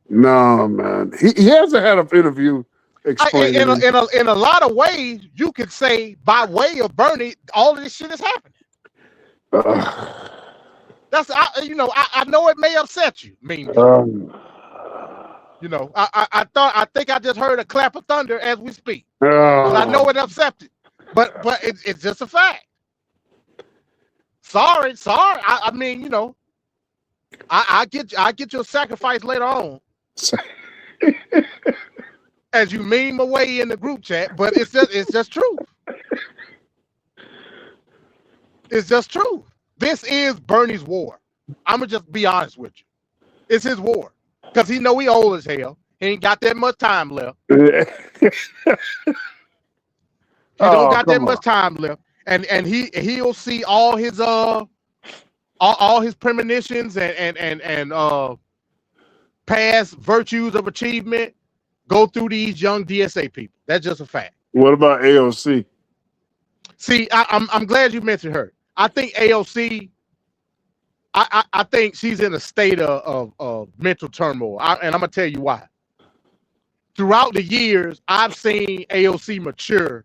No, man, he hasn't had an interview explaining. In a lot of ways, you could say by way of Bernie, all of this shit is happening. That's I know it may upset you. I think I just heard a clap of thunder as we speak. I know it upset you, but it's just a fact. Sorry. I mean, I get your sacrifice later on. As you meme away in the group chat, but it's just true. It's just true. This is Bernie's war. I'm gonna just be honest with you. It's his war because he know he old as hell. He ain't got that much time left. He don't got that much time left, and he'll see all his premonitions and past virtues of achievement go through these young DSA people. That's just a fact. What about AOC? See, I'm glad you mentioned her. I think AOC. I think she's in a state of mental turmoil, and I'm gonna tell you why. Throughout the years, I've seen AOC mature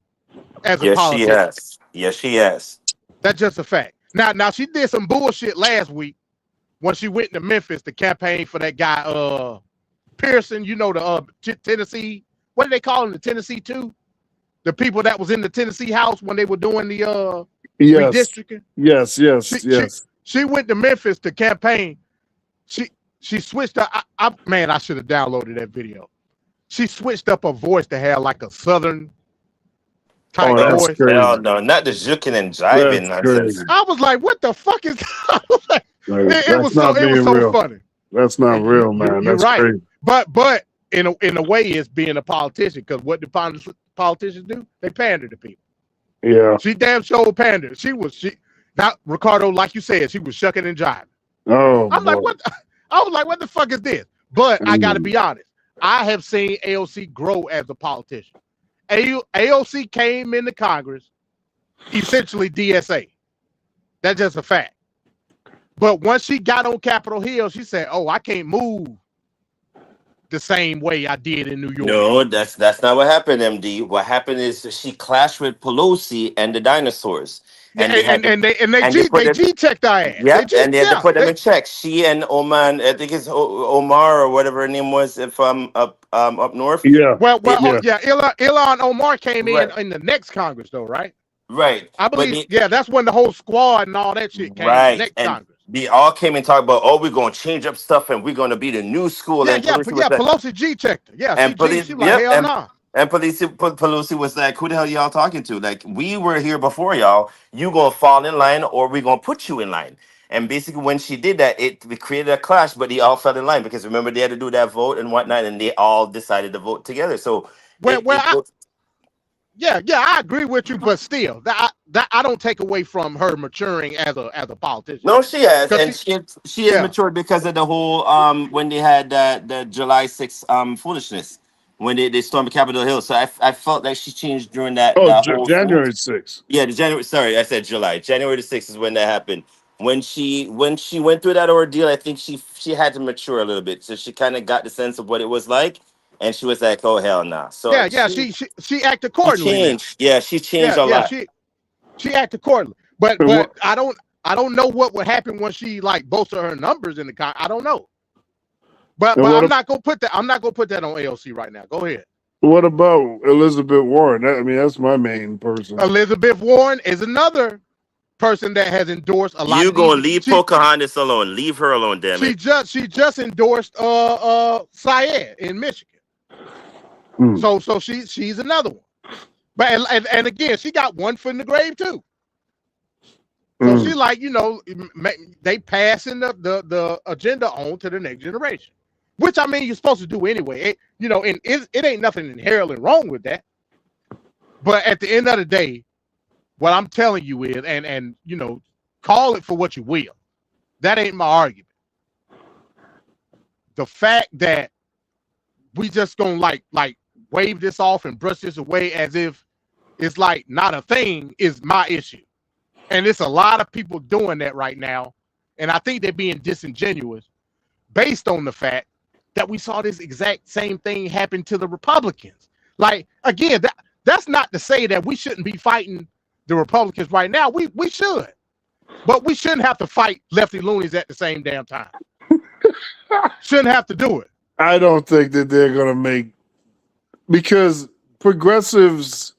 as a politician. She has. Yes, she has. That's just a fact. Now she did some bullshit last week when she went to Memphis to campaign for that guy Pearson. You know, the Tennessee. What do they call him? The Tennessee 2? The people that was in the Tennessee House when they were doing the redistricting. Yes. She went to Memphis to campaign. She switched up. Man, I should have downloaded that video. She switched up her voice to have like a southern type voice. Hell no, not the juking and jiving nonsense. I was like, what the fuck is that? It was so funny. That's not real, man. You're That's right. crazy. But in a way, it's being a politician, because what do politicians do? They pander to people. Yeah. She damn sure pandered. Not Ricardo, like you said, she was shucking and jiving. Oh, I'm like, what? I was like, what the fuck is this? But I got to be honest. I have seen AOC grow as a politician. AOC came into Congress, essentially DSA. That's just a fact. But once she got on Capitol Hill, she said, "Oh, I can't move the same way I did in New York." No, that's not what happened, MD. What happened is she clashed with Pelosi and the dinosaurs. And they G-checked our ass. Yeah, and they had to put them in check. She and Oman, I think it's Omar or whatever her name was, from up north. Yeah. Well, yeah. Ilhan Omar came in the next Congress, though, right? Right. I believe. That's when the whole squad and all that shit came. Right. Next and Congress. they all came and talked about, we're going to change up stuff and we're going to be the new school. Pelosi G-checked her. Yeah, and she was like, hell nah. And Pelosi was like, who the hell y'all talking to? Like, we were here before y'all. You gonna fall in line or we gonna put you in line. And basically when she did that, it created a clash, but they all fell in line because remember they had to do that vote and whatnot, and they all decided to vote together. So I agree with you, but still, that I don't take away from her maturing as a politician. No, she has, and she has matured because of the whole when they had the July 6th foolishness. When they stormed Capitol Hill. So I felt like she changed during that. January 6th. Yeah, sorry, I said July. January the 6th is when that happened. When she went through that ordeal, I think she had to mature a little bit. So she kind of got the sense of what it was like. And she was like, oh, hell nah. So she acted accordingly. She changed. Yeah, she changed a lot. She acted accordingly. But I don't know what would happen when she like boasted her numbers in the I don't know. But I'm not gonna put that on AOC right now. Go ahead. What about Elizabeth Warren? That's my main person. Elizabeth Warren is another person that has endorsed a lot. You gonna leave Pocahontas alone? Leave her alone, damn it. She just endorsed Syed in Michigan. So she's another one. But and again, she got one foot in the grave too. So she like, they passing the agenda on to the next generation. Which you're supposed to do anyway. It ain't nothing inherently wrong with that. But at the end of the day, what I'm telling you is, and call it for what you will. That ain't my argument. The fact that we just gonna like wave this off and brush this away as if it's like not a thing is my issue. And it's a lot of people doing that right now. And I think they're being disingenuous based on the fact that we saw this exact same thing happen to the Republicans. Like, again, that's not to say that we shouldn't be fighting the Republicans right now. We should. But we shouldn't have to fight lefty loonies at the same damn time. Shouldn't have to do it. I don't think that they're going to make... Because progressives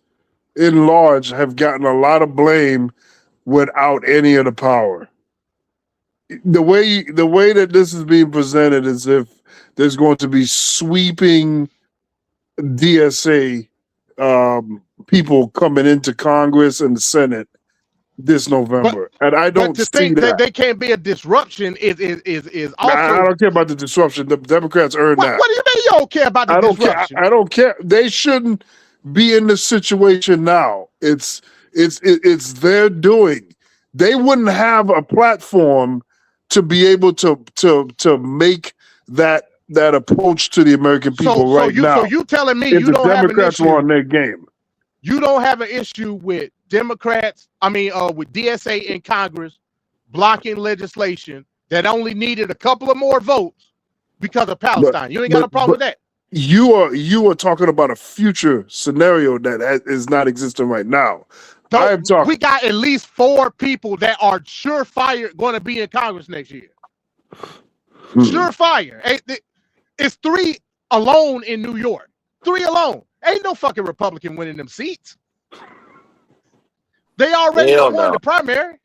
in large have gotten a lot of blame without any of the power. The way that this is being presented is if there's going to be sweeping DSA people coming into Congress and the Senate this November, and I But don't to see think that. that they can't be a disruption is Nah, I also. don't care about the disruption. The Democrats earned that. What do you mean you don't care about the I don't care. disruption? I don't care. They shouldn't be in this situation now. It's their doing. They wouldn't have a platform to be able to make that approach to the American people now. So you telling me if you the don't Democrats have an were issue? on their game. You don't have an issue with Democrats, with DSA in Congress blocking legislation that only needed a couple of more votes because of Palestine. You ain't got a problem with that. You are talking about a future scenario that is not existing right now. I am talking. We got at least 4 people that are surefire going to be in Congress next year. Surefire. It's 3 alone in New York. 3 alone. Ain't no fucking Republican winning them seats. They already won the primary.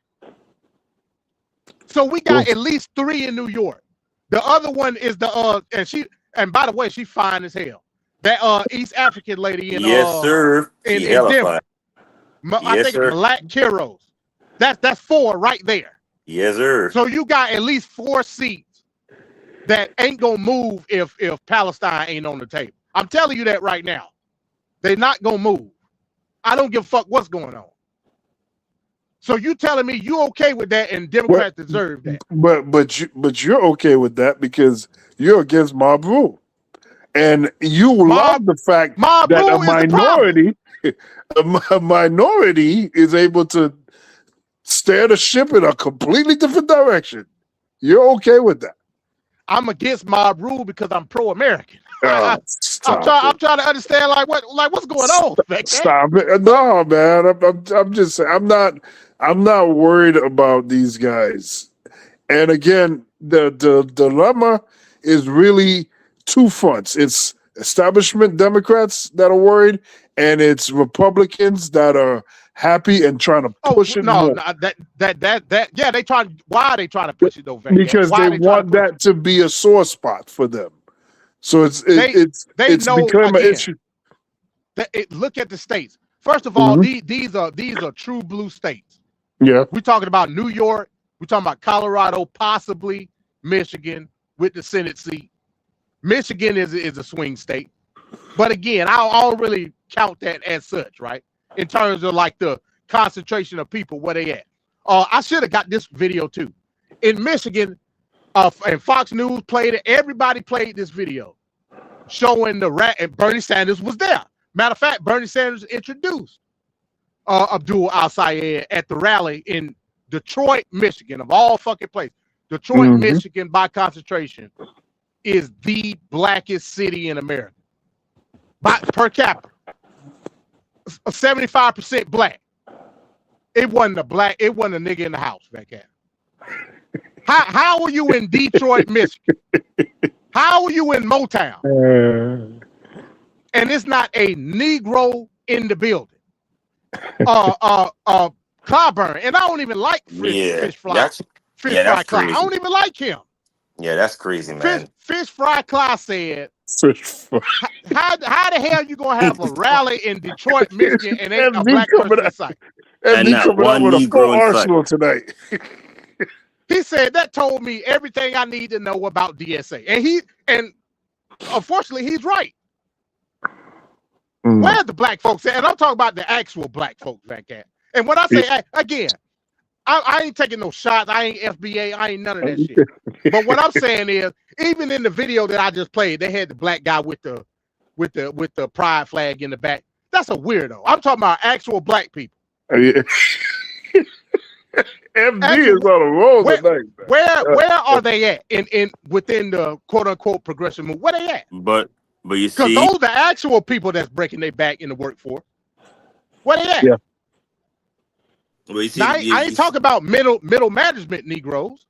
So we got at least 3 in New York. The other one is and by the way, she's fine as hell. That East African lady in Yes, sir. in She hella Denver. fine. I Yes, think sir. Black Kiros. That's 4 right there. Yes, sir. So you got at least 4 seats that ain't gonna move if Palestine ain't on the table. I'm telling you that right now. They're not gonna move. I don't give a fuck what's going on. So you telling me you okay with that and Democrats deserve that? But you're okay with that because you're against mob rule, and you love the fact that a minority is able to steer the ship in a completely different direction. You're okay with that. I'm against mob rule because I'm pro-American. Oh, I'm trying to understand what's going on. Stop it! No, man. I'm just saying. I'm not worried about these guys. And again, the dilemma is really 2 fronts. It's establishment Democrats that are worried, and it's Republicans that are happy and trying to push it more. Yeah, they trying. Why are they trying to push it though? Van? Because Why they want that to be a sore spot for them. So it's know, become an again, issue. Look at the states. First of all, these are true blue states. Yeah. We're talking about New York. We're talking about Colorado, possibly Michigan with the Senate seat. Michigan is a swing state. But again, I don't really count that as such, right? In terms of like the concentration of people, where they at. I should have got this video too. In Michigan, and Fox News played it. Everybody played this video showing and Bernie Sanders was there. Matter of fact, Bernie Sanders introduced Abdul Al-Sayed at the rally in Detroit, Michigan, of all fucking places. Detroit, Michigan, by concentration, is the blackest city in America. Per capita. 75% black. It wasn't a nigga in the house back then. How are you in Detroit, Michigan? How are you in Motown? And it's not a Negro in the building. Clyburn, and I don't even like Fish Fry Cly. I don't even like him. Yeah, that's crazy, man. Fish Fry Cly said, how the hell you gonna have a rally in Detroit, Michigan, and ain't a black person in sight? And he coming out with a full arsenal tonight. He said that told me everything I need to know about DSA, and unfortunately he's right. Where are the black folks at? And I'm talking about the actual black folks back at. And when I say again, I ain't taking no shots. I ain't FBA. I ain't none of that shit. But what I'm saying is, even in the video that I just played, they had the black guy with the pride flag in the back. That's a weirdo. I'm talking about actual black people. MD is on a roll tonight. Where are they at in within the quote unquote progressive movement? Where they at? But you see, because those are the actual people that's breaking their back in the workforce. Where they at? Yeah. Well, you see, now, I ain't talking about middle management Negroes.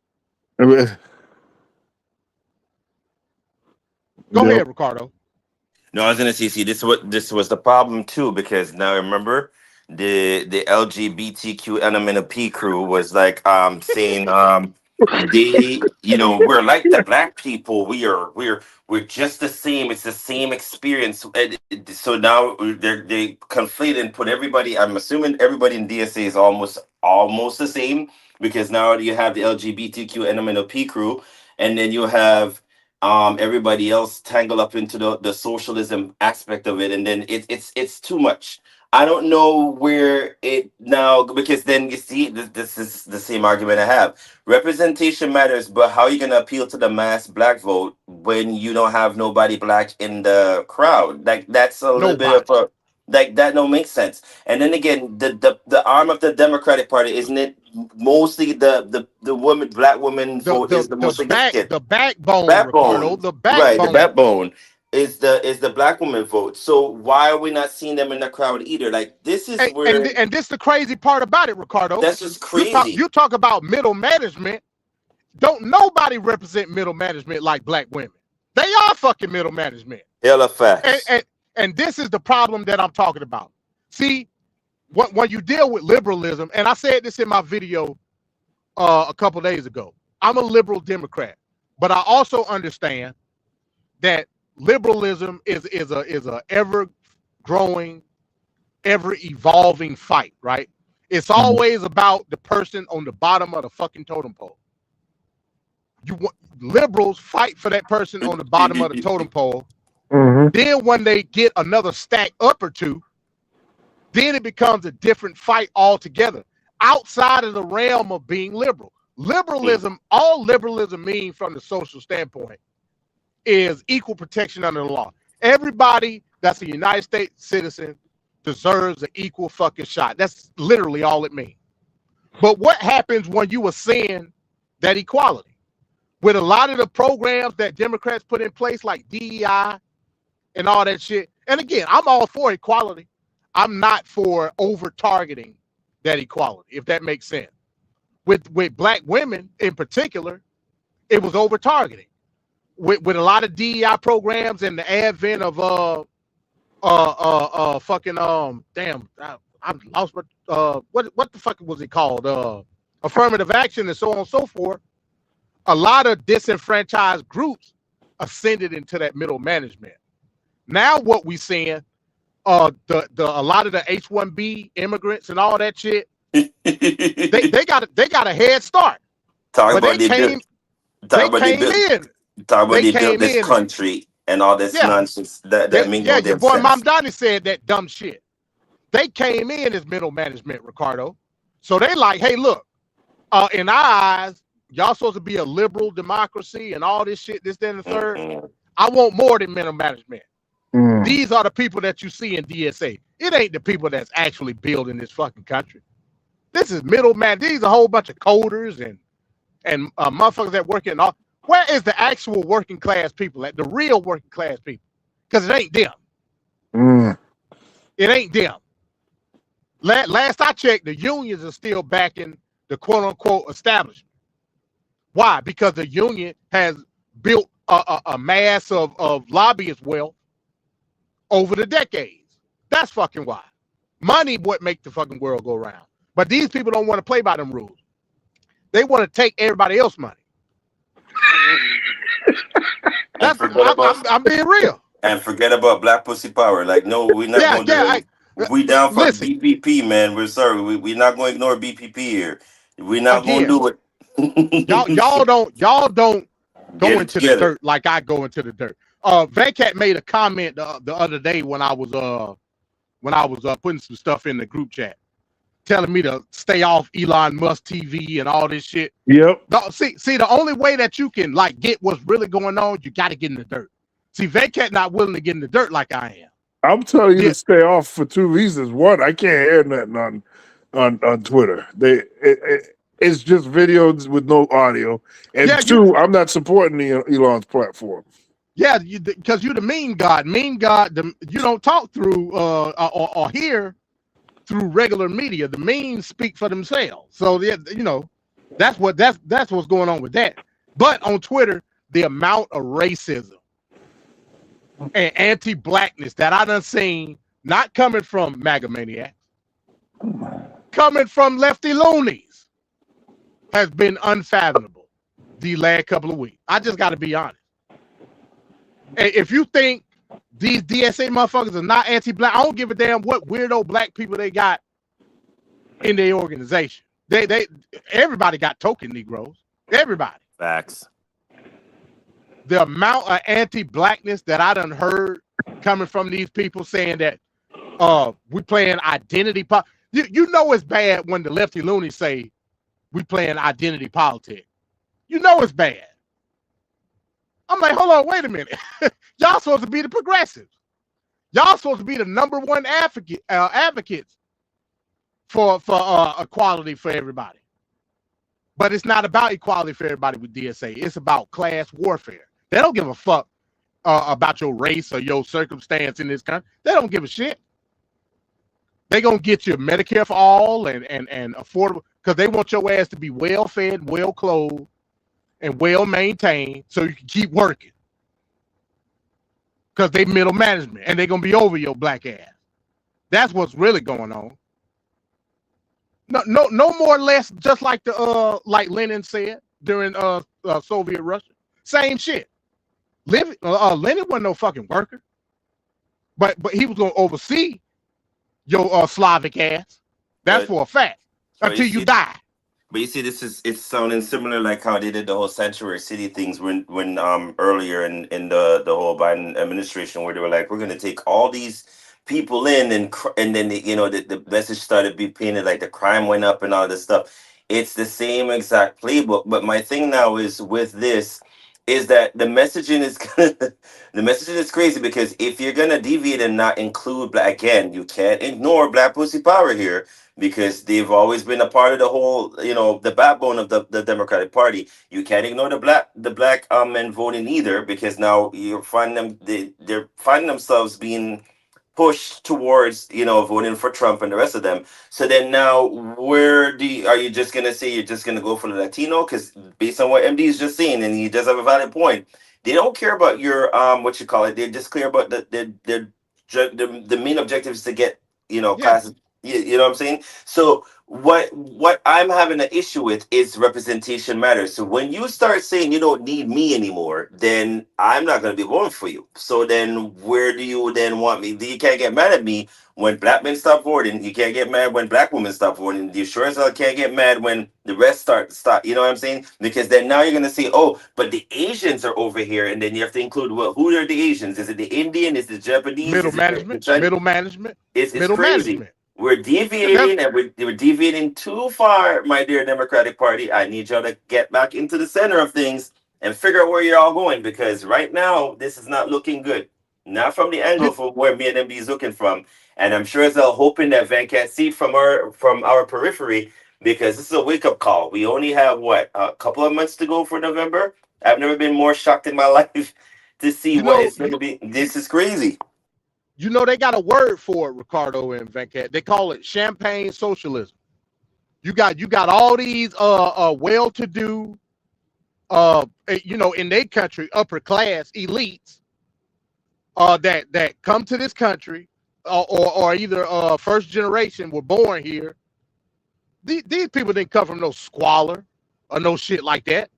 Go ahead, Ricardo. No, I was gonna see. This was the problem too, because now remember the LGBTQ element of P crew was like saying they, we're like the black people. We're just the same. It's the same experience. So now they conflate and put everybody. I'm assuming everybody in DSA is almost the same, because now you have the LGBTQ NMNOP crew, and then you have everybody else tangled up into the socialism aspect of it, and then it's too much. I don't know where it now, because then you see this is the same argument I have. Representation matters, but how are you gonna appeal to the mass black vote when you don't have nobody black in the crowd? Like, that's a little bit of a, like, that don't make sense. And then again, the arm of the Democratic Party, isn't it mostly the black woman vote is the most significant? The backbone, Ricardo, the backbone. Right, the backbone is the black woman vote. So why are we not seeing them in the crowd either? Like, this is where, and this the crazy part about it, Ricardo. That's just crazy. You talk about middle management. Don't nobody represent middle management like black women. They are fucking middle management. Hella facts. And this is the problem that I'm talking about. See, when you deal with liberalism, and I said this in my video a couple days ago, I'm a liberal Democrat, but I also understand that liberalism is a ever growing, ever evolving fight, right? It's always about the person on the bottom of the fucking totem pole. Liberals fight for that person on the bottom of the totem pole. Then when they get another stack up or two, then it becomes a different fight altogether, outside of the realm of being liberal. Liberalism, all liberalism means from the social standpoint is equal protection under the law. Everybody that's a United States citizen deserves an equal fucking shot. That's literally all it means. But what happens when you ascend that equality? With a lot of the programs that Democrats put in place, like DEI and all that shit. And again, I'm all for equality. I'm not for over-targeting that equality, if that makes sense. With black women in particular, it was over-targeting. With a lot of DEI programs and the advent of damn, I lost my what the fuck was it called? Affirmative action and so on and so forth. A lot of disenfranchised groups ascended into that middle management. Now what we seeing, a lot of the H-1B immigrants and all that shit, they got a head start. Talk about they built this country and all this nonsense that means no damn your boy sense. Mom Donnie said that dumb shit. They came in as middle management, Ricardo. So they like, hey, look, in our eyes, y'all supposed to be a liberal democracy and all this shit, this, that, and the third. I want more than middle management. These are the people that you see in DSA. It ain't the people that's actually building this fucking country. This is middle man. These are a whole bunch of coders and motherfuckers that work in all. Where is the actual working class people at? The real working class people? Because it ain't them. It ain't them. Last I checked, the unions are still backing the quote-unquote establishment. Why? Because the union has built a mass of lobbyist wealth over the decades. That's fucking why. Money what make the fucking world go round. But these people don't want to play by them rules. They want to take everybody else's money. I'm being real. And forget about black pussy power. Like, no, we're not going to do it. We down for BPP, man. We're sorry. We're not going to ignore BPP here. We're not going to do it. y'all don't go into the dirt like I go into the dirt. Vancat made a comment the other day when I was putting some stuff in the group chat, telling me to stay off Elon Musk TV and all this shit. Yep. No, see, the only way that you can like get what's really going on, you got to get in the dirt. See, Vancat not willing to get in the dirt like I am. I'm telling you to stay off for two reasons. One, I can't hear nothing on Twitter. It's just videos with no audio. And two, I'm not supporting Elon's platform. Yeah, because you're the meme god. Meme god, you don't talk through or hear through regular media. The memes speak for themselves. So that's what's going on with that. But on Twitter, the amount of racism and anti-blackness that I done seen, not coming from MAGA maniacs, coming from lefty loonies, has been unfathomable. the last couple of weeks. I just got to be honest. And if you think these DSA motherfuckers are not anti-black, I don't give a damn what weirdo black people they got in their organization. Everybody got token Negroes. Everybody. Facts. The amount of anti-blackness that I done heard coming from these people saying that we playing identity you know it's bad when the lefty loonies say we playing identity politics. You know it's bad. I'm like, hold on, wait a minute. Y'all supposed to be the progressives. Y'all supposed to be the number one advocates for equality for everybody. But it's not about equality for everybody with DSA. It's about class warfare. They don't give a fuck about your race or your circumstance in this country. They don't give a shit. They gonna get you Medicare for all and affordable, because they want your ass to be well fed, well clothed, and well maintained so you can keep working. Because they middle management and they're gonna be over your black ass. That's what's really going on. No more or less, just like like Lenin said during Soviet Russia. Same shit. Lenin wasn't no fucking worker, but he was gonna oversee your Slavic ass. That's for a fact. Until you die. But you see, it's sounding similar like how they did the whole sanctuary city things when earlier in the whole Biden administration, where they were like, we're gonna take all these people in, and then the message started being painted like the crime went up and all this stuff. It's the same exact playbook. But my thing now is with this is that the messaging is crazy, because if you're gonna deviate and not include black, again, you can't ignore Black Pussy Power here, because they've always been a part of the whole, the backbone of the Democratic Party. You can't ignore the black men voting either, because now you're finding they're finding themselves being pushed towards voting for Trump and the rest of them. So then now are you just gonna say you're just gonna go for the Latino? Because based on what MD is just saying, and he does have a valid point, they don't care about your they're just clear about the main objective is to get classes. You know what I'm saying? So what I'm having an issue with is representation matters. So when you start saying you don't need me anymore, then I'm not going to be voting for you. So then where do you then want me? You can't get mad at me when black men stop voting. You can't get mad when black women stop voting. You sure as hell can't get mad when the rest start. You know what I'm saying? Because then now you're going to say, oh, but the Asians are over here. And then you have to include, well, who are the Asians? Is it the Indian? Is it Japanese? Middle management. It's middle crazy. Management. We're deviating, and we're deviating too far, my dear Democratic Party. I need y'all to get back into the center of things and figure out where you're all going, because right now this is not looking good. Not from the angle from where me and MB is looking from, and I'm sure as hell hoping that Venkat see from our periphery, because this is a wake up call. We only have a couple of months to go for November. I've never been more shocked in my life to see what it's going to be. This is crazy. They got a word for it, Ricardo and Venkat. They call it champagne socialism. You got all these well-to-do in their country, upper class elites that come to this country or either first generation were born here. These people didn't come from no squalor or no shit like that.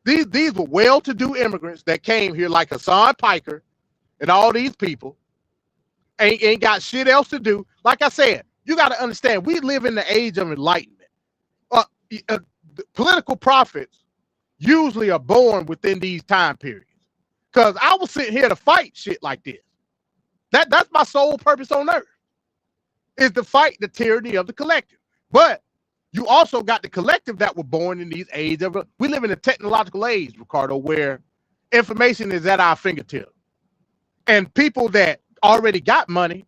These were well-to-do immigrants that came here, like Hassan Piker and all these people. Ain't got shit else to do. Like I said, you got to understand, we live in the age of enlightenment. Political prophets usually are born within these time periods. Because I was sitting here to fight shit like this. That's my sole purpose on earth, is to fight the tyranny of the collective. But you also got the collective that were born in these age of, we live in a technological age, Ricardo, where information is at our fingertips. And people that already got money,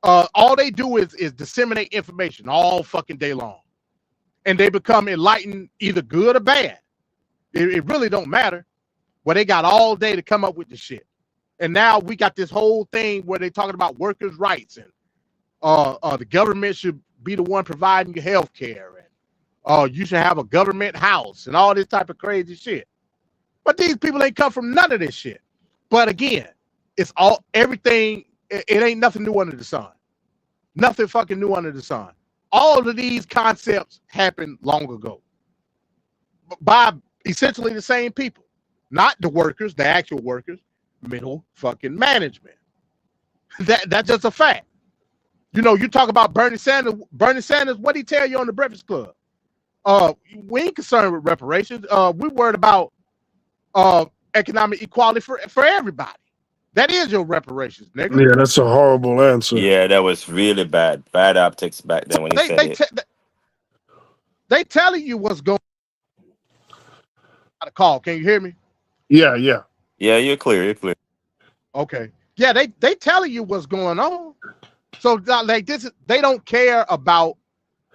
all they do is disseminate information all fucking day long, and they become enlightened, either good or bad. It really don't matter. Well, they got all day to come up with the shit, and now we got this whole thing where they talking about workers' rights, and the government should be the one providing your health care, and you should have a government house, and all this type of crazy shit. But these people ain't come from none of this shit. But again, it's everything. It ain't nothing new under the sun. Nothing fucking new under the sun. All of these concepts happened long ago by essentially the same people, not the workers, the actual workers, middle fucking management. That's just a fact. You know, you talk about Bernie Sanders. Bernie Sanders, what he tell you on the Breakfast Club? We ain't concerned with reparations. We worried about economic equality for everybody. That is your reparations, nigga. Yeah, that's a horrible answer. Yeah, that was really bad. Bad optics back then when he said it. They telling you what's going on. Call. Can you hear me? Yeah. Yeah, you're clear. You're clear. Okay. Yeah, they telling you what's going on. So like this, they don't care about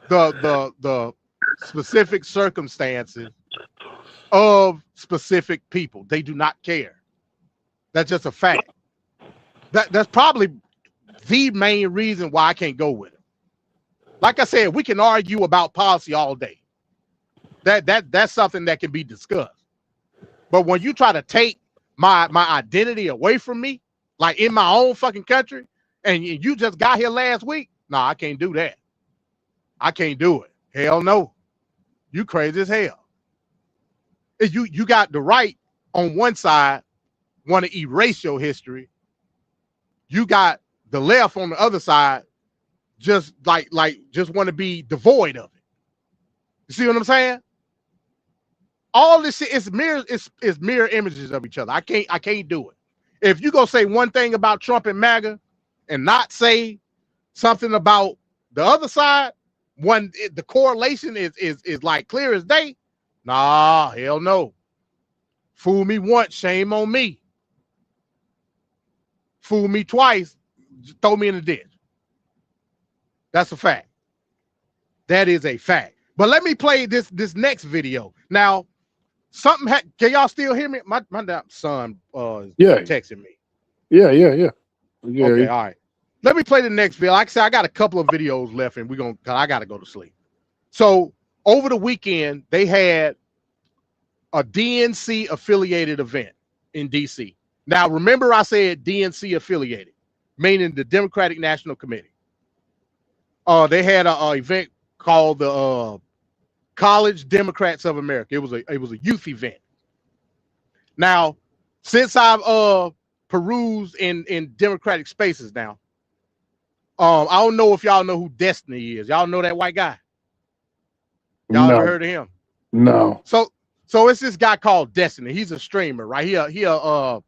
the specific circumstances of specific people. They do not care. That's just a fact. That's probably the main reason why I can't go with it. Like I said, we can argue about policy all day. That's something that can be discussed. But when you try to take my identity away from me, like in my own fucking country, and you just got here last week, nah, I can't do that. I can't do it. Hell no. You crazy as hell. You got the right on one side want to erase your history. You got the left on the other side just just want to be devoid of it. You see what I'm saying? All this shit is mirror images of each other. I can't do it. If you go say one thing about Trump and MAGA and not say something about the other side, the correlation is like clear as day. Nah, hell no. Fool me once, shame on me. Fool me twice, throw me in the ditch. That's a fact. That is a fact. But let me play this next video. Now, can y'all still hear me? My son is texting me. Yeah. Okay, all right. Let me play the next video. Like I said, I got a couple of videos left, and I gotta go to sleep. So over the weekend, they had a DNC affiliated event in DC. Now, remember I said DNC affiliated, meaning the Democratic National Committee. They had an event called the College Democrats of America. It was a youth event. Now, since I've perused in Democratic spaces now, I don't know if y'all know who Destiny is. Y'all know that white guy? Y'all ever heard of him? No. So it's this guy called Destiny. He's a streamer, right? He a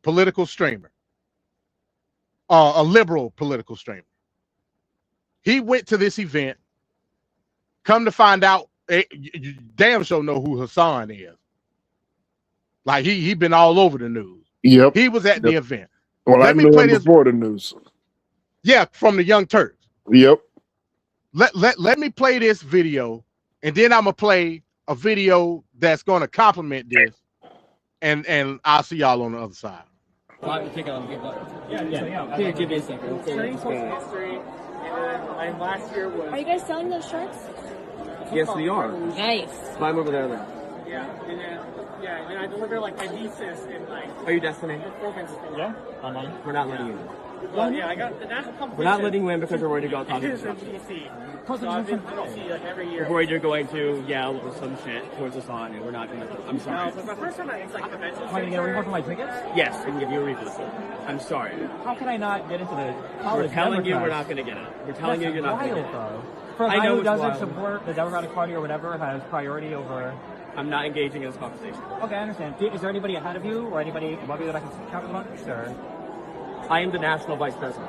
political streamer. A liberal political streamer. He went to this event. Come to find out, you damn sure know who Hassan is. Like he been all over the news. Yep. He was at the event. Well, I knew him before the news. Yeah, from the Young Turks. Yep. Let me play this video, and then I'm gonna play a video that's gonna complement this, and I'll see y'all on the other side. Here, give me a second. Studying social history, and last year was. Are you guys selling those shirts? Yes, we are. Nice. Buy them over there then. And then I deliver like my thesis and like. Are you Destiny? Performance. Yeah. We're not letting you in. Well, yeah, I got the national competition. We're not letting you in because we're worried to go talk to from DC. So I've been to DC like every year. We're worried you're going to yell or some shit towards us on, and we're not going to. I'm sorry. No, but my first time at like convention. Are you going to for my tickets? Yes, we can give you a refund. I'm sorry. How can I not get into the college? We're telling you we're not going to get it. We're telling you you're not going to get it. For a guy who doesn't support the Democratic Party or whatever has priority over. I'm not engaging in this conversation. Okay, I understand. Is there anybody ahead of you or anybody above you that I can chat with about this? Or? I am the national vice president.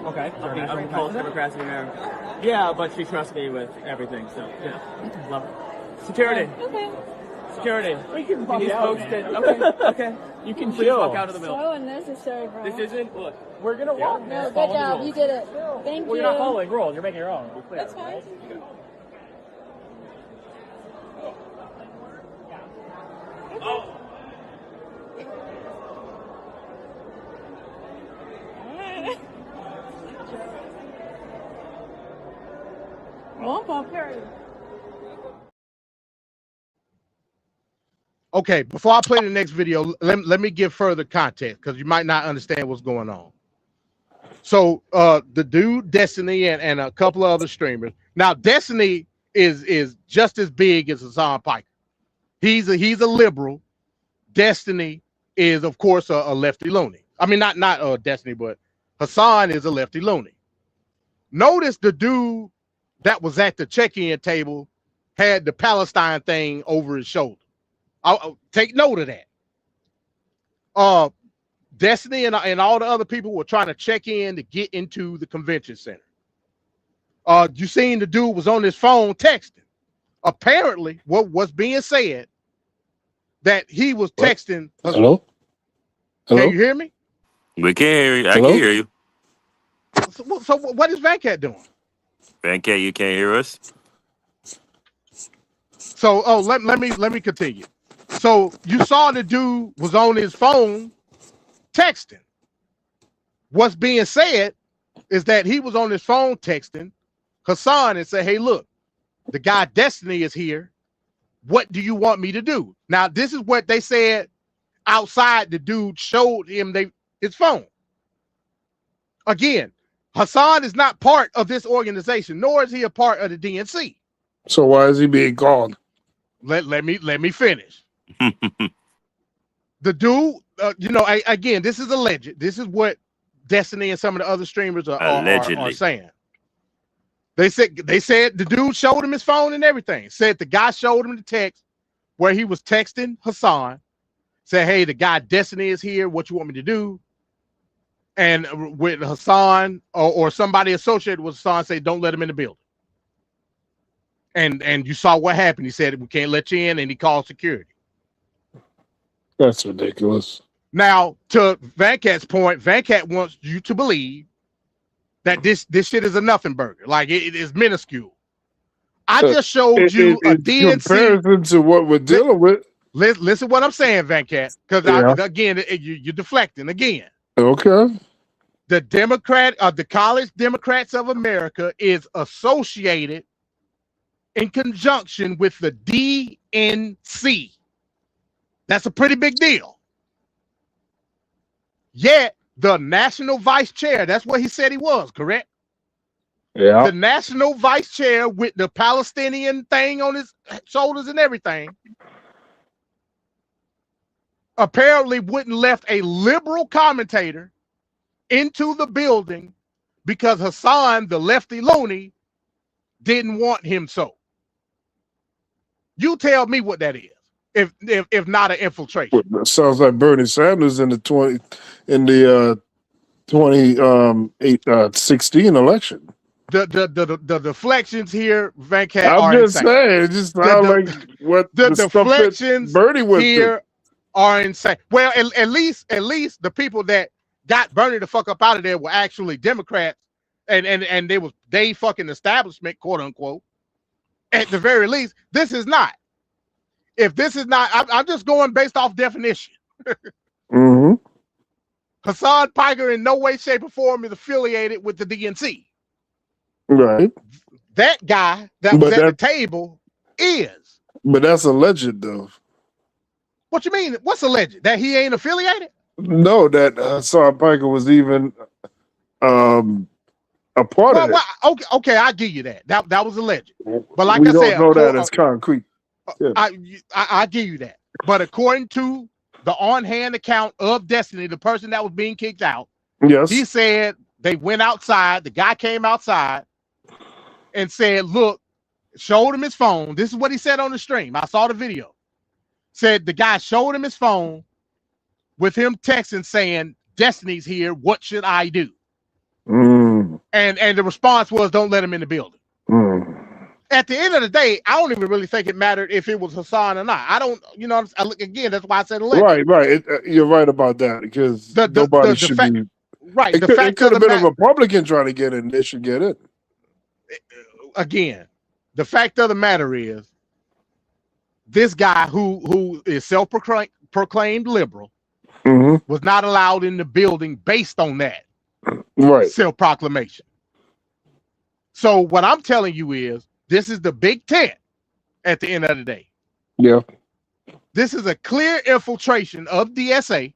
Okay. Of the College Democrats in America. Yeah, but she trusts me with everything, so yeah. Love it. Security. Okay. Security. We can bump you out, okay. You can please chill. walk out of the middle. So unnecessary, bro. This isn't. Look, we're gonna walk. No, good job. You did it. Thank you. Well, you're not following rules. You're making your own. That's fine. Oh. Okay, before I play the next video, let me give further context because you might not understand what's going on. So the dude Destiny and a couple of other streamers. Now Destiny is just as big as Hassan Piker. He's a liberal. Destiny is, of course, a lefty loony. I mean, not Destiny, but Hassan is a lefty loony. Notice the dude that was at the check-in table had the Palestine thing over his shoulder. I'll take note of that. Destiny and all the other people were trying to check in to get into the convention center. You seen the dude was on his phone texting. Apparently, what was being said that he was texting. Hello? Hello? Can you hear me? We can hear you. I Hello? can hear you. So what is Vancat doing? Vancat, you can't hear us? So let me continue. So you saw the dude was on his phone texting. What's being said is that he was on his phone texting Hassan and said, "Hey, look, the guy Destiny is here. What do you want me to do?" Now, this is what they said outside. The dude showed him his phone. Again, Hassan is not part of this organization, nor is he a part of the DNC. So why is he being called? Let me finish. The dude, again, this is alleged. This is what Destiny and some of the other streamers are saying. They said the dude showed him his phone and everything. Said the guy showed him the text where he was texting Hassan. Said, "Hey, the guy Destiny is here. What you want me to do?" And with Hassan or somebody associated with Hassan, say, "Don't let him in the building." And you saw what happened. He said, "We can't let you in," and he called security. That's ridiculous. Now, to Vancat's point, Vancat wants you to believe that this shit is a nothing burger. Like it is minuscule. I just showed you a DNC comparison to what we're dealing with. Listen what I'm saying, Vancat, because again, you're deflecting again. Okay. The College Democrats of America is associated in conjunction with the DNC. That's a pretty big deal. Yet the national vice chair, that's what he said he was, correct? Yeah. The national vice chair with the Palestinian thing on his shoulders and everything, apparently wouldn't left a liberal commentator into the building because Hassan, the lefty loony, didn't want him so. You tell me what that is, if not an infiltration. That sounds like Bernie Sanders in the 2016 election. The deflections here, Vancat, I'm are just insane. saying, it just sounds like what the stuff that deflections Bernie went here are insane. Well, at least the people that got Bernie the fuck up out of there were actually Democrats, and they fucking establishment, quote unquote. At the very least, this is not. If this is not, I'm just going based off definition. Mm-hmm. Hassan Piker in no way, shape, or form is affiliated with the DNC. Right. That guy that was at the table is. But that's alleged, though. What you mean? What's alleged? That he ain't affiliated? No, that Hassan Piker was even a part of it. Okay, I give you that. That was alleged. But like we I don't said, know that as concrete. Yeah. I give you that. But according to the on-hand account of Destiny, the person that was being kicked out, yes, he said they went outside. The guy came outside and said, "Look," showed him his phone. This is what he said on the stream. I saw the video. Said the guy showed him his phone with him texting saying, "Destiny's here. What should I do?" Mm. And the response was, "Don't let him in the building." Mm. At the end of the day, I don't even really think it mattered if it was Hassan or not. I don't, again, that's why I said alleged. Right. You're right about that because nobody should be. Right. It could have been a Republican trying to get in. They should get it. Again, the fact of the matter is, this guy who is self-proclaimed liberal was not allowed in the building based on that self-proclamation. So what I'm telling you is, this is the Big Tent at the end of the day. Yeah. This is a clear infiltration of DSA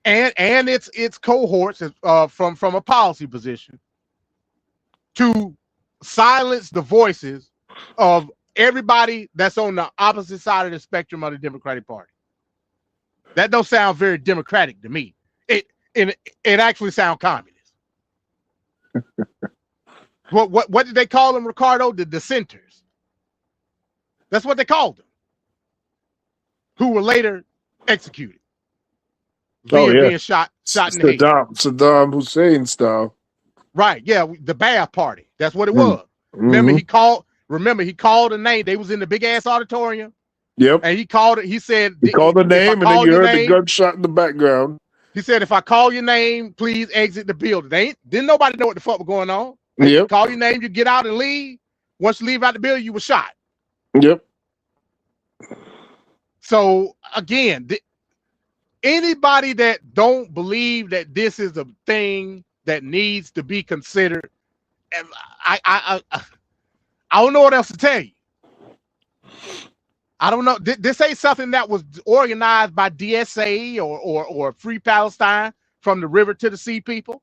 and its cohorts from a policy position to silence the voices of everybody that's on the opposite side of the spectrum of the Democratic Party. That don't sound very democratic to me. It actually sounds communist. What did they call them, Ricardo? The dissenters. That's what they called them. Who were later executed. Being shot in the head. Saddam Hussein style. Right, yeah, the Ba'ath Party. That's what it was. Remember, he called a name. They was in the big ass auditorium. Yep. And he called it, he said he called the name, and then you heard the gunshot in the background. He said, if I call your name, please exit the building. Didn't nobody know what the fuck was going on. Yep. Call your name, you get out and leave. Once you leave out the building, you were shot. Yep. So again, anybody that don't believe that this is a thing that needs to be considered, and I don't know what else to tell you. I don't know. This ain't something that was organized by DSA or Free Palestine from the river to the sea people.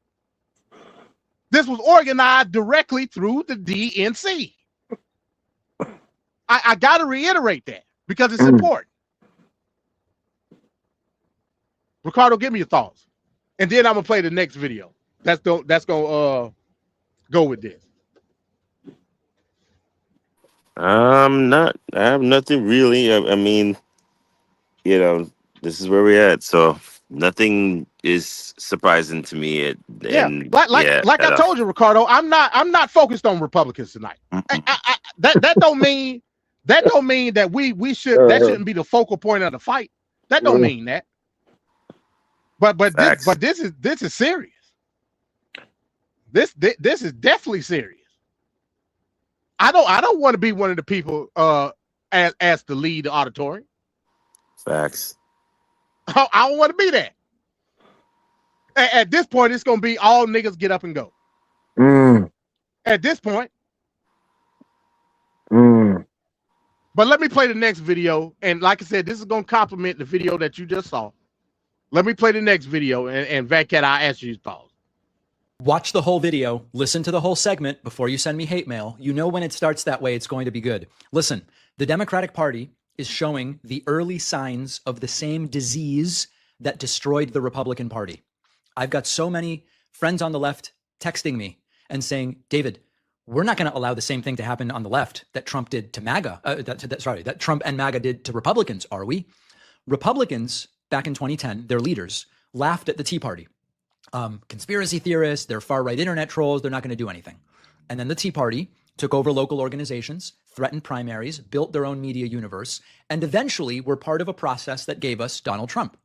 This was organized directly through the DNC. I got to reiterate that because it's important. Ricardo, give me your thoughts, and then I'm gonna play the next video. That's gonna go with this. I have nothing really. I mean, you know, this is where we're at, so nothing is surprising to me. Like I told you, Ricardo, I'm not focused on Republicans tonight. That don't mean that we shouldn't be the focal point of the fight. That don't mean that. But this is serious. This is definitely serious. I don't want to be one of the people as to lead the auditorium. Facts. I don't want to be that. At this point, it's gonna be all niggas get up and go. At this point. But let me play the next video, and like I said, this is gonna complement the video that you just saw. Let me play the next video, and Vatcat, I'll ask you your thoughts. Watch the whole video, listen to the whole segment before you send me hate mail. You know when it starts that way, it's going to be good. Listen, the Democratic Party is showing the early signs of the same disease that destroyed the Republican Party. I've got so many friends on the left texting me and saying, David, we're not going to allow the same thing to happen on the left that Trump did to MAGA, that Trump and MAGA did to Republicans, are we? Republicans, back in 2010, their leaders laughed at the Tea Party. Conspiracy theorists, they're far-right internet trolls, they're not going to do anything. And then the Tea Party took over local organizations, threatened primaries, built their own media universe, and eventually were part of a process that gave us Donald Trump.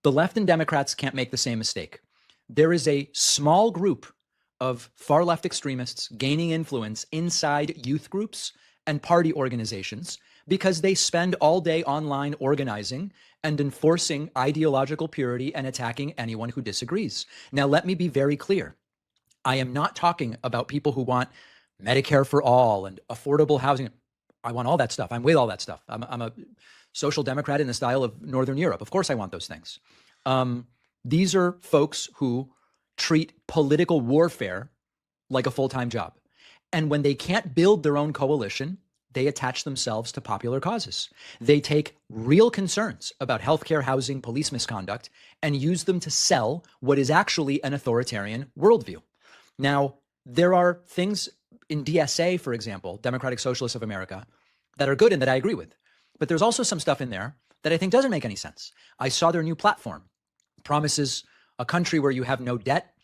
The left and Democrats can't make the same mistake. There is a small group of far-left extremists gaining influence inside youth groups and party organizations because they spend all day online organizing and enforcing ideological purity and attacking anyone who disagrees. Now, let me be very clear. I am not talking about people who want Medicare for all and affordable housing. I want all that stuff. I'm with all that stuff. I'm a social democrat in the style of Northern Europe. Of course I want those things. These are folks who treat political warfare like a full-time job. And when they can't build their own coalition, they attach themselves to popular causes. They take real concerns about healthcare, housing, police misconduct, and use them to sell what is actually an authoritarian worldview. Now, there are things in DSA, for example, Democratic Socialists of America, that are good and that I agree with. But there's also some stuff in there that I think doesn't make any sense. I saw their new platform. Promises a country where you have no debt,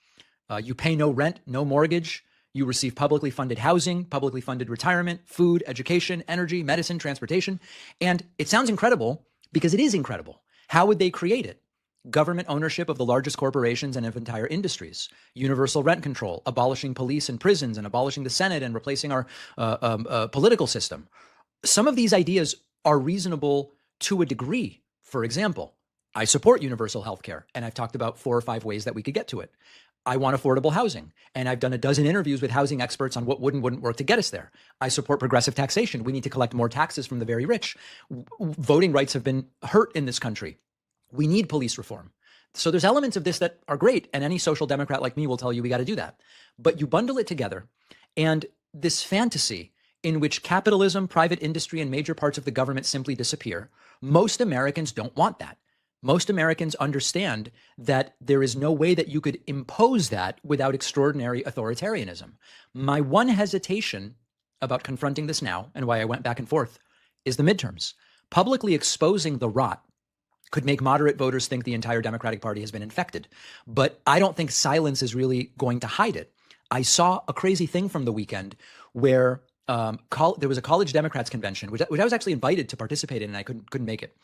you pay no rent, no mortgage, you receive publicly funded housing, publicly funded retirement, food, education, energy, medicine, transportation. And it sounds incredible because it is incredible. How would they create it? Government ownership of the largest corporations and of entire industries, universal rent control, abolishing police and prisons and abolishing the Senate and replacing our political system. Some of these ideas are reasonable to a degree. For example, I support universal health care, and I've talked about 4 or 5 ways that we could get to it. I want affordable housing, and I've done a dozen interviews with housing experts on what would and wouldn't work to get us there. I support progressive taxation. We need to collect more taxes from the very rich. Voting rights have been hurt in this country. We need police reform. So there's elements of this that are great, and any social democrat like me will tell you we got to do that. But you bundle it together, and this fantasy in which capitalism, private industry, and major parts of the government simply disappear. Most Americans don't want that. Most Americans understand that there is no way that you could impose that without extraordinary authoritarianism. My one hesitation about confronting this now, and why I went back and forth, is the midterms. Publicly exposing the rot could make moderate voters think the entire Democratic Party has been infected. But I don't think silence is really going to hide it. I saw a crazy thing from the weekend where there was a college Democrats convention, which I was actually invited to participate in, and I couldn't make it.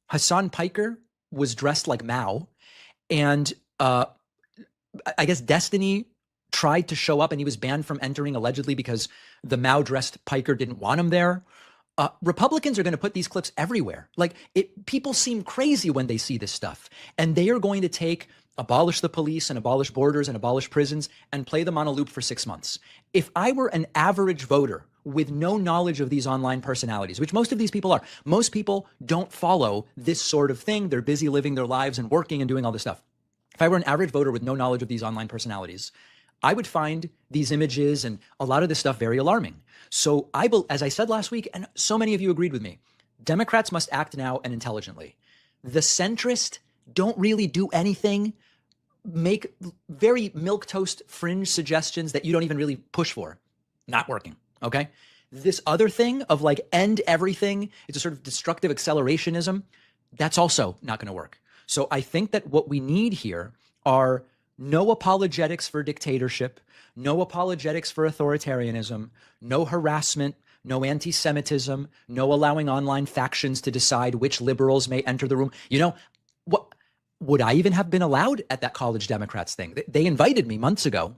Hassan Piker was dressed like Mao, and I guess Destiny tried to show up, and he was banned from entering allegedly because the Mao-dressed Piker didn't want him there. Republicans are going to put these clips everywhere. People seem crazy when they see this stuff, and they are going to abolish the police and abolish borders and abolish prisons and play them on a loop for 6 months. If I were an average voter with no knowledge of these online personalities, which most of these people are, most people don't follow this sort of thing. They're busy living their lives and working and doing all this stuff. If I were an average voter with no knowledge of these online personalities, I would find these images and a lot of this stuff very alarming. So as I said last week, and so many of you agreed with me, Democrats must act now and intelligently. The centrists don't really do anything, make very milquetoast fringe suggestions that you don't even really push for. Not working, okay? This other thing of end everything, it's a sort of destructive accelerationism, that's also not going to work. So I think that what we need here are no apologetics for dictatorship, no apologetics for authoritarianism, no harassment, no anti-Semitism, no allowing online factions to decide which liberals may enter the room. What would I even have been allowed at that college Democrats thing? They invited me months ago.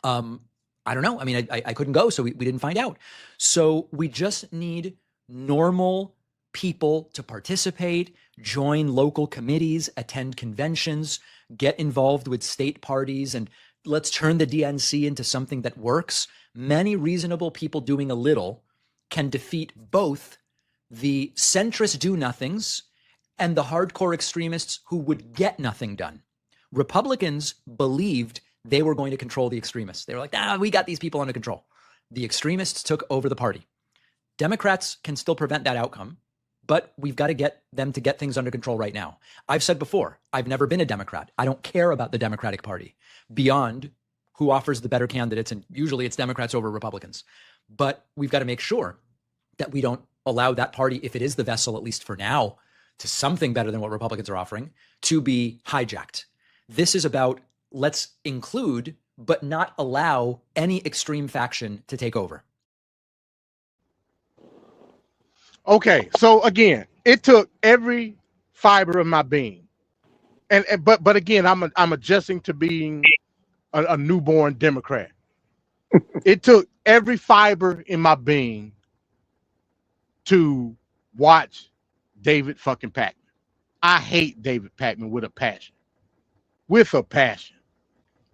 I don't know. I mean, I couldn't go, so we didn't find out. So we just need normal people to participate, join local committees, attend conventions, get involved with state parties, and let's turn the DNC into something that works. Many reasonable people doing a little can defeat both the centrist do-nothings and the hardcore extremists who would get nothing done. Republicans believed they were going to control the extremists. They were like, we got these people under control. The extremists took over the party. Democrats can still prevent that outcome, but we've got to get them to get things under control right now. I've said before, I've never been a Democrat. I don't care about the Democratic Party beyond who offers the better candidates, and usually it's Democrats over Republicans. But we've got to make sure that we don't allow that party, if it is the vessel, at least for now, to something better than what Republicans are offering, to be hijacked. This is about let's include, but not allow any extreme faction to take over. Okay, so again, it took every fiber of my being, but again, I'm adjusting to being a newborn Democrat. It took every fiber in my being to watch David fucking Pakman. I hate David Pakman with a passion.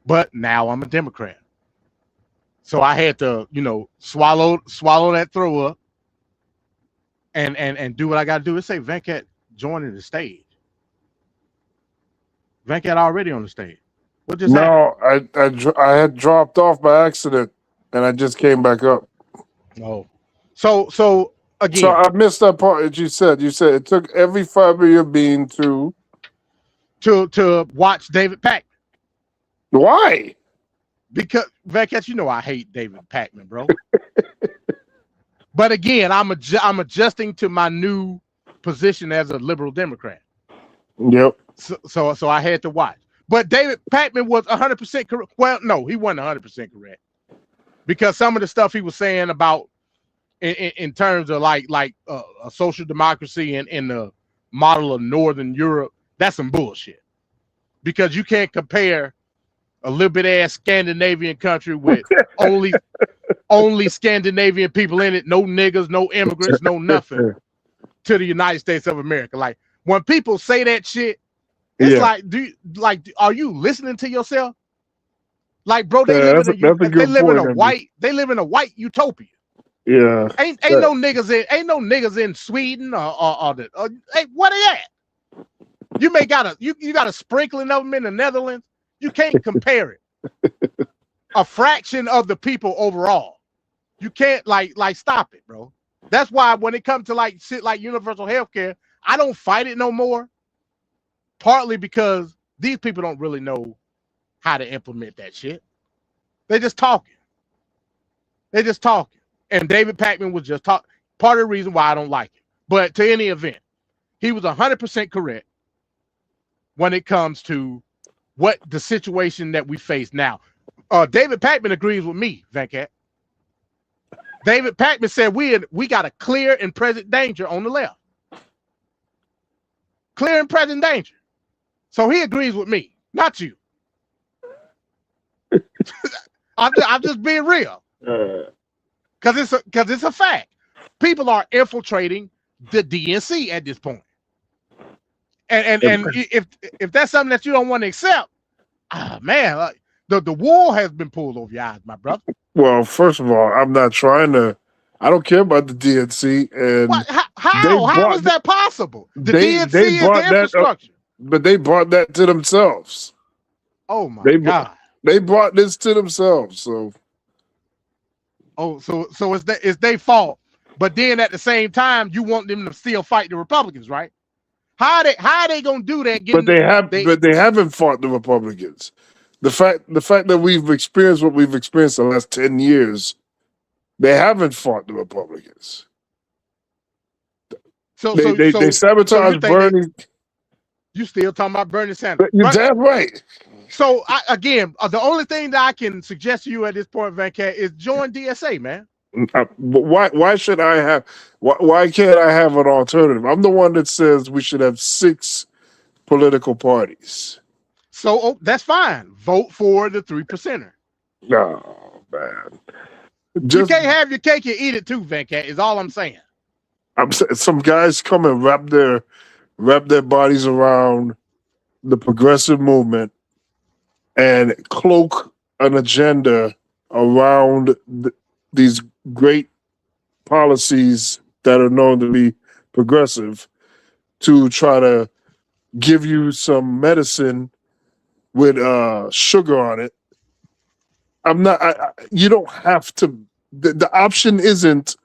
But now I'm a Democrat. So I had to, swallow that throw up and do what I got to do. Let's say Venkat joining the stage. Venkat already on the stage. What just happened? No, I had dropped off by accident and I just came back up. Oh. So again. So I missed that part that you said. You said it took every fiber of your being to watch David Pakman. Why? Because Venkat, I hate David Pakman, bro. But again, I'm adjusting to my new position as a liberal Democrat. Yep. So I had to watch. But David Pakman was 100% correct. Well, no, he wasn't 100% correct, because some of the stuff he was saying about in terms of like a social democracy in the model of Northern Europe, that's some bullshit. Because you can't compare a little bit ass Scandinavian country with only Scandinavian people in it, no niggas, no immigrants, no nothing, to the United States of America. Like, when people say that shit, it's are you listening to yourself? Like, bro, they live in a white utopia. Yeah. Ain't no niggas in Sweden or hey, what are they at? You may got a sprinkling of them in the Netherlands. You can't compare it. A fraction of the people overall. You can't like stop it, bro. That's why when it comes to like shit like universal health care, I don't fight it no more. Partly because these people don't really know how to implement that shit. They just talking. They just talking. And David Pakman was just talking. Part of the reason why I don't like it. But to any event, he was 100% correct when it comes to what the situation that we face now. David Pakman agrees with me, Venkat. David Pakman said we got a clear and present danger on the left. Clear and present danger. So he agrees with me, not you. I'm just being real. Because it's a fact. People are infiltrating the DNC at this point. And if that's something that you don't want to accept, man, the wool has been pulled over your eyes, my brother. Well, first of all, I'm not trying to. I don't care about the DNC. And how is that possible? The DNC is the infrastructure. But they brought that to themselves. Oh my God! They brought this to themselves. So. So it's their fault. But then at the same time, you want them to still fight the Republicans, right? How are they gonna do that? But they haven't fought the Republicans. The fact that we've experienced what we've experienced the last 10 years, they haven't fought the Republicans. They sabotaged Bernie. You still talking about Bernie Sanders? You're damn right. So the only thing that I can suggest to you at this point, Venkat, is join DSA, man. But why should I have? Why can't I have an alternative? I'm the one that says we should have 6 political parties. So that's fine. Vote for the 3%er. No, man. You can't have your cake and eat it too, Venkat. Is all I'm saying. Some guys come and wrap their bodies around the progressive movement and cloak an agenda around these great policies that are known to be progressive to try to give you some medicine with sugar on it. You don't have to. The option isn't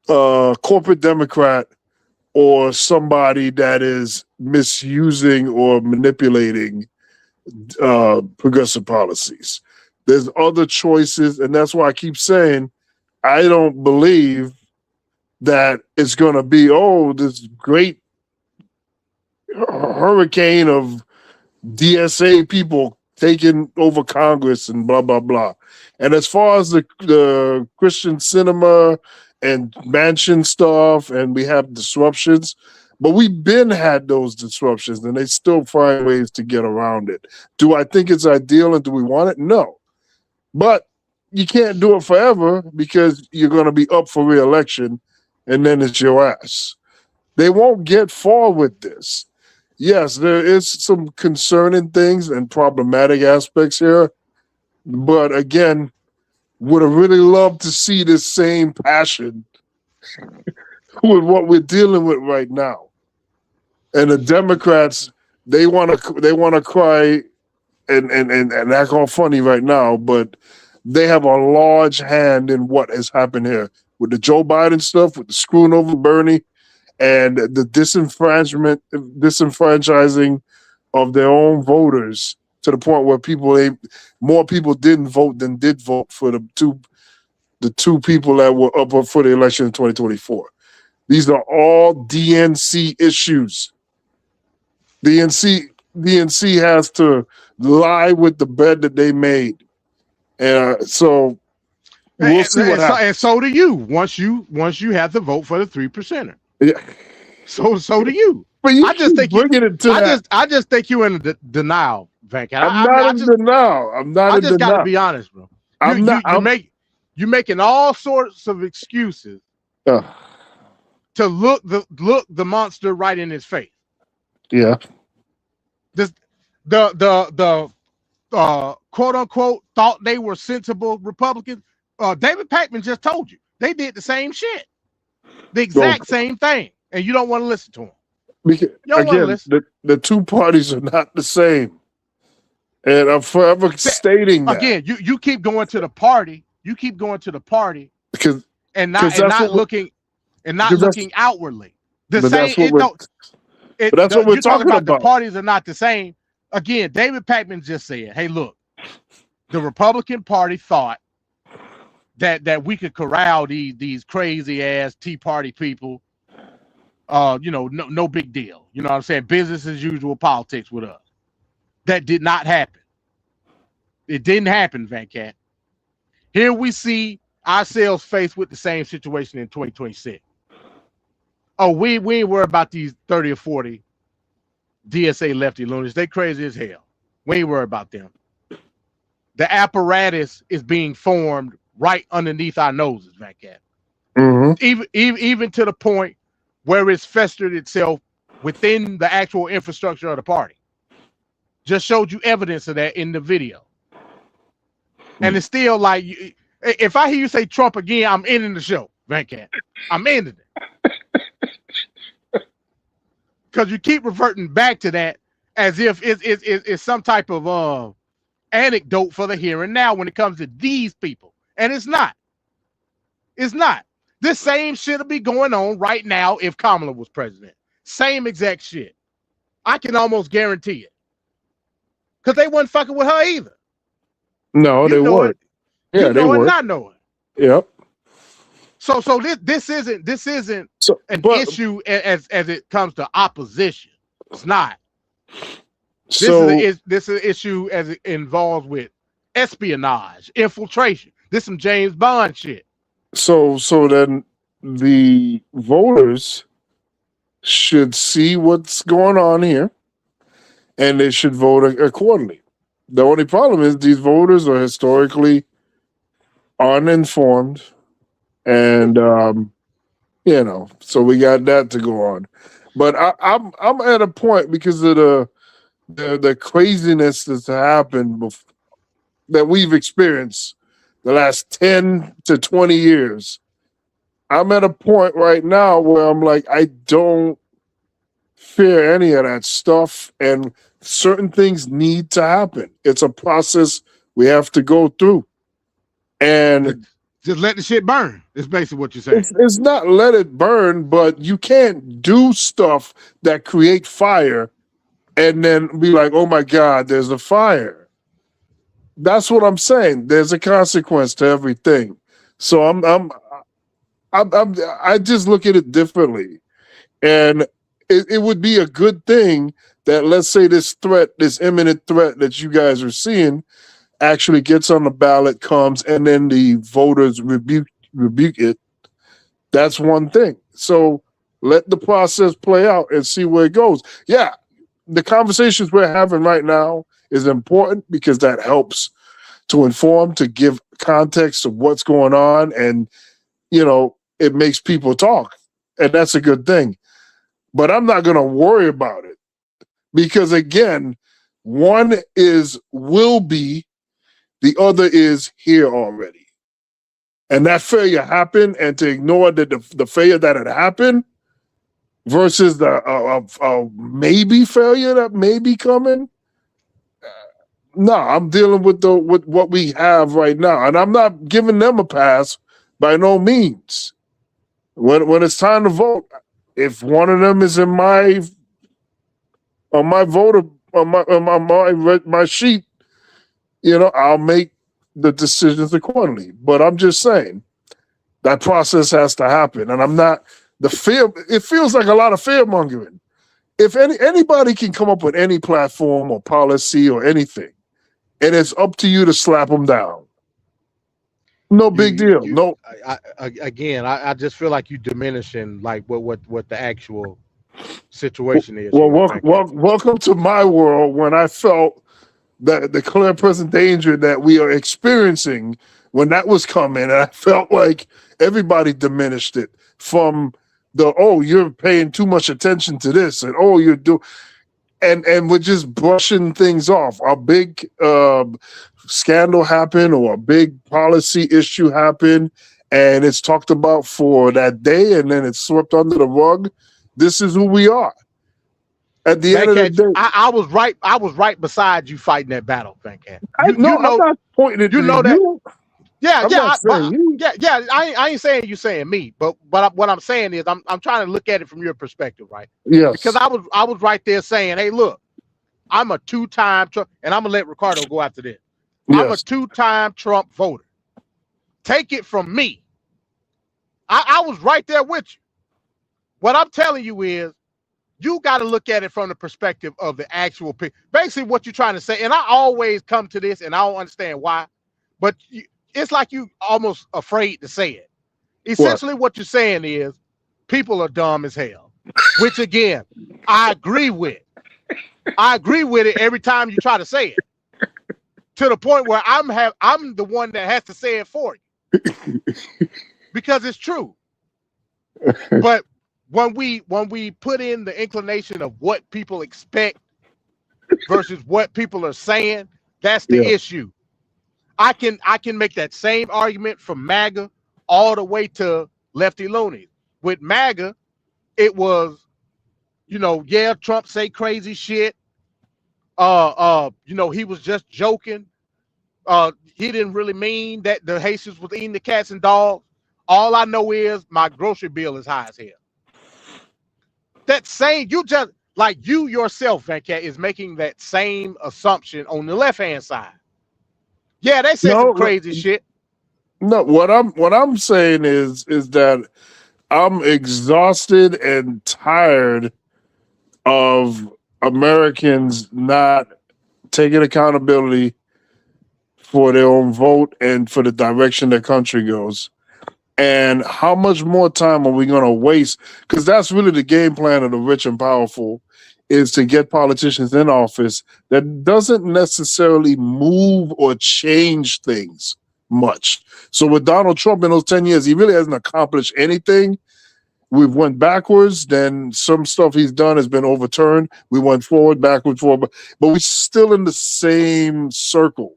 corporate Democrat or somebody that is misusing or manipulating progressive policies. There's other choices, and that's why I keep saying I don't believe that it's going to be this great hurricane of DSA people taking over Congress and blah blah blah. And as far as the Christian cinema and Manchin stuff, and we have disruptions, but we've been had those disruptions, and they still find ways to get around it. Do I think it's ideal, and do we want it? No. But you can't do it forever because you're going to be up for re-election, and then it's your ass. They won't get far with this. Yes, there is some concerning things and problematic aspects here, but again, would have really loved to see this same passion with what we're dealing with right now. And the Democrats, they want to cry and act all funny right now, but they have a large hand in what has happened here with the Joe Biden stuff, with the screwing over Bernie, and the disenfranchising of their own voters to the point where more people didn't vote than did vote for the two people that were up for the election in 2024. These are all DNC issues. DNC has to lie with the bed that they made, and so we'll see what happens. And so do you. Once you have to vote for the 3%er. Yeah. So do you. But I just think I just think you're in denial, Venkat. I'm not in denial. I just gotta be honest, bro. You're making all sorts of excuses to look the monster right in his face. Yeah. The quote unquote thought they were sensible Republicans. David Pakman just told you they did the same shit, the exact same thing, and you don't want to listen to them. Because, again, the two parties are not the same, and I'm forever stating that. Again, you keep going to the party you keep going to the party because and not looking outwardly. But that's what we're talking about. The parties are not the same. Again, David Pakman just said, "Hey, look, the Republican Party thought that we could corral these crazy ass Tea Party people. No big deal. You know what I'm saying? Business as usual politics with us. That did not happen. It didn't happen, Van Cat. Here we see ourselves faced with the same situation in 2026. Oh, we ain't worried about these 30 or 40 DSA lefty lunatics. They crazy as hell. We ain't worried about them. The apparatus is being formed right underneath our noses, Van Cat. Mm-hmm. Even to the point where it's festered itself within the actual infrastructure of the party. Just showed you evidence of that in the video. And it's still like, if I hear you say Trump again, I'm ending the show, Van Cat. I'm ending it. Because you keep reverting back to that as if it's some type of anecdote for the here and now when it comes to these people. And it's not. It's not. This same shit will be going on right now if Kamala was president. Same exact shit. I can almost guarantee it. Because they wasn't fucking with her either. No, they weren't. Yeah, they weren't. Not knowing. Yep. So this isn't an issue as it comes to opposition. It's not. This is an issue as it involves with espionage, infiltration. This some James Bond shit. So then the voters should see what's going on here, and they should vote accordingly. The only problem is these voters are historically uninformed, and so we got that to go on. But I'm at a point because of the craziness that's happened that we've experienced the last 10 to 20 years. I'm at a point right now where I'm like, I don't fear any of that stuff, and certain things need to happen. It's a process we have to go through. And just let the shit burn. It's basically what you're saying. It's not let it burn, but you can't do stuff that create fire and then be like, oh my God, there's a fire. That's what I'm saying. There's a consequence to everything. So I just look at it differently. And it would be a good thing that, let's say, this imminent threat that you guys are seeing actually gets on the ballot, comes, and then the voters rebuke it. That's one thing. So let the process play out and see where it goes. Yeah, the conversations we're having right now is important because that helps to inform, to give context of what's going on, and it makes people talk, and that's a good thing. But I'm not going to worry about it because, again, one will be, the other is here already. And that failure happened, and to ignore the failure that had happened versus the maybe failure that may be coming. No, I'm dealing with what we have right now, and I'm not giving them a pass by no means. When it's time to vote, if one of them is in my voter on my sheet, I'll make the decisions accordingly. But I'm just saying that process has to happen, and I'm not the fear. It feels like a lot of fear mongering. If anybody can come up with any platform or policy or anything, and it's up to you to slap them down. No big deal. No. I just feel like you diminishing like what the actual situation is. Well, welcome to my world when I felt that the clear present danger that we are experiencing when that was coming, and I felt like everybody diminished it from you're paying too much attention to this, and you're doing. And we're just brushing things off. A big scandal happened or a big policy issue happened, and it's talked about for that day, and then it's swept under the rug. This is who we are. At the end of the day, I was right beside you fighting that battle, Van Cat. I'm not pointing at you. Yeah, I'm yeah, not saying you. yeah. I ain't saying you saying me, but what I'm saying is I'm trying to look at it from your perspective, right? Yes. Because I was right there saying, hey, look, I'm a 2-time Trump, and I'm gonna let Ricardo go after this. I'm a Yes. 2-time Trump voter. Take it from me. I was right there with you. What I'm telling you is, you got to look at it from the perspective of the actual people. Basically, what you're trying to say, and I always come to this, and I don't understand why, but it's like you almost afraid to say it. Essentially, what you're saying is people are dumb as hell, which again, I agree with. I agree with it every time you try to say it, to the point where I'm the one that has to say it for you because it's true. But when we put in the inclination of what people expect versus what people are saying, that's the issue. I can make that same argument from MAGA all the way to Lefty Looney. With MAGA, it was, Trump say crazy shit. He was just joking. He didn't really mean that the Haitians was eating the cats and dogs. All I know is my grocery bill is high as hell. That same, you yourself, Van Cat, is making that same assumption on the left-hand side. Yeah, they said some crazy shit. No, what I'm saying is that I'm exhausted and tired of Americans not taking accountability for their own vote and for the direction the country goes. And how much more time are we going to waste? Because that's really the game plan of the rich and powerful, is to get politicians in office that doesn't necessarily move or change things much. So with Donald Trump in those 10 years, he really hasn't accomplished anything. We've went backwards, then some stuff he's done has been overturned. We went forward, backwards, forward, but we're still in the same circle.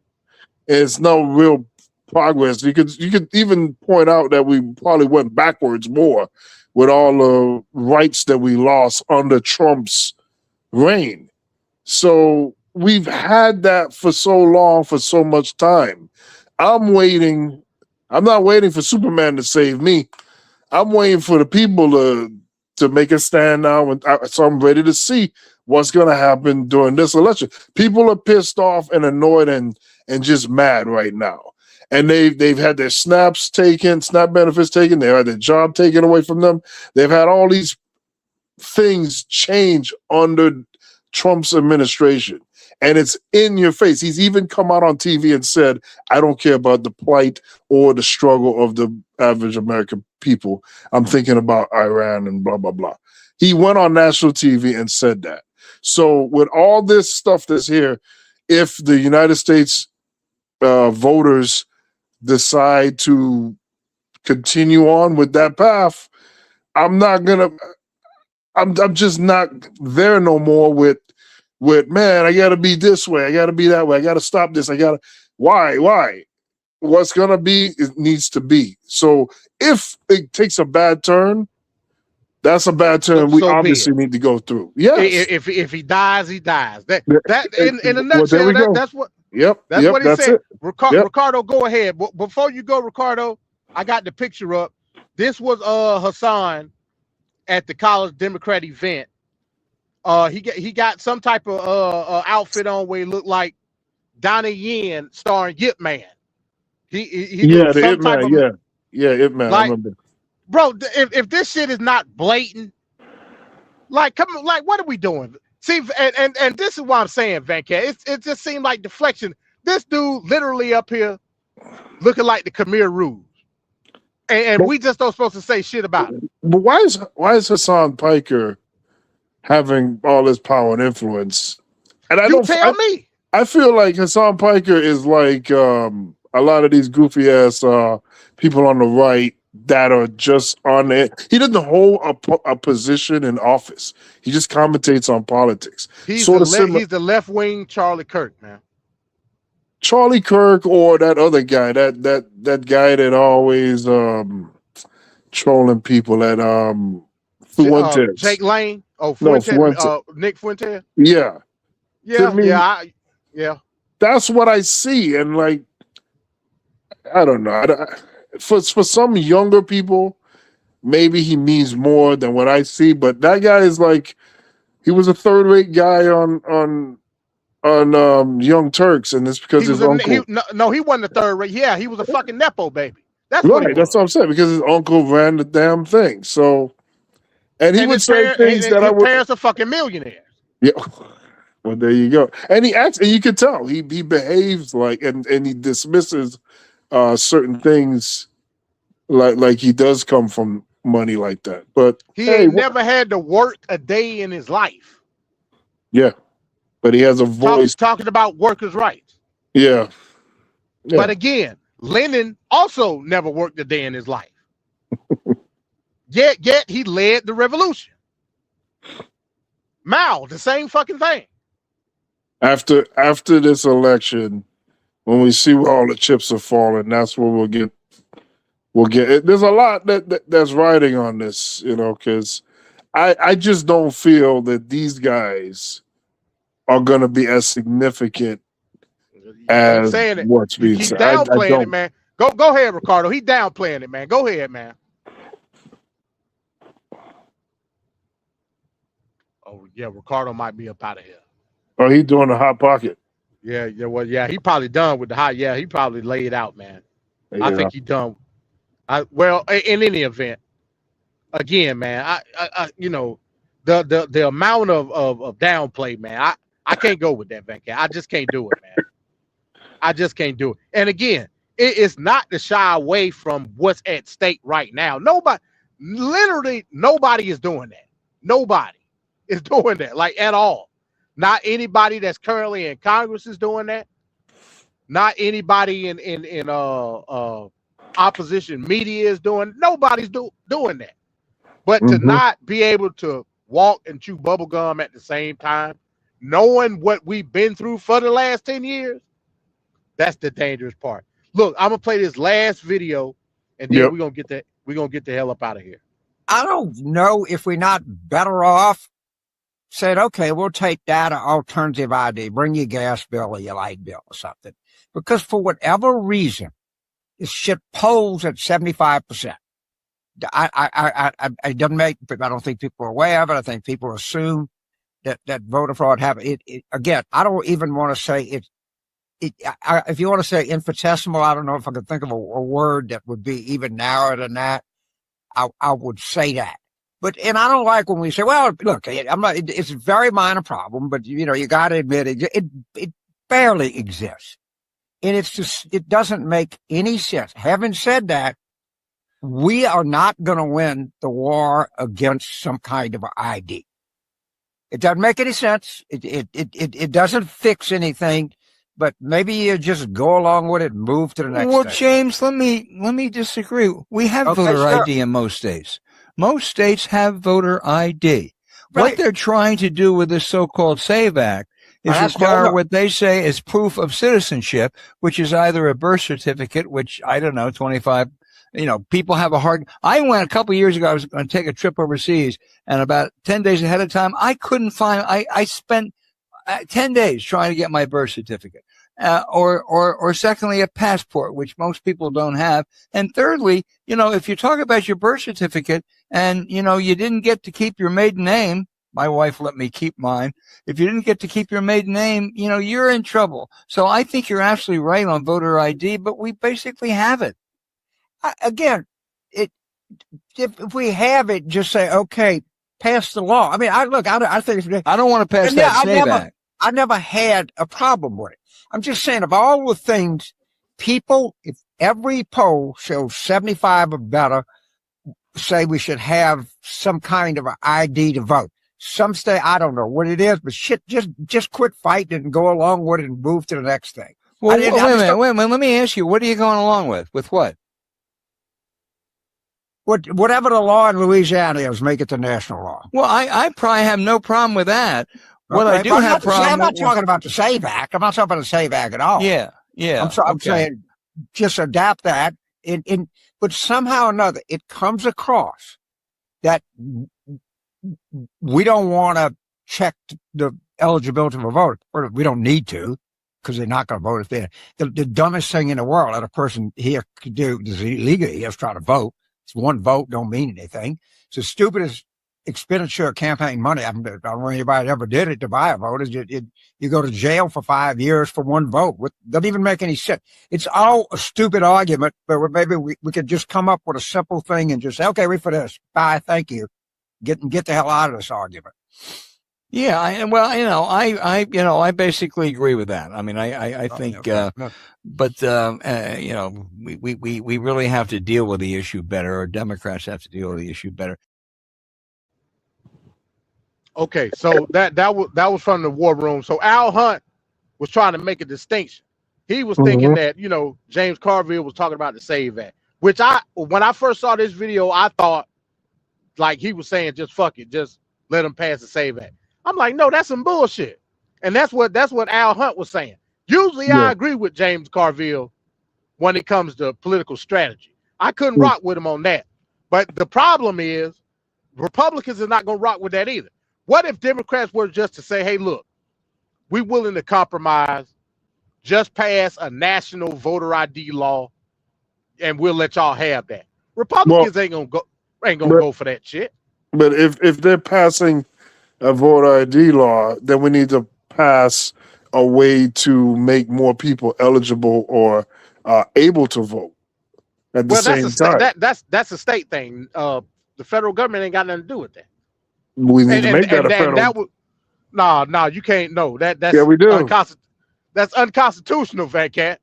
It's no real progress. You could even point out that we probably went backwards more with all the rights that we lost under Trump's reign. So we've had that for so long, for so much time. I'm not waiting for Superman to save me. I'm waiting for the people to make a stand now, so I'm ready to see what's going to happen during this election. People are pissed off and annoyed and just mad right now. And they've had their SNAP benefits taken. They had their job taken away from them. They've had all these things change under Trump's administration. And it's in your face. He's even come out on TV and said, I don't care about the plight or the struggle of the average American people. I'm thinking about Iran and blah, blah, blah. He went on national TV and said that. So with all this stuff that's here, if the United States voters decide to continue on with that path, I'm just not there no more with man, I gotta be this way, I gotta be that way, I gotta stop this, why? What's gonna be, it needs to be. So if it takes a bad turn, that's a bad turn we obviously need to go through. Yes. If he dies, he dies. That in a nutshell, that's what. Yep. That's what he said. It. Ricardo, go ahead. Before you go, Ricardo, I got the picture up. This was Hassan at the College Democrat event. He got some type of outfit on where he looked like Donnie Yen starring Yip Man. He the Yip Man, Yip Man. Like, I remember. Bro, if this shit is not blatant, come on, what are we doing? See, and this is why I'm saying, Van Cat, it just seemed like deflection. This dude literally up here looking like the Khmer Rouge. And we just don't supposed to say shit about it. But why is Hassan Piker having all this power and influence? And tell me. I feel like Hassan Piker is like a lot of these goofy ass people on the right that are just on it. He doesn't hold a position in office. He just commentates on politics. He's the left wing Charlie Kirk, man. Charlie Kirk, or that other guy, that guy that always trolling people at Fuentes. Jake Lane. Oh, Fuentes. Nick Fuentes. Yeah. Yeah. Yeah. That's what I see, and I don't know. For some younger people, maybe he means more than what I see. But that guy is like, he was a third-rate guy on Young Turks, and it's because his uncle. He wasn't a third rate. Yeah, he was a fucking nepo baby. That's right. what he was. That's what I'm saying, because his uncle ran the damn thing. So, and he would say things that I would. His parents are fucking millionaires. Yeah. Well, there you go. And he acts, and you can tell he behaves like, and he dismisses certain things like he does come from money like that. But he ain't never had to work a day in his life. Yeah. But he has a voice talking about workers' rights. Yeah. But again, Lenin also never worked a day in his life. yet he led the revolution. Mao, the same fucking thing. After this election, when we see where all the chips are falling, that's where we'll get. There's a lot that's riding on this, because I just don't feel that these guys are going to be as significant as what's being said. He's downplaying it, man. Go ahead, Ricardo. He downplaying it, man. Go ahead, man. Oh yeah, Ricardo might be up out of here. Oh, he doing a hot pocket. Yeah. Well, yeah, he probably done with the hot. Yeah, he probably laid out, man. Yeah. I think he done. Well, in any event, again, man, I the amount of downplay, man, I can't go with that, Venkat. I just can't do it, man. I just can't do it. And again, it's not to shy away from what's at stake right now. Literally nobody is doing that. Nobody is doing that, like, at all. Not anybody that's currently in Congress is doing that. Not anybody in opposition media is doing. Nobody's doing that. But to not be able to walk and chew bubble gum at the same time, knowing what we've been through for the last 10 years, that's the dangerous part. Look, I'm gonna play this last video, and then we're gonna get the hell up out of here. I don't know if we're not better off saying, okay, we'll take that alternative ID, bring your gas bill or your light bill or something. Because for whatever reason, this shit polls at 75%. It doesn't make, I don't think people are aware of it. I think people assume that voter fraud happened. Again, I don't even want to say if you want to say infinitesimal, I don't know if I could think of a word that would be even narrower than that. I would say that. And I don't like when we say, well, look, it's a very minor problem, but you got to admit it barely exists. And it doesn't make any sense. Having said that, we are not going to win the war against some kind of ID. It doesn't make any sense. It doesn't fix anything, but maybe you just go along with it and move to the next Well, stage. James, let me disagree. We have voter ID in most states. Most states have voter ID. Right. What they're trying to do with this so-called SAVE Act is require what they say is proof of citizenship, which is either a birth certificate, which I don't know, 25, people have a hard. I went a couple of years ago. I was going to take a trip overseas, and about 10 days ahead of time, I couldn't find. I spent 10 days trying to get my birth certificate, or secondly, a passport, which most people don't have, and thirdly, if you talk about your birth certificate and you didn't get to keep your maiden name. My wife let me keep mine. If you didn't get to keep your maiden name, you're in trouble. So I think you're absolutely right on voter ID, but we basically have it. Again, if we have it, just say, okay, pass the law. I mean, I think I don't want to pass that SAVE Act. I never had a problem with it. I'm just saying, of all the things, if every poll shows 75 or better, say we should have some kind of an ID to vote. Some state, I don't know what it is, but shit, just quit fighting and go along with it and move to the next thing. Well, wait a minute. Let me ask you, what are you going along with? With what? Whatever the law in Louisiana is, make it the national law. Well, I probably have no problem with that. What Okay, I do but have problem. I'm not talking about the SAVE Act. I'm not talking about the SAVE Act at all. Yeah. I'm saying just adapt that. But somehow or another, it comes across that we don't want to check the eligibility of a voter. We don't need to, because they're not going to vote if they're the dumbest thing in the world that a person here could do is illegally just try to vote. It's one vote, don't mean anything. It's the stupidest expenditure of campaign money. I don't know anybody that ever did it to buy a vote. You go to jail for 5 years for one vote. Doesn't even make any sense. It's all a stupid argument, but maybe we could just come up with a simple thing and just say, okay, wait for this. Bye, thank you. Get the hell out of this argument. Yeah, I basically agree with that. I mean, I think, but we really have to deal with the issue better, or Democrats have to deal with the issue better. Okay, so that was from the war room. So Al Hunt was trying to make a distinction. He was thinking that, James Carville was talking about the SAVE Act, which when I first saw this video, I thought like he was saying, just fuck it, just let him pass the SAVE Act. I'm like, no, that's some bullshit. And that's what Al Hunt was saying. Usually I agree with James Carville when it comes to political strategy. I couldn't rock with him on that. But the problem is Republicans are not going to rock with that either. What if Democrats were just to say, hey, look, we're willing to compromise, just pass a national voter ID law, and we'll let y'all have that. Republicans ain't gonna go for that shit. But if they're passing a voter ID law, then we need to pass a way to make more people eligible or able to vote at the same time. That's a state thing. The federal government ain't got nothing to do with that. We need to make that a federal. No, you can't. No, that's we do. That's unconstitutional, Fat Cat.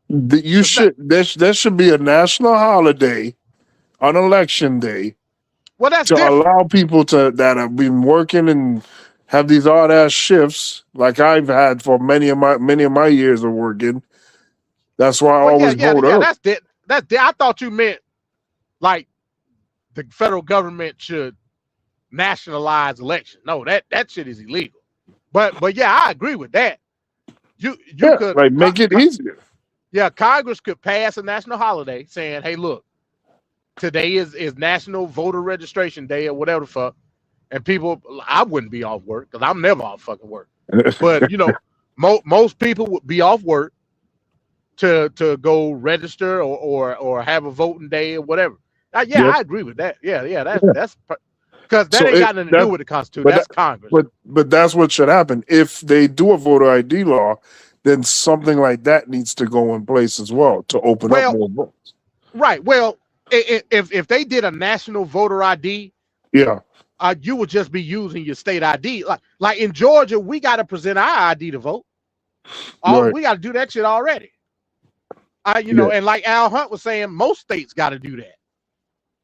There should be a national holiday on election day. Well, that's to different. Allow people that have been working and have these odd ass shifts like I've had for many of my years of working. That's why I always vote up. I thought you meant like the federal government should nationalize election. No, that shit is illegal. But yeah, I agree with that. You could like make it easier. Yeah, Congress could pass a national holiday saying, hey, look, today is National Voter Registration Day or whatever the fuck. And people, I wouldn't be off work because I'm never off fucking work. But most people would be off work to go register or have a voting day or whatever. I agree with that. Yeah, that's because that ain't got nothing to do with the Constitution. That's Congress. But that's what should happen. If they do a voter ID law, then something like that needs to go in place as well to open up more votes. Right. Well, if they did a national voter ID, you would just be using your state ID. Like in Georgia, we got to present our ID to vote. We got to do that shit already. And like Al Hunt was saying, most states got to do that.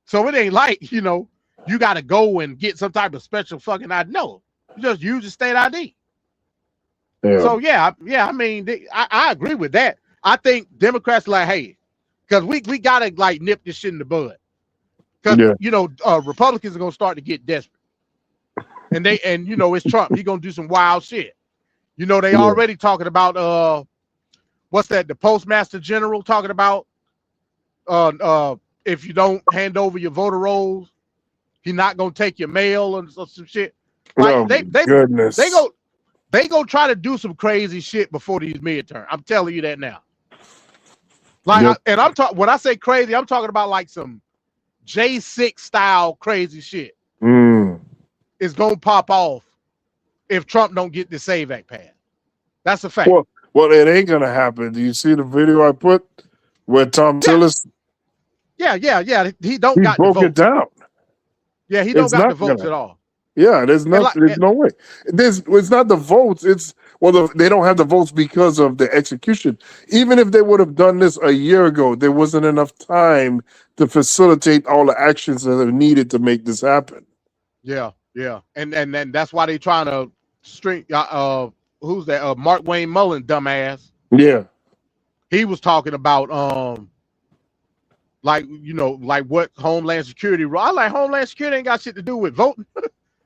So it ain't like, you got to go and get some type of special fucking ID. No, you just use your state ID. Yeah. So I mean, I agree with that. I think Democrats like, hey, because we gotta like nip this shit in the bud. Because Republicans are gonna start to get desperate, and it's Trump. He's gonna do some wild shit. They already talking about what's that? The Postmaster General talking about if you don't hand over your voter rolls, he's not gonna take your mail and some shit. Like goodness. They go try to do some crazy shit before these midterms. I'm telling you that now. Like, and I'm talking when I say crazy, I'm talking about like some J6 style crazy shit. It's gonna pop off if Trump don't get the SAVE Act passed. That's a fact. Well, it ain't gonna happen. Do you see the video I put where Tom Tillis? Yeah. He broke it down. Yeah, he don't got the votes at all. Yeah, there's no way. It's not the votes. They don't have the votes because of the execution. Even if they would have done this a year ago, there wasn't enough time to facilitate all the actions that are needed to make this happen. Yeah, and that's why they trying to string. Who's that? Mark Wayne Mullen, dumbass. Yeah, he was talking about like what Homeland Security. I like Homeland Security ain't got shit to do with voting.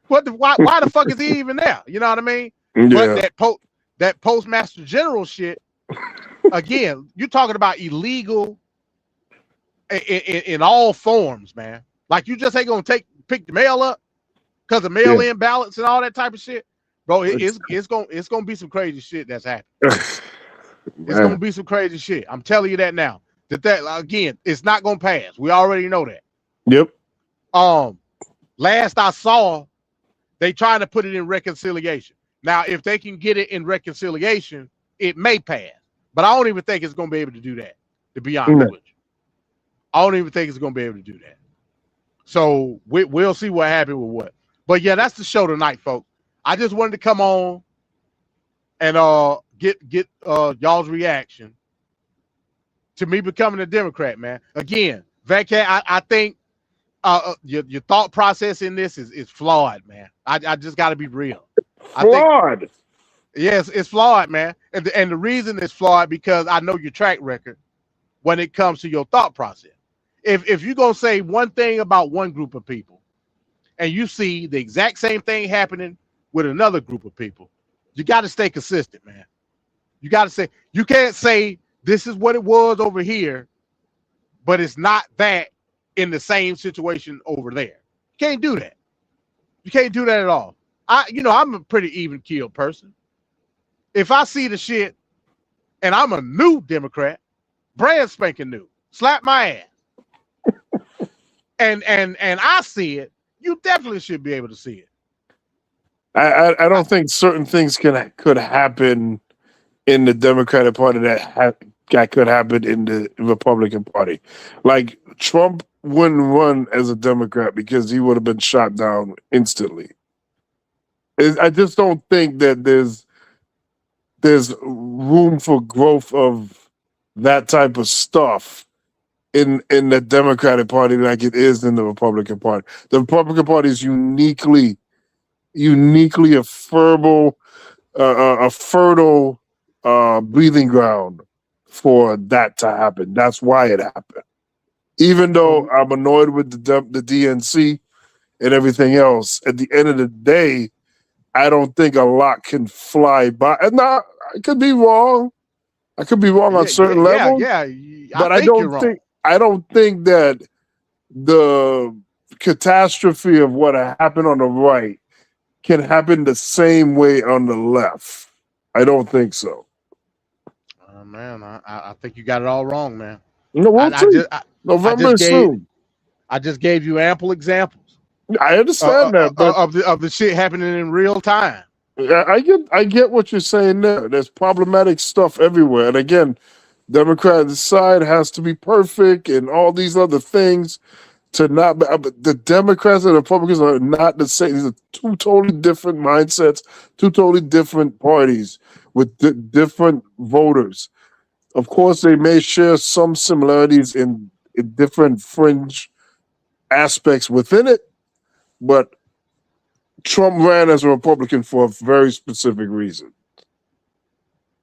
Why the fuck is he even there? You know what I mean? Yeah. But that Postmaster General shit, again, you're talking about illegal in all forms, man. Like you just ain't gonna pick the mail up because of mail-in ballots and all that type of shit. bro. It's gonna be some crazy shit that's happening. It's gonna be some crazy shit. I'm telling you that now. That again, it's not gonna pass. We already know that. Yep. Last I saw, they trying to put it in reconciliation. Now, if they can get it in reconciliation, it may pass. But I don't even think it's gonna be able to do that. To be honest with you, I don't even think it's gonna be able to do that. So we'll see what happens with what. But yeah, that's the show tonight, folks. I just wanted to come on and get y'all's reaction to me becoming a Democrat, man. Again, Vatcat, I think your thought process in this is flawed, man. I just got to be real. Flawed. Yes, it's flawed, man. And the reason it's flawed because I know your track record when it comes to your thought process. If you're going to say one thing about one group of people and you see the exact same thing happening with another group of people, you got to stay consistent, man. You got to say, you can't say this is what it was over here, but it's not that in the same situation over there. You can't do that. You can't do that at all. I'm a pretty even-keeled person. If I see the shit and I'm a new Democrat, brand spanking new, slap my ass. and I see it, you definitely should be able to see it. I don't think certain things could happen in the Democratic Party that could happen in the Republican Party. Like Trump wouldn't run as a Democrat because he would have been shot down instantly. I just don't think that there's room for growth of that type of stuff in the Democratic Party like it is in the Republican Party. The Republican Party is uniquely a fertile breathing ground for that to happen. That's why it happened. Even though I'm annoyed with the DNC and everything else, at the end of the day, I don't think a lot can fly by. And now I could be wrong. I could be wrong on certain levels. Yeah, but I don't think that the catastrophe of what happened on the right can happen the same way on the left. I don't think so. Man, I think you got it all wrong, man. I just gave you ample examples. I understand that, but of the shit happening in real time. I get what you're saying there. There's problematic stuff everywhere, and again, Democratic side has to be perfect and all these other things to not. The Democrats and the Republicans are not the same. These are two totally different mindsets, two totally different parties with different voters. Of course, they may share some similarities in different fringe aspects within it, but Trump ran as a Republican for a very specific reason.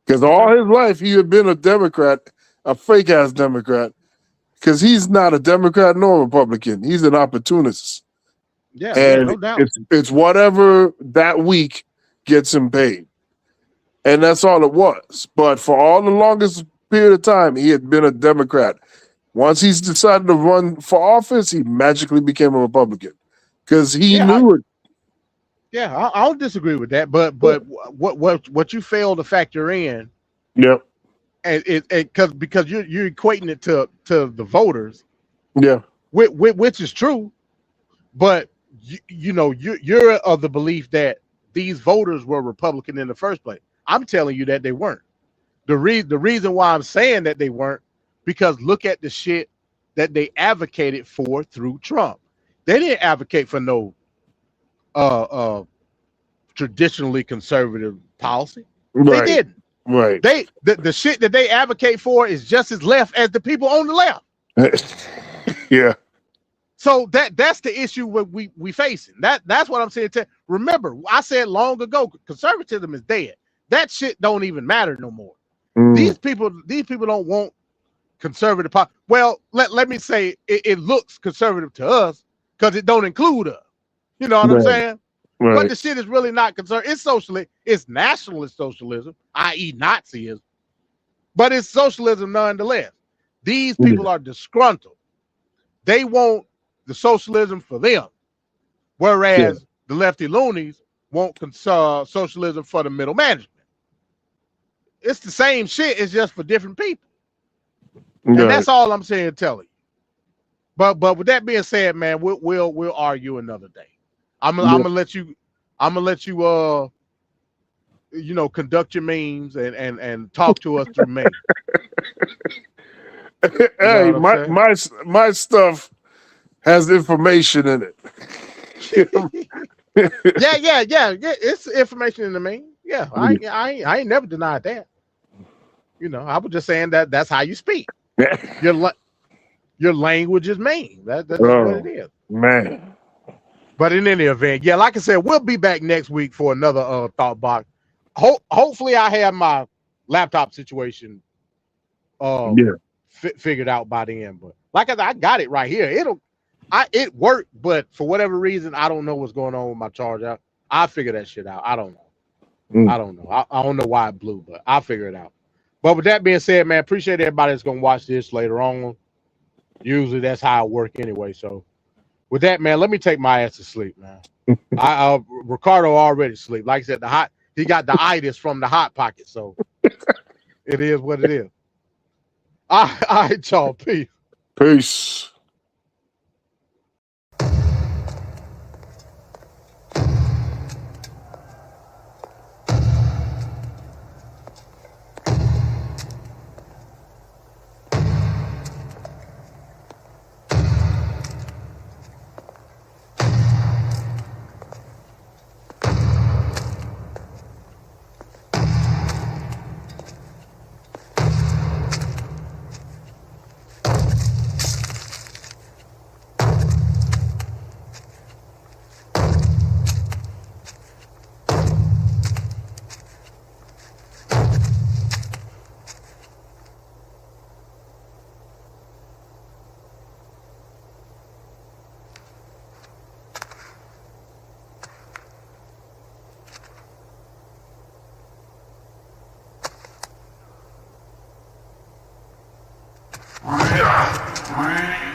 Because all his life he had been a Democrat, a fake-ass Democrat, because he's not a Democrat nor a Republican. He's an opportunist. Yeah, and no doubt. It's whatever that week gets him paid. And that's all it was. But for all the longest period of time, he had been a Democrat. Once he's decided to run for office, he magically became a Republican because he knew it. Yeah, I don't disagree with that. But what you fail to factor in, yep, and because you're equating it to the voters, yeah, which is true, but you're of the belief that these voters were Republican in the first place. I'm telling you that they weren't. The reason why I'm saying that they weren't, because look at the shit that they advocated for through Trump. They didn't advocate for no traditionally conservative policy. Right. They didn't. Right. The shit that they advocate for is just as left as the people on the left. Yeah. So that's the issue we facing. That's what I'm saying. Remember, I said long ago, conservatism is dead. That shit don't even matter no more. These people don't want conservative policy. Well, let me say it looks conservative to us because it don't include us. You know what I'm saying? Right. But the shit is really not conservative. It's socialist. It's nationalist socialism, i.e. Nazism. But it's socialism nonetheless. These people are disgruntled. They want the socialism for them. Whereas the lefty loonies want socialism for the middle management. It's the same shit. It's just for different people. And that's all I'm saying, telling you. But with that being said, man, we'll argue another day. I'm gonna let you conduct your memes and talk to us through memes. Hey, my stuff has information in it. Yeah. It's information in the meme. Yeah, I ain't never denied that. I was just saying that's how you speak. Your language is mean. That's what it is, man. But in any event, yeah, like I said, we'll be back next week for another thought box. Hopefully, I have my laptop situation figured out by the end. But like I said, I got it right here. It worked, but for whatever reason, I don't know what's going on with my charger. I'll figure that shit out. I don't know. I don't know. I don't know why it blew, but I'll figure it out. But with that being said, man, appreciate everybody that's gonna watch this later on. Usually that's how it works anyway. So with that, man, let me take my ass to sleep, man. Ricardo already sleep. Like I said, he got the itis from the hot pocket. So it is what it is. All right, y'all. Peace. Peace. All right.